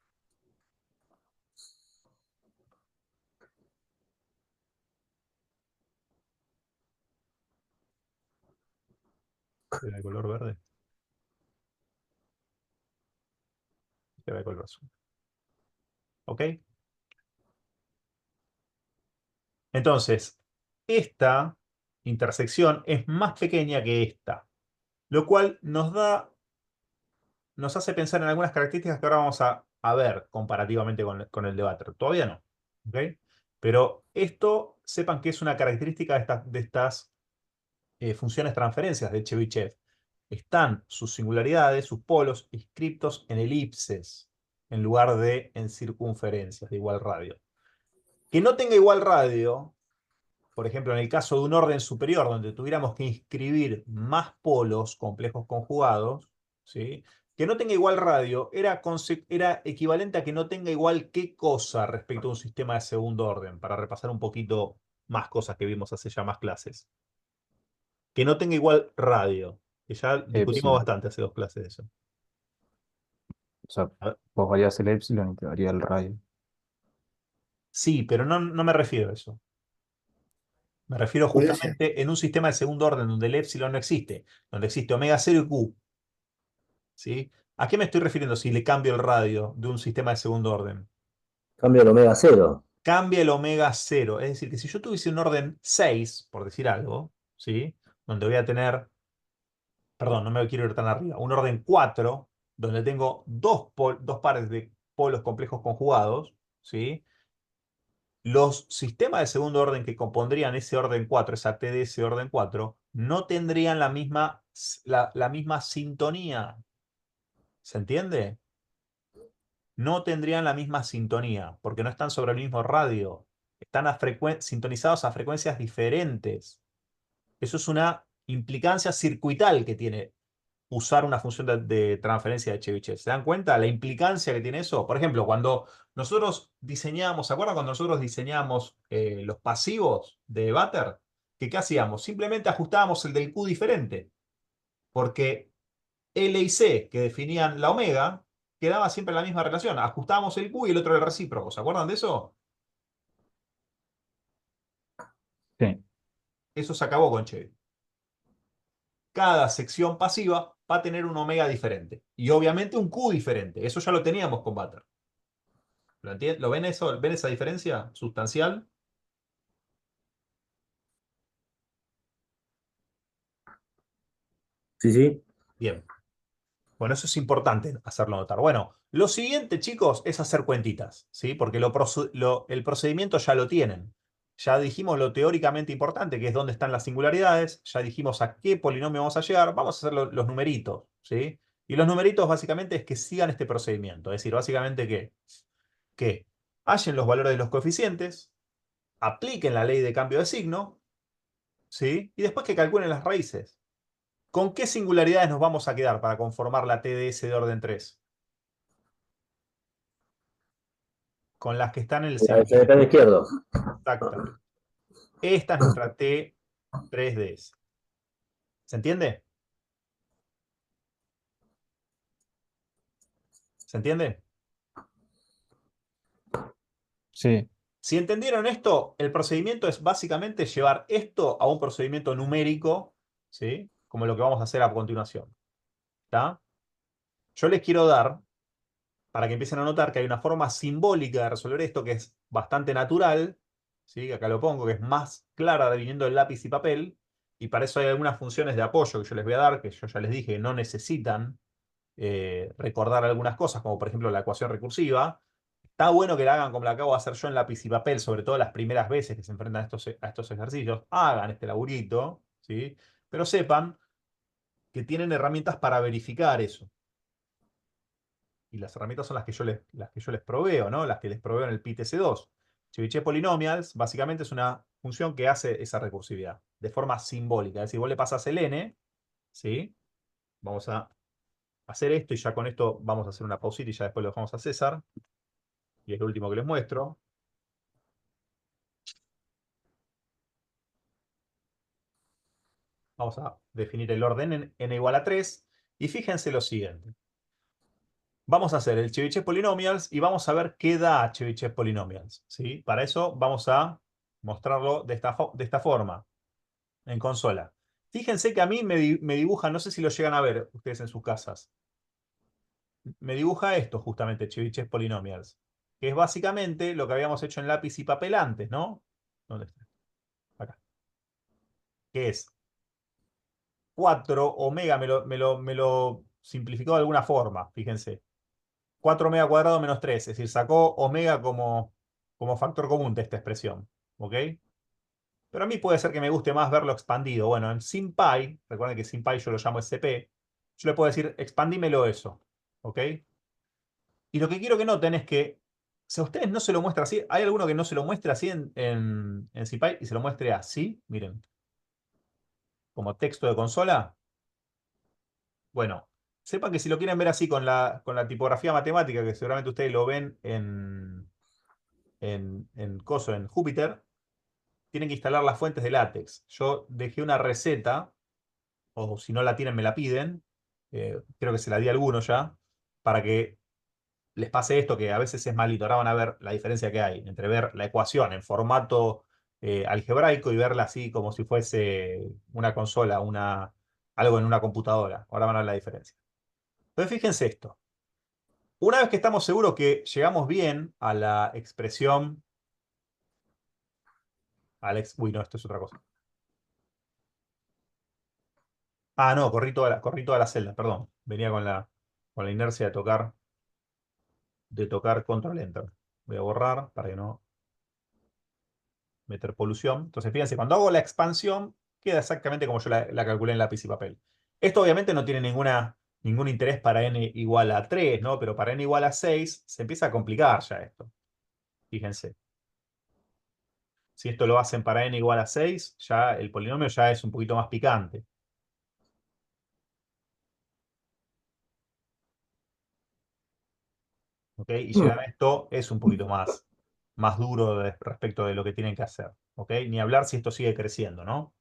S1: ¿Era el color verde? Era el color azul. ¿Ok? Entonces, esta intersección es más pequeña que esta, lo cual nos hace pensar en algunas características que ahora vamos a ver comparativamente con el debate. Todavía no. ¿Ok? Pero esto, sepan que es una característica de estas funciones transferencias de Chebyshev. Están sus singularidades, sus polos, inscriptos en elipses, en lugar de en circunferencias de igual radio. Que no tenga igual radio, por ejemplo, en el caso de un orden superior, donde tuviéramos que inscribir más polos complejos conjugados, ¿sí? Que no tenga igual radio era equivalente a que no tenga igual qué cosa respecto a un sistema de segundo orden, para repasar un poquito más cosas que vimos hace ya más clases. Que no tenga igual radio, que ya discutimos
S2: Epsilon.
S1: bastante hace 2 clases de eso.
S2: O sea,
S1: A ver,
S2: vos variás el epsilon y te varía el radio.
S1: sí, pero no me refiero a eso. Me refiero
S7: Puede ser.
S1: justamente en un sistema de segundo orden donde el epsilon no existe, donde existe omega 0 y Q. ¿Sí? ¿A qué me estoy refiriendo si le cambio el radio de un sistema de segundo orden?
S5: Cambio el omega cero.
S1: Cambia el omega 0. Es decir, que si yo tuviese un orden 6, por decir algo, ¿sí? Donde voy a tener, perdón, no me quiero ir tan arriba, un orden 4, donde tengo dos pares de polos complejos conjugados, ¿sí? Los sistemas de segundo orden que compondrían ese orden 4, esa TDS orden 4, no tendrían la misma sintonía. ¿Se entiende? No tendrían la misma sintonía, porque no están sobre el mismo radio. Están sintonizados a frecuencias diferentes. Eso es una implicancia circuital que tiene usar una función de transferencia de Chebyshev. ¿Se dan cuenta la implicancia que tiene eso? Por ejemplo, cuando nosotros diseñamos, ¿se acuerdan cuando nosotros diseñamos los pasivos de Butter? ¿Qué hacíamos? Simplemente ajustábamos el del Q diferente, porque L y C, que definían la omega, quedaba siempre en la misma relación. Ajustábamos el Q y el otro el recíproco. ¿Se acuerdan de eso?
S2: Sí.
S1: Eso se acabó con Chebyshev. Cada sección pasiva va a tener un omega diferente. Y obviamente un Q diferente. Eso ya lo teníamos con Butter. ¿Lo ven eso? ¿Ven esa diferencia sustancial?
S5: Sí, sí.
S1: Bien. Bueno, eso es importante hacerlo notar. Bueno, lo siguiente, chicos, es hacer cuentitas, ¿sí? Porque el procedimiento ya lo tienen. Ya dijimos lo teóricamente importante, que es dónde están las singularidades. Ya dijimos a qué polinomio vamos a llegar. Vamos a hacer los numeritos, ¿sí? Y los numeritos básicamente es que sigan este procedimiento. Es decir, básicamente que hallen los valores de los coeficientes, apliquen la ley de cambio de signo, ¿sí? Y después que calculen las raíces. ¿Con qué singularidades nos vamos a quedar para conformar la TDS de orden 3? Con las que están en el
S5: La del
S1: ceviche.
S5: secretario izquierdo.
S1: Exactamente. Esta es nuestra T3DS. ¿Se entiende? ¿Se entiende?
S2: Sí,
S1: Si entendieron esto, el procedimiento es básicamente llevar esto a un procedimiento numérico, ¿sí? Como lo que vamos a hacer a continuación. ¿Está? Yo les quiero dar, para que empiecen a notar que hay una forma simbólica de resolver esto que es bastante natural, ¿sí? Que acá lo pongo, que es más clara viniendo del lápiz y papel, y para eso hay algunas funciones de apoyo que yo les voy a dar, que yo ya les dije que no necesitan recordar algunas cosas, como por ejemplo la ecuación recursiva. Está bueno que la hagan como la acabo de hacer yo en lápiz y papel, sobre todo las primeras veces que se enfrentan a estos ejercicios. Hagan este laburito, ¿sí? Pero sepan que tienen herramientas para verificar eso. Y las herramientas son las que yo les proveo, ¿no? Las que les proveo en el PIT-C2. Chebyshev Polynomials básicamente es una función que hace esa recursividad de forma simbólica. Es decir, vos le pasas el n, ¿sí? Vamos a hacer esto y ya con esto vamos a hacer una pausita y ya después lo dejamos a César. Y es lo último que les muestro. Vamos a definir el orden en n igual a 3. Y fíjense lo siguiente. Vamos a hacer el Chebyshev Polynomials y vamos a ver qué da Chebyshev Polynomials, ¿sí? Para eso vamos a mostrarlo de esta forma, en consola. Fíjense que a mí me dibuja, no sé si lo llegan a ver ustedes en sus casas, me dibuja esto justamente, Chebyshev Polynomials, que es básicamente lo que habíamos hecho en lápiz y papel antes, ¿no? ¿Dónde está? Acá. Que es 4 omega, me lo simplificó de alguna forma, fíjense. 4 omega cuadrado menos 3, es decir, sacó omega como factor común de esta expresión, ¿ok? Pero a mí puede ser que me guste más verlo expandido. Bueno, en SymPy, recuerden que SymPy yo lo llamo SCP, yo le puedo decir expandímelo eso, ¿ok? Y lo que quiero que noten es que si a ustedes no se lo muestra así, ¿hay alguno que no se lo muestre así en SymPy y se lo muestre así? Miren, como texto de consola. Bueno, sepan que si lo quieren ver así con la tipografía matemática, que seguramente ustedes lo ven en Júpiter, tienen que instalar las fuentes de látex. Yo dejé una receta, o si no la tienen me la piden, creo que se la di a alguno ya, para que les pase esto, que a veces es malito. Ahora van a ver la diferencia que hay entre ver la ecuación en formato algebraico y verla así como si fuese una consola, algo en una computadora. Ahora van a ver la diferencia. Entonces fíjense esto. Una vez que estamos seguros que llegamos bien a la expresión... Uy, no, esto es otra cosa. Ah, no, corrí toda la celda, perdón. Venía con la inercia de tocar Control Enter. Voy a borrar para que no meter polución. Entonces, fíjense, cuando hago la expansión, queda exactamente como yo la calculé en lápiz y papel. Esto obviamente no tiene ningún interés para n igual a 3, ¿no? Pero para n igual a 6 se empieza a complicar ya esto. Fíjense. Si esto lo hacen para n igual a 6, ya el polinomio ya es un poquito más picante. ¿Ok? Y llegar a esto es un poquito más duro respecto de lo que tienen que hacer. ¿Ok? Ni hablar si esto sigue creciendo, ¿no?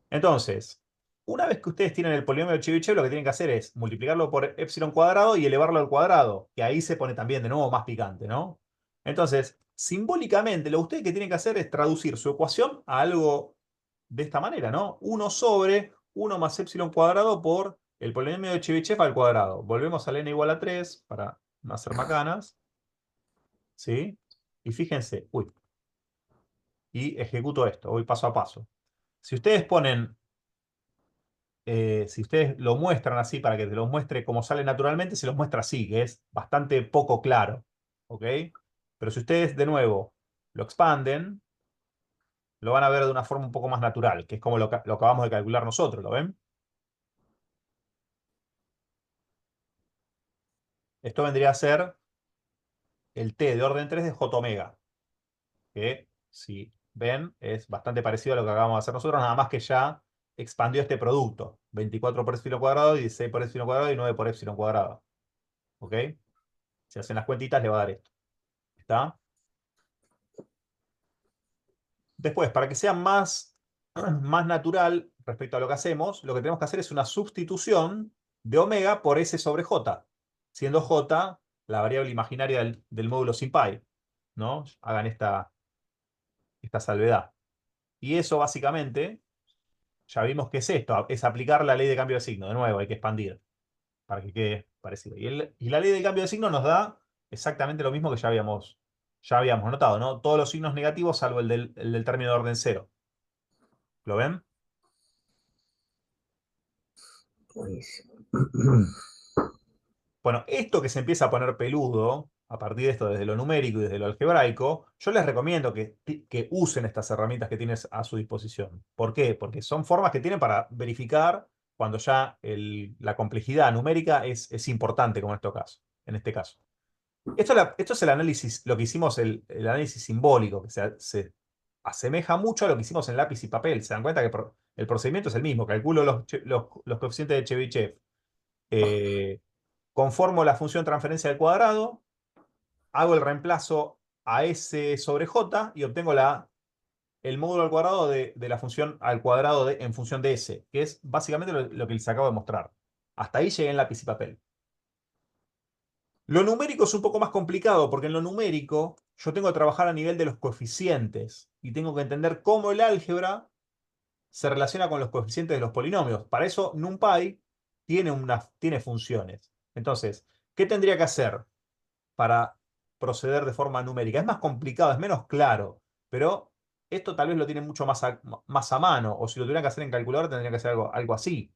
S1: Entonces, una vez que ustedes tienen el polinomio de Chebyshev, lo que tienen que hacer es multiplicarlo por epsilon cuadrado y elevarlo al cuadrado, que ahí se pone también de nuevo más picante, ¿no? Entonces, simbólicamente, lo que ustedes que tienen que hacer es traducir su ecuación a algo de esta manera, ¿no? 1 sobre 1 más epsilon cuadrado por el polinomio de Chebyshev al cuadrado. Volvemos al n igual a 3 para no hacer macanas, ¿sí? Y fíjense, uy, y ejecuto esto, voy paso a paso. Si ustedes ponen si ustedes lo muestran así, para que te lo muestre como sale naturalmente, se los muestra así, que es bastante poco claro. ¿Ok? Pero si ustedes de nuevo lo expanden, lo van a ver de una forma un poco más natural, que es como lo acabamos de calcular nosotros, ¿lo ven? Esto vendría a ser el T de orden 3 de J omega, que si ven es bastante parecido a lo que acabamos de hacer nosotros, nada más que ya expandió este producto. 24 por epsilon cuadrado, 16 por epsilon cuadrado y 9 por epsilon cuadrado. ¿Ok? Si hacen las cuentitas le va a dar esto. ¿Está? Después, para que sea más natural respecto a lo que hacemos, lo que tenemos que hacer es una sustitución de omega por S sobre J, siendo J la variable imaginaria del módulo sin pi, ¿no? Hagan esta salvedad. Y eso básicamente, ya vimos que es esto, es aplicar la ley de cambio de signo. De nuevo, hay que expandir para que quede parecido. Y la ley de cambio de signo nos da exactamente lo mismo que ya habíamos notado, ¿no? Todos los signos negativos salvo el del término de orden cero. ¿Lo ven?
S5: Buenísimo.
S1: Bueno, esto que se empieza a poner peludo, a partir de esto desde lo numérico y desde lo algebraico, yo les recomiendo que usen estas herramientas que tienes a su disposición. ¿Por qué? Porque son formas que tienen para verificar cuando ya la complejidad numérica es importante, como en este caso. Esto es el análisis, lo que hicimos, el análisis simbólico, que se asemeja mucho a lo que hicimos en lápiz y papel. Se dan cuenta que el procedimiento es el mismo. Calculo los coeficientes de Chebyshev. eh, Conformo la función transferencia al cuadrado, hago el reemplazo a S sobre J y obtengo el módulo al cuadrado de la función al cuadrado en función de S, que es básicamente lo que les acabo de mostrar. Hasta ahí llegué en lápiz y papel. Lo numérico es un poco más complicado porque en lo numérico yo tengo que trabajar a nivel de los coeficientes y tengo que entender cómo el álgebra se relaciona con los coeficientes de los polinomios. Para eso NumPy tiene funciones. Entonces, ¿qué tendría que hacer para proceder de forma numérica? Es más complicado, es menos claro, pero esto tal vez lo tiene mucho más a mano, o si lo tuviera que hacer en calculadora tendría que hacer algo así.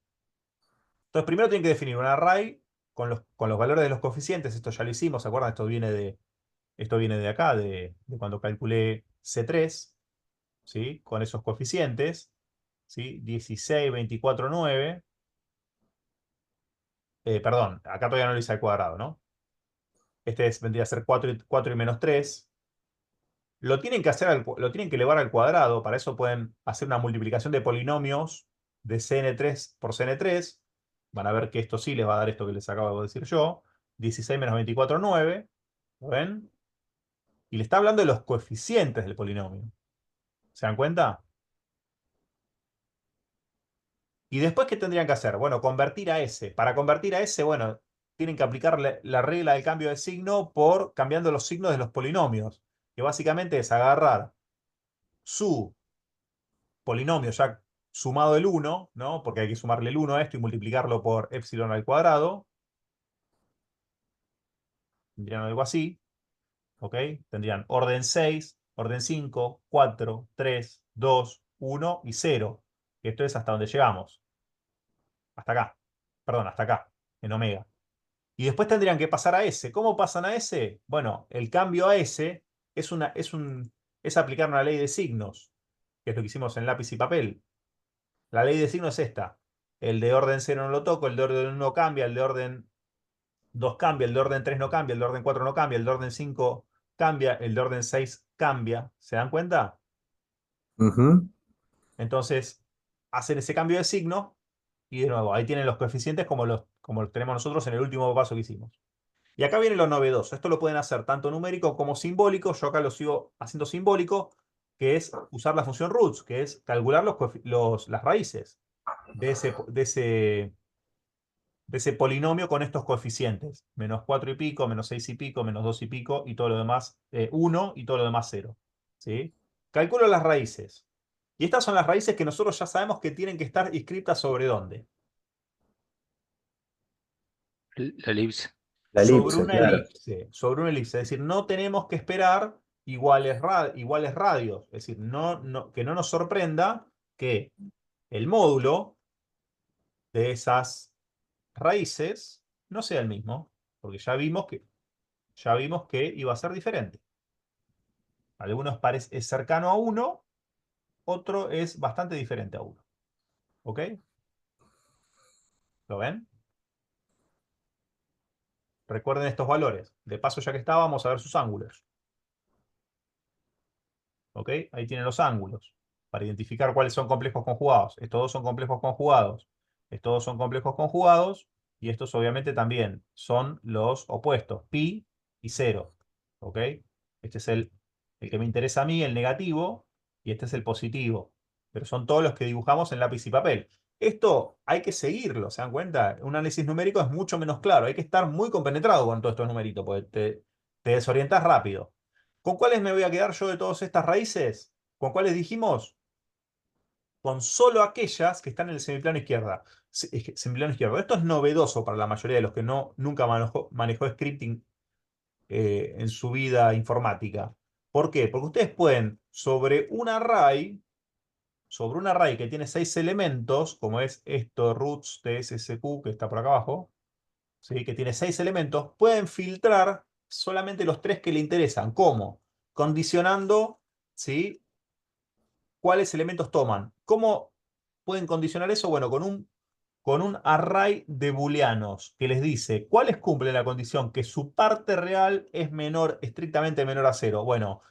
S1: Entonces, primero tienen que definir un array con los valores de los coeficientes. Esto ya lo hicimos, ¿se acuerdan? Esto viene de acá, de cuando calculé C3, ¿sí? Con esos coeficientes, ¿sí? 16, 24, 9. Perdón, acá todavía no lo hice al cuadrado, ¿no? Vendría a ser 4 y menos 3. Lo tienen que elevar al cuadrado. Para eso pueden hacer una multiplicación de polinomios de Cn3 por Cn3. Van a ver que esto sí les va a dar esto que les acabo de decir yo. 16 menos 24, 9. ¿Lo ven? Y le está hablando de los coeficientes del polinomio. ¿Se dan cuenta? ¿Y después qué tendrían que hacer? Bueno, convertir a S. Para convertir a S, bueno, tienen que aplicar la regla del cambio de signo por cambiando los signos de los polinomios. Que básicamente es agarrar su polinomio ya sumado el 1, ¿no? Porque hay que sumarle el 1 a esto y multiplicarlo por epsilon al cuadrado. Tendrían algo así, ¿ok? Tendrían orden 6, orden 5, 4, 3, 2, 1 y 0. Esto es hasta donde llegamos. Hasta acá. Perdón, hasta acá, en omega. Y después tendrían que pasar a S. ¿Cómo pasan a S? Bueno, el cambio a S es aplicar una ley de signos, que es lo que hicimos en lápiz y papel. La ley de signos es esta. El de orden 0 no lo toco, el de orden 1 cambia, el de orden 2 cambia, el de orden 3 no cambia, el de orden 4 no cambia, el de orden 5 cambia, el de orden 6 cambia. ¿Se dan cuenta?
S5: Ujú.
S1: Entonces, hacen ese cambio de signo y de nuevo, ahí tienen los coeficientes como los tenemos nosotros en el último paso que hicimos. Y acá viene lo novedoso. Esto lo pueden hacer tanto numérico como simbólico. Yo acá lo sigo haciendo simbólico, que es usar la función roots, que es calcular las raíces de ese polinomio con estos coeficientes. Menos 4 y pico, menos 6 y pico, menos 2 y pico, y todo lo demás 1 y todo lo demás 0. ¿Sí? Calculo las raíces. Y estas son las raíces que nosotros ya sabemos que tienen que estar inscritas sobre dónde.
S4: La elipse.
S5: La
S1: Sobre
S5: elipse,
S1: una
S5: claro.
S1: elipse. Sobre una elipse. Es decir, no tenemos que esperar iguales radios. Es decir, que no nos sorprenda que el módulo de esas raíces no sea el mismo, porque ya vimos que iba a ser diferente. Algunos es cercano a 1, otro es bastante diferente a 1. ¿Ok? ¿Lo ven? Recuerden estos valores. De paso, ya que está, vamos a ver sus ángulos. ¿Ok? Ahí tienen los ángulos. Para identificar cuáles son complejos conjugados. Estos dos son complejos conjugados. Estos dos son complejos conjugados. Y estos obviamente también son los opuestos. Pi y 0. ¿Ok? Este es el que me interesa a mí, el negativo. Y este es el positivo. Pero son todos los que dibujamos en lápiz y papel. Esto hay que seguirlo, ¿se dan cuenta? Un análisis numérico es mucho menos claro. Hay que estar muy compenetrado con todos estos numeritos, porque te desorientas rápido. ¿Con cuáles me voy a quedar yo de todas estas raíces? ¿Con cuáles dijimos? Con solo aquellas que están en el semiplano izquierda. Semiplano izquierdo. Esto es novedoso para la mayoría de los que nunca manejó scripting en su vida informática. ¿Por qué? Porque ustedes pueden, sobre un array que tiene 6 elementos, como es esto, roots, tsq, que está por acá abajo, ¿sí? Que tiene 6 elementos, pueden filtrar solamente los 3 que le interesan. ¿Cómo? Condicionando, ¿sí? ¿Cuáles elementos toman? ¿Cómo pueden condicionar eso? Bueno, con un array de booleanos que les dice cuáles cumplen la condición que su parte real es menor, estrictamente menor a 0. Bueno,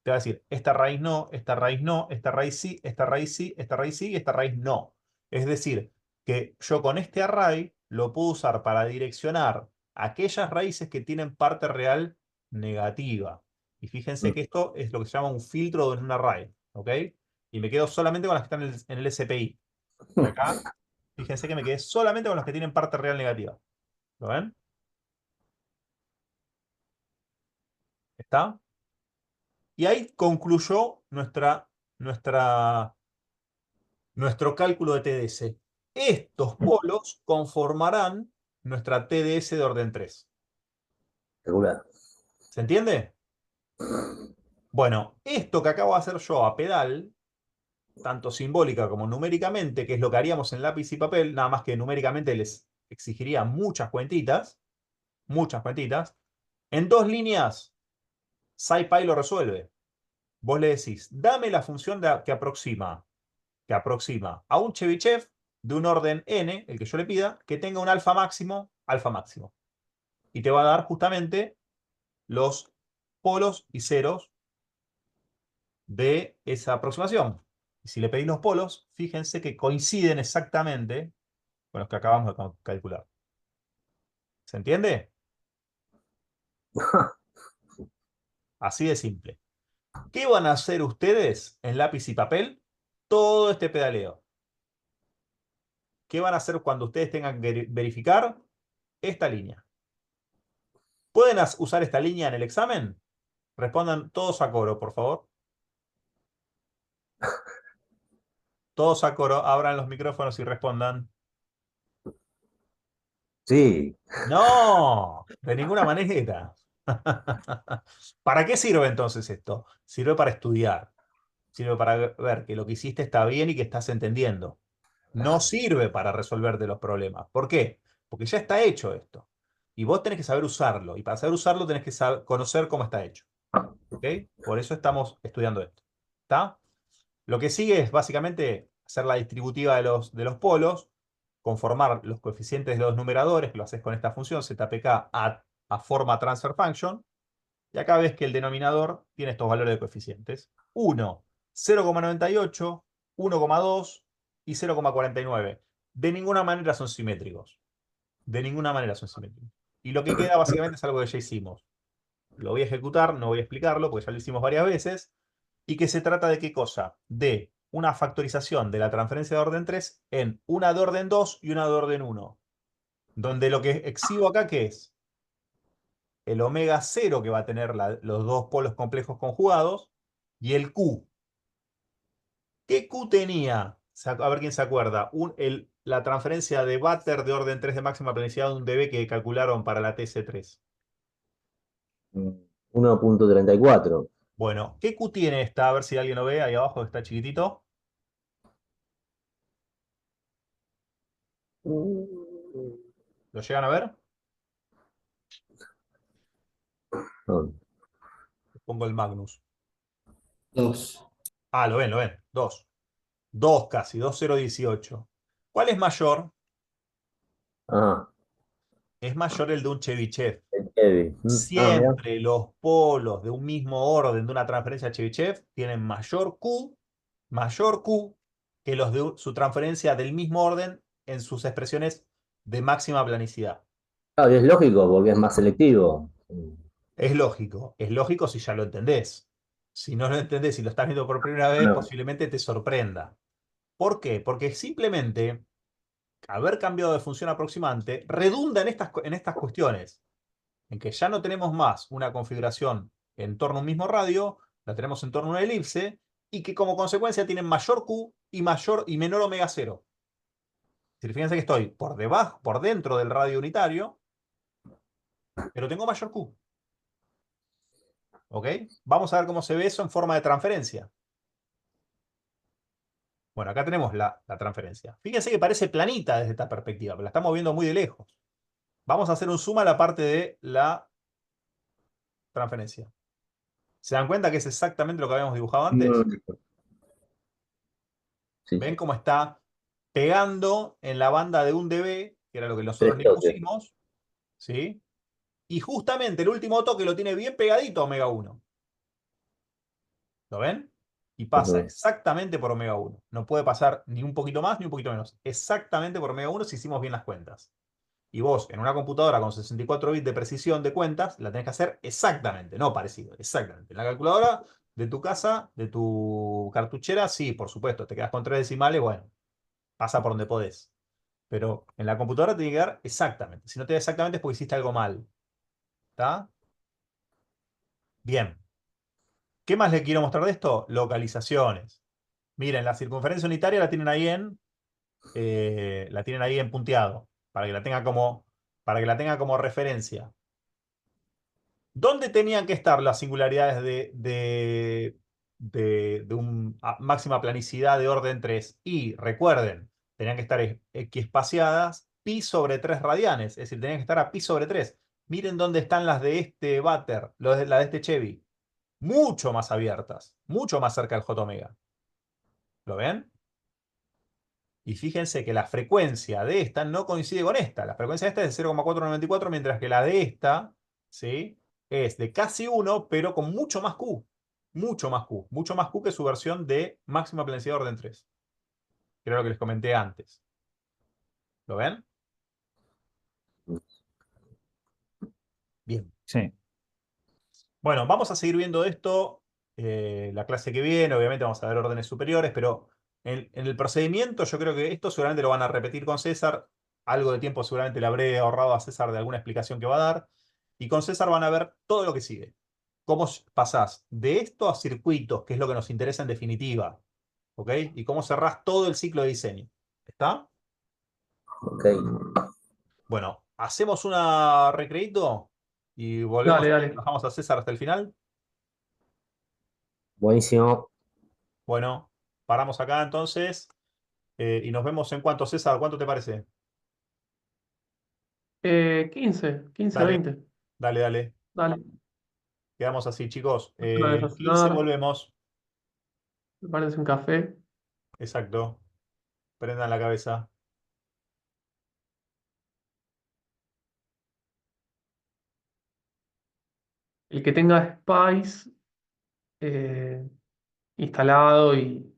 S1: te va a decir, esta raíz no, esta raíz no, esta raíz sí, esta raíz sí, esta raíz sí y esta raíz no. Es decir, que yo con este array lo puedo usar para direccionar aquellas raíces que tienen parte real negativa. Y fíjense que esto es lo que se llama un filtro en un array. ¿Ok? Y me quedo solamente con las que están en el SPI. Y acá, fíjense que me quedé solamente con los que tienen parte real negativa. ¿Lo ven? ¿Está? Y ahí concluyó nuestro cálculo de TDS. Estos polos conformarán nuestra TDS de orden 3.
S5: Regular.
S1: ¿Se entiende? Bueno, esto que acabo de hacer yo a pedal, tanto simbólica como numéricamente, que es lo que haríamos en lápiz y papel, nada más que numéricamente les exigiría muchas cuentitas, en 2 líneas, SciPy lo resuelve. Vos le decís, dame la función que aproxima a un Chebyshev de un orden n, el que yo le pida, que tenga un alfa máximo. Y te va a dar justamente los polos y ceros de esa aproximación. Y si le pedís los polos, fíjense que coinciden exactamente con los que acabamos de calcular. ¿Se entiende? Así de simple. ¿Qué van a hacer ustedes en lápiz y papel? Todo este pedaleo. ¿Qué van a hacer cuando ustedes tengan que verificar esta línea? ¿Pueden usar esta línea en el examen? Respondan todos a coro, por favor. Todos a coro, abran los micrófonos y respondan.
S5: Sí.
S1: No, de ninguna manera. ¿Para qué sirve entonces esto? Sirve para estudiar. Sirve para ver que lo que hiciste está bien y que estás entendiendo. No sirve para resolverte los problemas. ¿Por qué? Porque ya está hecho esto. Y vos tenés que saber usarlo. Y para saber usarlo tenés que conocer cómo está hecho. ¿Ok? Por eso estamos estudiando esto. ¿Está? Lo que sigue es básicamente hacer la distributiva de los polos, conformar los coeficientes de los numeradores, que lo haces con esta función, ZPK a forma transfer function. Y acá ves que el denominador tiene estos valores de coeficientes. 1, 0,98, 1,2 y 0,49. De ninguna manera son simétricos. De ninguna manera son simétricos. Y lo que queda básicamente es algo que ya hicimos. Lo voy a ejecutar, no voy a explicarlo, porque ya lo hicimos varias veces. ¿Y que se trata de qué cosa? De una factorización de la transferencia de orden 3 en una de orden 2 y una de orden 1. Donde lo que exhibo acá, ¿qué es? El omega 0 que va a tener los dos polos complejos conjugados y el Q. ¿Qué Q tenía? A ver quién se acuerda. La transferencia de Butter de orden 3 de máxima planicidad de un dB que calcularon para la TC3.
S5: 1.34.
S1: Bueno, ¿qué Q tiene esta? A ver si alguien lo ve ahí abajo, que está chiquitito. ¿Lo llegan a ver?
S5: No,
S1: Les pongo el Magnus.
S7: 2.
S1: Ah, lo ven. 2. 2 casi, 2,018. ¿Cuál es mayor?
S5: ah,
S1: Es mayor el de un Chebyshev.
S5: el Chevy. Mira.
S1: Siempre los polos de un mismo orden de una transferencia Chebyshev tienen mayor Q que los de su transferencia del mismo orden en sus expresiones de máxima planicidad.
S5: Claro, y es lógico porque es más selectivo.
S1: Es lógico si ya lo entendés. Si no lo entendés y lo estás viendo por primera vez,
S5: No,
S1: posiblemente te sorprenda. ¿Por qué? Porque simplemente haber cambiado de función aproximante redunda en estas cuestiones, en que ya no tenemos más una configuración en torno a un mismo radio, la tenemos en torno a una elipse, y que como consecuencia tienen mayor Q y menor omega cero. Si fíjense que estoy por debajo, por dentro del radio unitario, pero tengo mayor Q. ¿Ok? Vamos a ver cómo se ve eso en forma de transferencia. Bueno, acá tenemos la transferencia. Fíjense que parece planita desde esta perspectiva, pero la estamos viendo muy de lejos. Vamos a hacer un zoom a la parte de la transferencia. ¿Se dan cuenta que es exactamente lo que habíamos dibujado antes?
S5: mm, sí,
S1: ¿Ven cómo está pegando en la banda de 1 dB, que era lo que nosotros
S5: 3
S1: le
S5: toques.
S1: pusimos? ¿Sí? Y justamente el último toque lo tiene bien pegadito a omega 1. ¿Lo ven? Y pasa
S5: Ujú.
S1: exactamente por omega 1. No puede pasar ni un poquito más ni un poquito menos. Exactamente por omega 1 si hicimos bien las cuentas. Y vos, en una computadora con 64 bits de precisión de cuentas, la tenés que hacer exactamente, no parecido, exactamente. En la calculadora de tu casa, de tu cartuchera, sí, por supuesto, te quedas con 3 decimales, bueno, pasa por donde podés. Pero en la computadora te tiene que dar exactamente. Si no te da exactamente es porque hiciste algo mal. ¿Está? Bien. ¿Qué más les quiero mostrar de esto? Localizaciones. Miren, la circunferencia unitaria la tienen ahí en punteado, para que la tenga como referencia. ¿Dónde tenían que estar las singularidades de máxima planicidad de orden 3? Y recuerden, tenían que estar equiespaciadas pi sobre 3 radianes, es decir, tenían que estar a pi sobre 3. Miren dónde están las de este váter, la de este Chevy. Mucho más abiertas, mucho más cerca del J omega. ¿Lo ven? Y fíjense que la frecuencia de esta no coincide con esta. La frecuencia de esta es de 0,494, mientras que la de esta, ¿sí?, es de casi 1, pero con mucho más Q. Mucho más Q. Mucho más Q que su versión de máxima planicidad de orden 3. Que era lo que les comenté antes. ¿Lo ven? Bien.
S2: Sí.
S1: Bueno, vamos a seguir viendo esto la clase que viene. Obviamente vamos a ver órdenes superiores, pero en el procedimiento yo creo que esto seguramente lo van a repetir con César. Algo de tiempo seguramente le habré ahorrado a César de alguna explicación que va a dar. Y con César van a ver todo lo que sigue. Cómo pasás de esto a circuitos, que es lo que nos interesa en definitiva. ¿Ok? Y cómo cerrás todo el ciclo de diseño. ¿Está?
S5: Ok,
S1: Bueno, hacemos una recreito y volvemos
S3: Dale,
S1: y
S3: dale.
S1: bajamos a César hasta el final.
S5: buenísimo.
S1: Bueno, paramos acá entonces y nos vemos en cuanto, César, ¿cuánto te parece?
S3: 15,
S1: Dale,
S3: 20.
S1: dale.
S3: Dale.
S1: Quedamos así, chicos.
S3: No te vayas a
S1: 15
S3: cenar,
S1: volvemos.
S3: prepárense un café.
S1: Exacto. Prendan la cabeza.
S3: El que tenga Spice eh, instalado y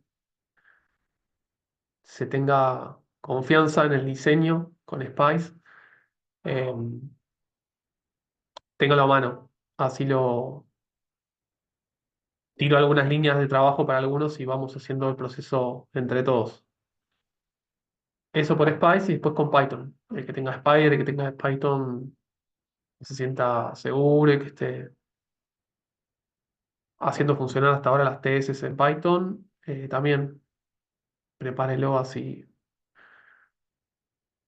S3: se tenga confianza en el diseño con Spice, eh, téngalo a mano. Así lo tiro algunas líneas de trabajo para algunos y vamos haciendo el proceso entre todos. Eso por Spice y después con Python. El que tenga Spider, el que tenga Python, que se sienta seguro y que esté haciendo funcionar hasta ahora las TS en Python, también prepárelo así.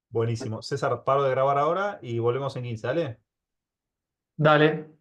S1: Buenísimo. César, paro de grabar ahora y volvemos en 15, ¿dale?
S3: Dale.